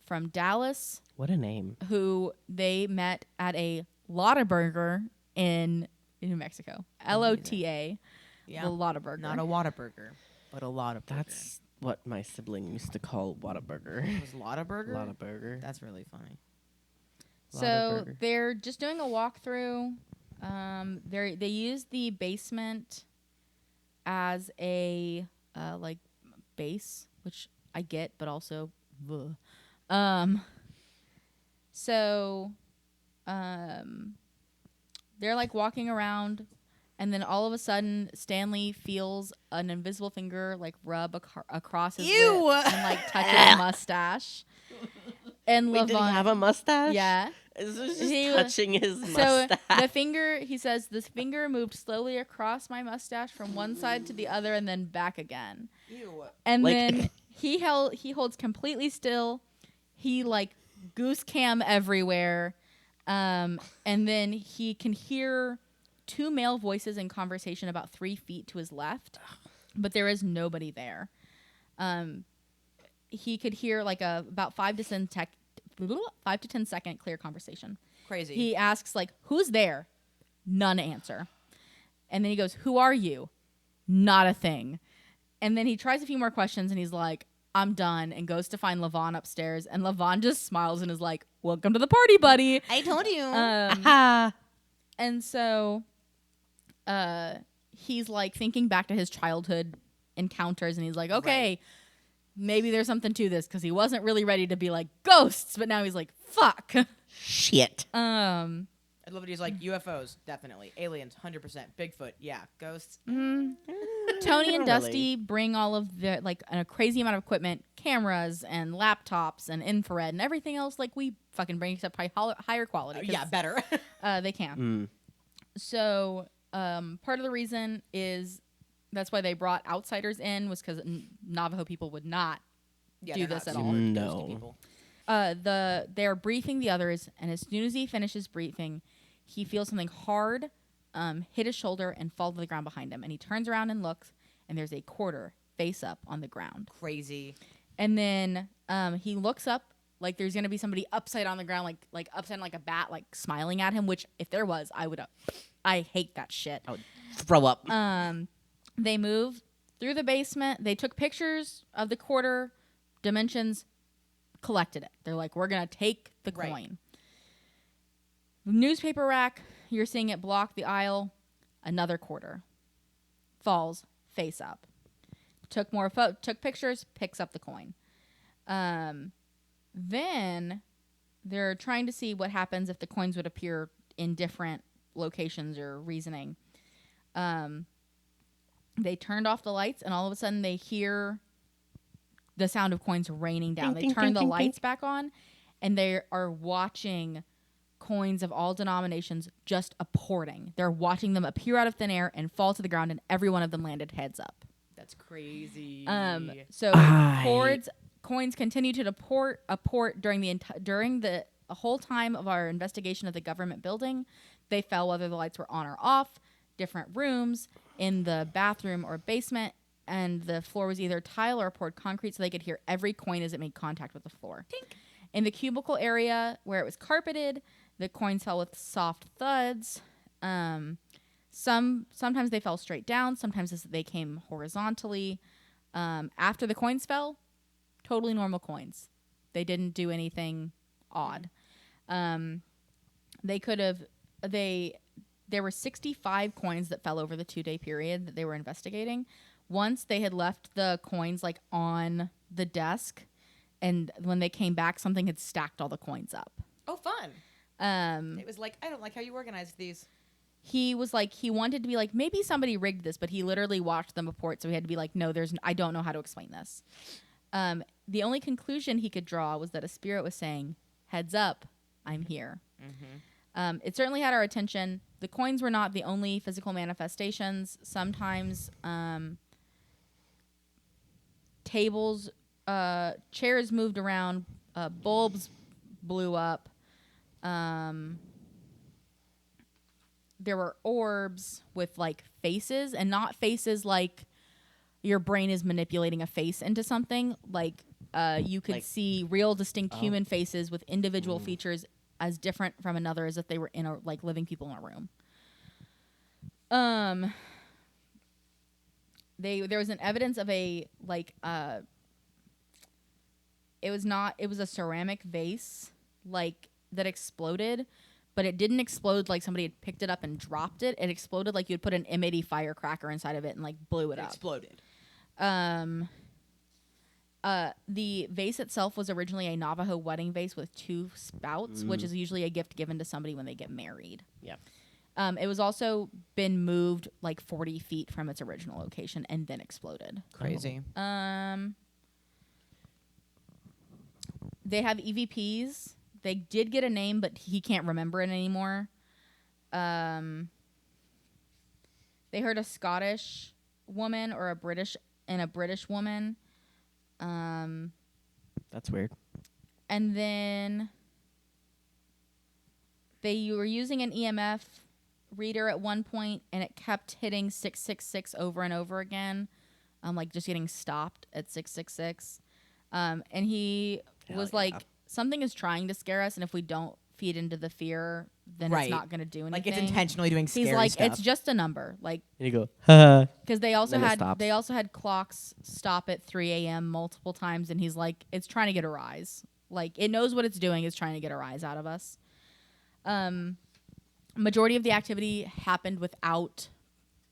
Speaker 1: from Dallas.
Speaker 3: What a name.
Speaker 1: Who they met at a Lottaburger in New Mexico. Lota. Yeah. The Lottaburger.
Speaker 2: Not a Whataburger, but a Lottaburger.
Speaker 3: That's what my sibling used to call Whataburger.
Speaker 2: It was Lottaburger?
Speaker 3: Lottaburger.
Speaker 2: That's really funny.
Speaker 1: So they're just doing a walkthrough. They use the basement as a base, which I get, but also they're walking around, and then all of a sudden Stanley feels an invisible finger rub across his lip and touch his mustache. And
Speaker 3: Wait, did he have a mustache?
Speaker 1: Yeah.
Speaker 3: This was just touching his mustache.
Speaker 1: So the finger, he says, this finger moved slowly across my mustache from one side to the other and then back again.
Speaker 2: Ew.
Speaker 1: And then he holds completely still. He goose cam everywhere. And then he can hear two male voices in conversation about 3 feet to his left, but there is nobody there. he could hear like a about 5 to 10 second clear conversation.
Speaker 2: Crazy.
Speaker 1: He asks like, "Who's there?" None answer. And then he goes, "Who are you?" Not a thing. And then he tries a few more questions and he's like, "I'm done," and goes to find Levon upstairs. And Levon just smiles and is like, "Welcome to the party, buddy."
Speaker 2: I told you.
Speaker 1: And so he's like thinking back to his childhood encounters and he's like, okay, maybe there's something to this, because he wasn't really ready to be like ghosts, but now he's like, fuck.
Speaker 3: Shit.
Speaker 2: I love it. He's like, UFOs, definitely. Aliens, 100%. Bigfoot, yeah. Ghosts.
Speaker 1: Tony and Dusty bring all of the, like, a crazy amount of equipment, cameras and laptops and infrared and everything else like we fucking bring, except higher quality.
Speaker 2: Yeah, better.
Speaker 1: They can. So part of the reason is that's why they brought outsiders in, was because Navajo people would not do this at all.
Speaker 3: No.
Speaker 1: They're briefing the others, and as soon as he finishes briefing, he feels something hard hit his shoulder and fall to the ground behind him. And he turns around and looks, and there's a quarter face up on the ground.
Speaker 2: Crazy.
Speaker 1: And then he looks up like there's gonna be somebody upside on the ground, like upside like a bat, like smiling at him. Which if there was, I hate that shit.
Speaker 3: I would throw up.
Speaker 1: They moved through the basement. They took pictures of the quarter dimensions, collected it. They're like, we're gonna take the coin. Newspaper rack, you're seeing it block the aisle. Another quarter falls face up. Took pictures, picks up the coin. Then they're trying to see what happens if the coins would appear in different locations or reasoning. They turned off the lights, and all of a sudden they hear the sound of coins raining down. They turn the lights back on, and they are watching coins of all denominations just apporting. They're watching them appear out of thin air and fall to the ground, and every one of them landed heads up.
Speaker 2: That's crazy.
Speaker 1: So coins continue to apport during the whole time of our investigation of the government building. They fell whether the lights were on or off, different rooms, in the bathroom or basement, and the floor was either tile or poured concrete, so they could hear every coin as it made contact with the floor. Tink. In the cubicle area where it was carpeted, the coins fell with soft thuds. Sometimes they fell straight down. Sometimes they came horizontally. After the coins fell, totally normal coins. They didn't do anything odd. There were 65 coins that fell over the 2-day period that they were investigating. Once they had left the coins like on the desk, and when they came back, something had stacked all the coins up.
Speaker 2: Oh, fun. It was like, I don't like how you organized these.
Speaker 1: He was like, he wanted to be like, maybe somebody rigged this, but he literally watched them report, so he had to be like, no, I don't know how to explain this. The only conclusion he could draw was that a spirit was saying, heads up, I'm here. Mm-hmm. It certainly had our attention. The coins were not the only physical manifestations. Sometimes tables, chairs moved around, bulbs blew up. There were orbs with like faces, and not faces like your brain is manipulating a face into something. Like you could see real distinct human faces with individual features as different from another as if they were in a like living people in a room. There was an evidence of a like it was a ceramic vase like that exploded, but it didn't explode like somebody had picked it up and dropped it. It exploded like you'd put an M80 firecracker inside of it and like blew it up.
Speaker 2: Exploded.
Speaker 1: The vase itself was originally a Navajo wedding vase with 2 spouts, which is usually a gift given to somebody when they get married.
Speaker 3: Yeah.
Speaker 1: It was also been moved like 40 feet from its original location and then exploded.
Speaker 2: Crazy.
Speaker 1: They have EVPs. They did get a name, but he can't remember it anymore. They heard a Scottish woman or a British woman.
Speaker 3: That's weird.
Speaker 1: And then they were using an EMF reader at one point, and it kept hitting 666 over and over again, like just getting stopped at 666. And he was
Speaker 3: yeah.
Speaker 1: like, something is trying to scare us, and if we don't feed into the fear, then it's not going to do anything.
Speaker 2: Like it's intentionally doing scary
Speaker 1: He's like,
Speaker 2: stuff.
Speaker 1: it's just a number. Like,
Speaker 3: and you go, ha.
Speaker 1: Because they also
Speaker 3: Then it
Speaker 1: had clocks stop at 3 a.m. multiple times, and he's like, it's trying to get a rise. Like, it knows what it's doing. It's trying to get a rise out of us. Majority of the activity happened without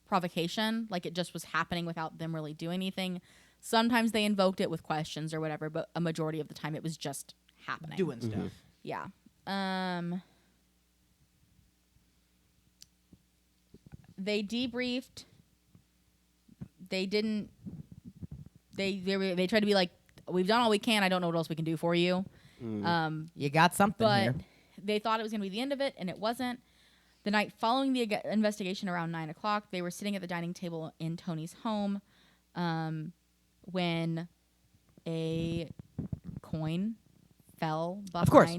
Speaker 1: provocation. Like, it just was happening without them really doing anything. Sometimes they invoked it with questions or whatever, but a majority of the time it was just happening.
Speaker 2: Doing stuff.
Speaker 1: Yeah. They debriefed. They didn't. They tried to be like, we've done all we can. I don't know what else we can do for you.
Speaker 2: You got something
Speaker 1: but
Speaker 2: here.
Speaker 1: they thought it was going to be the end of it, and it wasn't. The night following the investigation, around 9 o'clock, they were sitting at the dining table in Tony's home when a coin fell behind.
Speaker 2: Of course.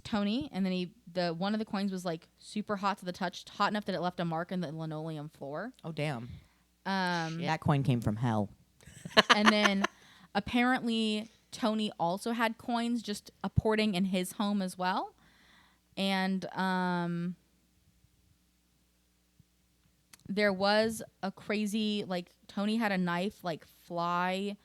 Speaker 1: Tony, and then one of the coins was like super hot to the touch, hot enough that it left a mark in the linoleum floor.
Speaker 2: Oh damn! That coin came from hell.
Speaker 1: And then apparently Tony also had coins just apporting in his home as well, and there was a crazy, like, Tony had a knife like fly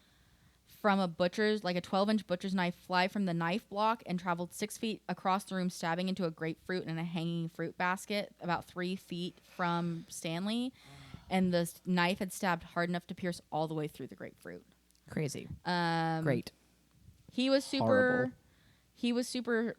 Speaker 1: from a butcher's, like a 12-inch butcher's knife, fly from the knife block and traveled 6 feet across the room, stabbing into a grapefruit and a hanging fruit basket about 3 feet from Stanley. And the knife had stabbed hard enough to pierce all the way through the grapefruit.
Speaker 2: Crazy.
Speaker 1: Great. He was super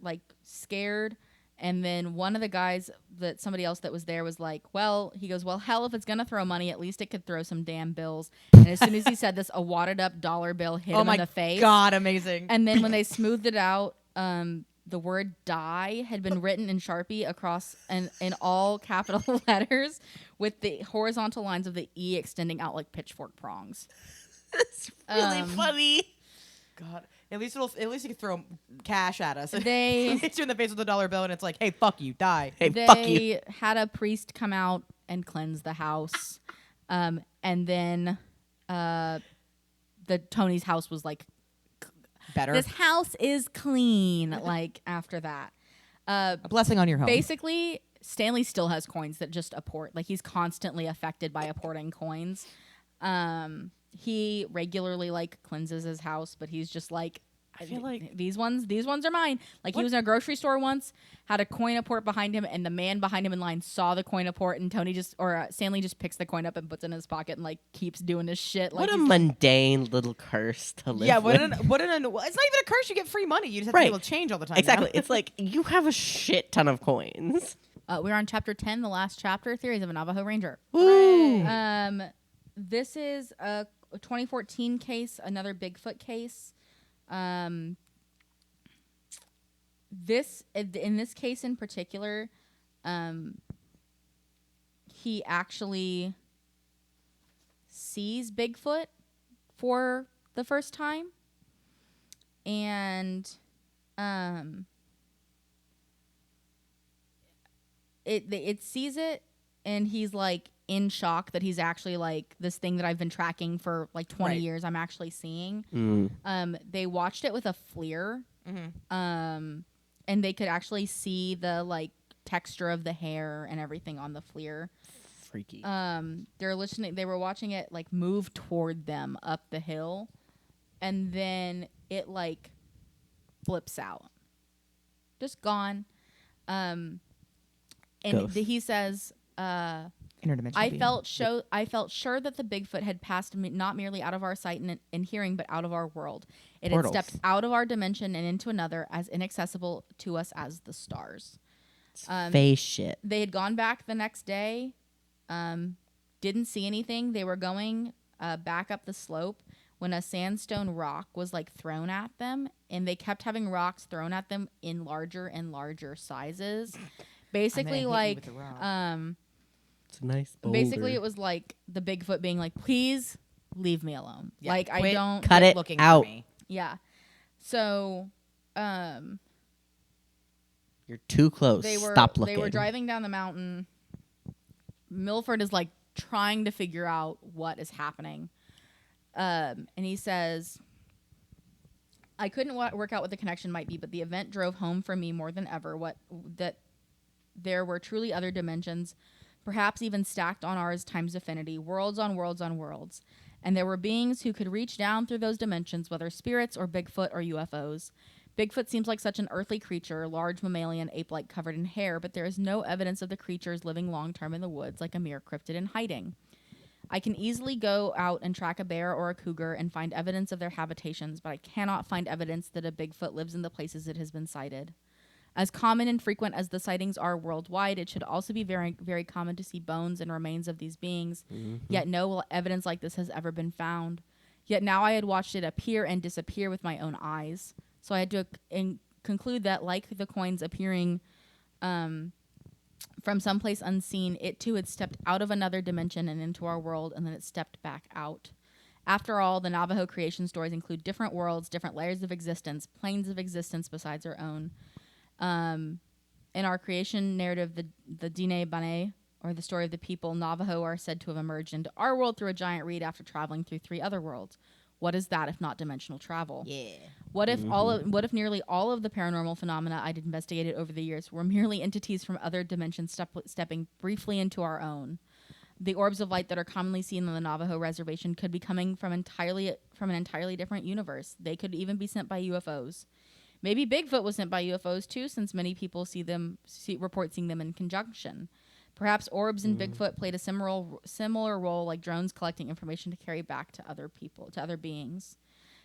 Speaker 1: like scared. And then one of the guys, somebody else that was there, was like, well, he goes, well, hell, if it's going to throw money, at least it could throw some damn bills. And as soon as he said this, a wadded up dollar bill hit him in the face.
Speaker 2: Oh, my God, amazing.
Speaker 1: And then when they smoothed it out, the word die had been written in Sharpie across and in all capital letters with the horizontal lines of the E extending out like pitchfork prongs.
Speaker 3: That's really funny.
Speaker 2: God. At least you can throw cash at us.
Speaker 1: They
Speaker 2: hit you in the face with a dollar bill, and it's like, hey, fuck you, die.
Speaker 3: Hey, fuck you.
Speaker 1: They had a priest come out and cleanse the house, and then Tony's house was like
Speaker 2: better.
Speaker 1: This house is clean. Like after that,
Speaker 2: a blessing on your home.
Speaker 1: Basically, Stanley still has coins that just apport. Like, he's constantly affected by apporting coins. He regularly like cleanses his house, but he's just like, I feel like these ones are mine. Like, he was in a grocery store once, had a coin apport behind him, and the man behind him in line saw the coin apport, and Stanley just picks the coin up and puts it in his pocket and like keeps doing his shit. Like,
Speaker 3: what a mundane little curse to live with.
Speaker 2: Yeah, what it's not even a curse. You get free money. You just have to be able to change all the time.
Speaker 3: Exactly.
Speaker 2: Now.
Speaker 3: It's like you have a shit ton of coins.
Speaker 1: We're on chapter 10, the last chapter, Theories of a Navajo Ranger.
Speaker 3: Woo.
Speaker 1: This is a 2014 case, another Bigfoot case. In this case in particular, he actually sees Bigfoot for the first time, and it sees it, and he's like in shock that he's actually like, this thing that I've been tracking for like 20 years, I'm actually seeing. They watched it with a FLIR, and they could actually see the like texture of the hair and everything on the FLIR.
Speaker 3: Freaky.
Speaker 1: They were watching it like move toward them up the hill, and then it like flips out, just gone. And he says, I felt sure that the Bigfoot had passed not merely out of our sight and hearing, but out of our world. It had stepped out of our dimension and into another, as inaccessible to us as the stars.
Speaker 3: Face shit.
Speaker 1: They had gone back the next day, didn't see anything. They were going back up the slope when a sandstone rock was like thrown at them, and they kept having rocks thrown at them in larger and larger sizes. Basically, like,
Speaker 3: it's a nice boulder.
Speaker 1: Basically, it was like the Bigfoot being like, please leave me alone.
Speaker 2: Yeah,
Speaker 1: like, I don't
Speaker 3: cut it
Speaker 2: looking
Speaker 3: out.
Speaker 2: For me.
Speaker 1: Yeah. So,
Speaker 3: you're too close. Stop looking.
Speaker 1: They were driving down the mountain. Milford is like trying to figure out what is happening. And he says, I couldn't work out what the connection might be, but the event drove home for me more than ever that there were truly other dimensions, perhaps even stacked on ours times affinity, worlds on worlds on worlds. And there were beings who could reach down through those dimensions, whether spirits or Bigfoot or UFOs. Bigfoot seems like such an earthly creature, large mammalian, ape-like, covered in hair, but there is no evidence of the creatures living long-term in the woods like a mere cryptid in hiding. I can easily go out and track a bear or a cougar and find evidence of their habitations, but I cannot find evidence that a Bigfoot lives in the places it has been sighted. As common and frequent as the sightings are worldwide, it should also be very, very common to see bones and remains of these beings, yet no evidence like this has ever been found. Yet now I had watched it appear and disappear with my own eyes. So I had to conclude that, like the coins appearing from someplace unseen, it too had stepped out of another dimension and into our world, and then it stepped back out. After all, the Navajo creation stories include different worlds, different layers of existence, planes of existence besides our own. In our creation narrative, the Dine Bane, or the story of the people, Navajo are said to have emerged into our world through a giant reed after traveling through 3 other worlds. What is that if not dimensional travel?
Speaker 3: Yeah.
Speaker 1: What if nearly all of the paranormal phenomena I'd investigated over the years were merely entities from other dimensions stepping briefly into our own? The orbs of light that are commonly seen on the Navajo reservation could be coming from an entirely different universe. They could even be sent by UFOs. Maybe Bigfoot was sent by UFOs too, since many people report seeing them in conjunction. Perhaps orbs and Bigfoot played a similar role, like drones collecting information to carry back to other people, to other beings.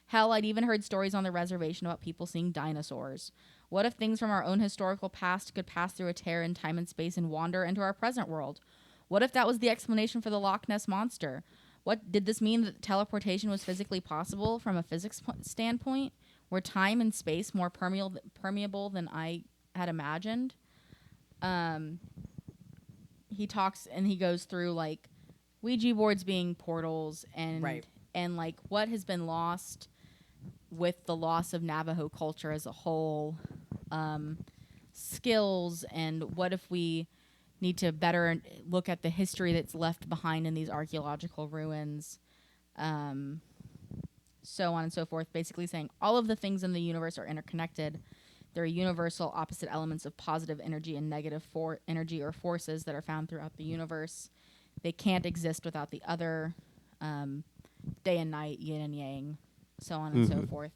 Speaker 1: Hell, I'd even heard stories on the reservation about people seeing dinosaurs. What if things from our own historical past could pass through a tear in time and space and wander into our present world? What if that was the explanation for the Loch Ness Monster? What did this mean, that teleportation was physically possible from a physics standpoint? Were time and space more permeable than I had imagined? He talks and he goes through like Ouija boards being portals and like what has been lost with the loss of Navajo culture as a whole, skills, and what if we need to better look at the history that's left behind in these archaeological ruins, so on and so forth, basically saying all of the things in the universe are interconnected. There are universal opposite elements of positive energy and negative energy or forces that are found throughout the universe. They can't exist without the other, day and night, yin and yang, so on and so forth.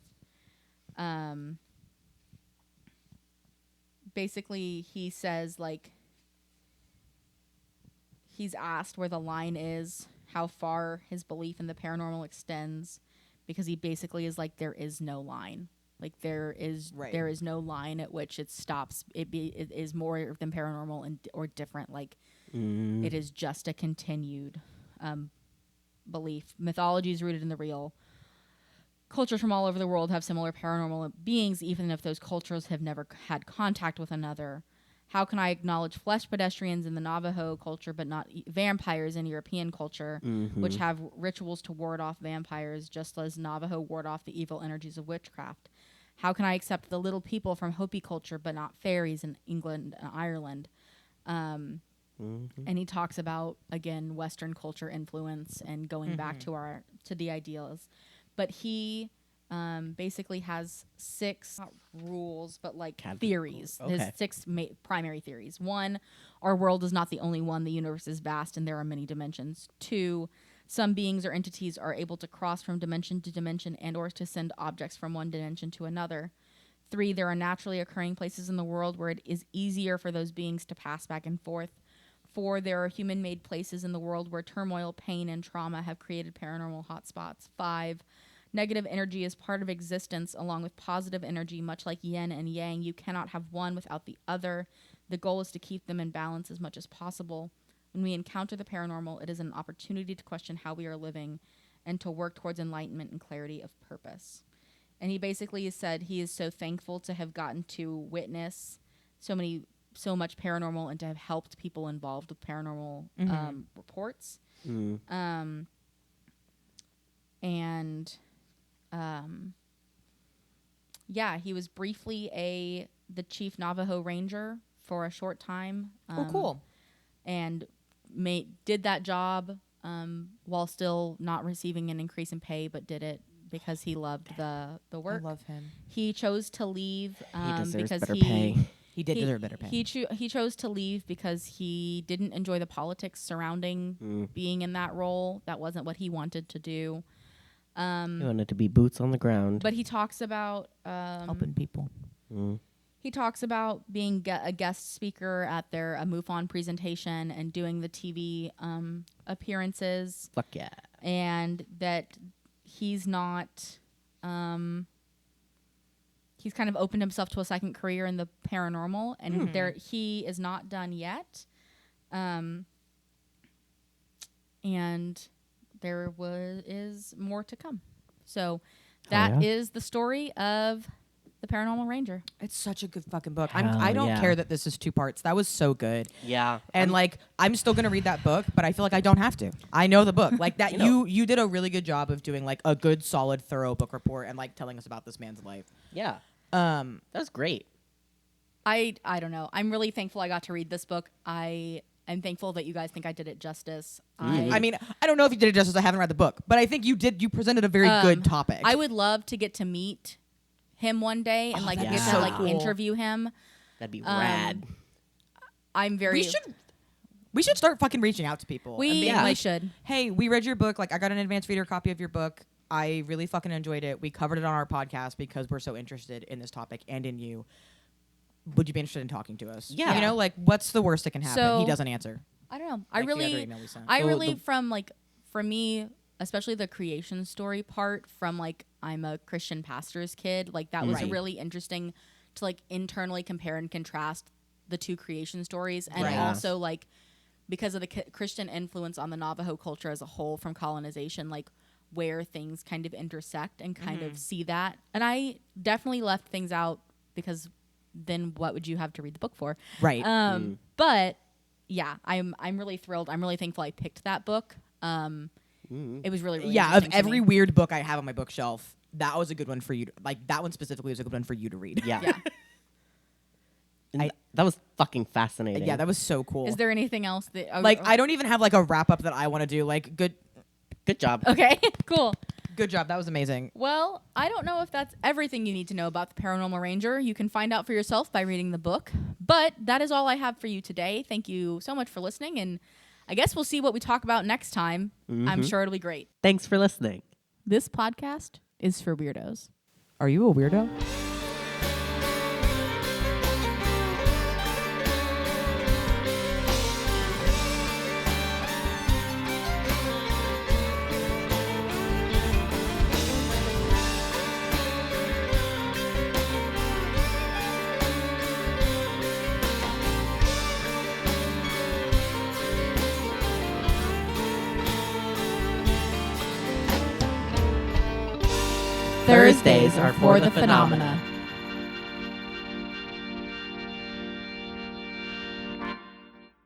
Speaker 1: Basically, he says, like, he's asked where the line is, how far his belief in the paranormal extends, because he basically is like, there is no line. Like, there is no line at which it stops. It is more than paranormal or different. Like, it is just a continued belief. Mythology is rooted in the real. Cultures from all over the world have similar paranormal beings, even if those cultures have never had contact with another. How can I acknowledge flesh pedestrians in the Navajo culture, but not vampires in European culture, which have rituals to ward off vampires, just as Navajo ward off the evil energies of witchcraft? How can I accept the little people from Hopi culture, but not fairies in England and Ireland? And he talks about, again, Western culture influence and going back to the ideals. But he basically has 6 not rules, but like theories. Okay. There's 6 primary theories. 1, our world is not the only one. The universe is vast and there are many dimensions. 2, some beings or entities are able to cross from dimension to dimension and or to send objects from one dimension to another. 3, there are naturally occurring places in the world where it is easier for those beings to pass back and forth. 4, there are human-made places in the world where turmoil, pain, and trauma have created paranormal hotspots. 5, negative energy is part of existence along with positive energy, much like yin and yang. You cannot have one without the other. The goal is to keep them in balance as much as possible. When we encounter the paranormal, it is an opportunity to question how we are living and to work towards enlightenment and clarity of purpose. And he basically said he is so thankful to have gotten to witness so much paranormal and to have helped people involved with paranormal reports. He was briefly the chief Navajo Ranger for a short time.
Speaker 2: Cool.
Speaker 1: And did that job while still not receiving an increase in pay, but did it because he loved the work.
Speaker 2: I love him.
Speaker 1: He chose to leave
Speaker 3: He deserves
Speaker 1: because
Speaker 3: better pay.
Speaker 2: He did deserve better pay.
Speaker 1: He chose to leave because he didn't enjoy the politics surrounding being in that role. That wasn't what he wanted to do.
Speaker 3: He wanted to be boots on the ground.
Speaker 1: But he talks about
Speaker 2: helping people.
Speaker 1: He talks about being a guest speaker at their MUFON presentation and doing the TV appearances.
Speaker 3: Fuck yeah.
Speaker 1: And that he's not... he's kind of opened himself to a second career in the paranormal, and he is not done yet. And there is more to come. So that is the story of the Paranormal Ranger.
Speaker 2: It's such a good fucking book. I don't care that this is 2 parts. That was so good.
Speaker 3: Yeah.
Speaker 2: And I'm still gonna read that book, but I feel like I don't have to. I know the book. Like that you did a really good job of doing like a good, solid, thorough book report and like telling us about this man's life.
Speaker 3: Yeah. That was great.
Speaker 1: I don't know. I'm really thankful I got to read this book. I am thankful that you guys think I did it justice.
Speaker 2: I mean, I don't know if you did it justice. I haven't read the book, but I think you did. You presented a very good topic.
Speaker 1: I would love to get to meet him one day and get to interview him.
Speaker 3: That'd be rad.
Speaker 1: I'm very.
Speaker 2: We should start fucking reaching out to people.
Speaker 1: We should.
Speaker 2: Hey, we read your book. Like, I got an advanced reader copy of your book. I really fucking enjoyed it. We covered it on our podcast because we're so interested in this topic and in you. Would you be interested in talking to us?
Speaker 3: Yeah.
Speaker 2: You know, like, what's the worst that can happen?
Speaker 1: So,
Speaker 2: he doesn't answer.
Speaker 1: I don't know. For me, especially the creation story part from, like, I'm a Christian pastor's kid. Like, that was really interesting to, like, internally compare and contrast the 2 creation stories. And also, like, because of the Christian influence on the Navajo culture as a whole from colonization, like, where things kind of intersect and kind of see that. And I definitely left things out because then what would you have to read the book for?
Speaker 2: Right.
Speaker 1: But yeah, I'm really thrilled. I'm really thankful I picked that book. It was really, really
Speaker 2: of every weird book I have on my bookshelf, that was a good one for you. That one specifically was a good one for you to read.
Speaker 3: Yeah. That was fucking fascinating.
Speaker 2: Yeah, that was so cool.
Speaker 1: Is there anything else that
Speaker 2: I don't even have like a wrap up that I want to do. Like
Speaker 3: Good job.
Speaker 1: Okay, cool.
Speaker 2: Good job. That was amazing.
Speaker 1: Well, I don't know if that's everything you need to know about the Paranormal Ranger. You can find out for yourself by reading the book. But that is all I have for you today. Thank you so much for listening. And I guess we'll see what we talk about next time. I'm sure it'll be great.
Speaker 3: Thanks for listening.
Speaker 1: This podcast is for weirdos.
Speaker 2: Are you a weirdo?
Speaker 1: Thursdays are for the phenomena.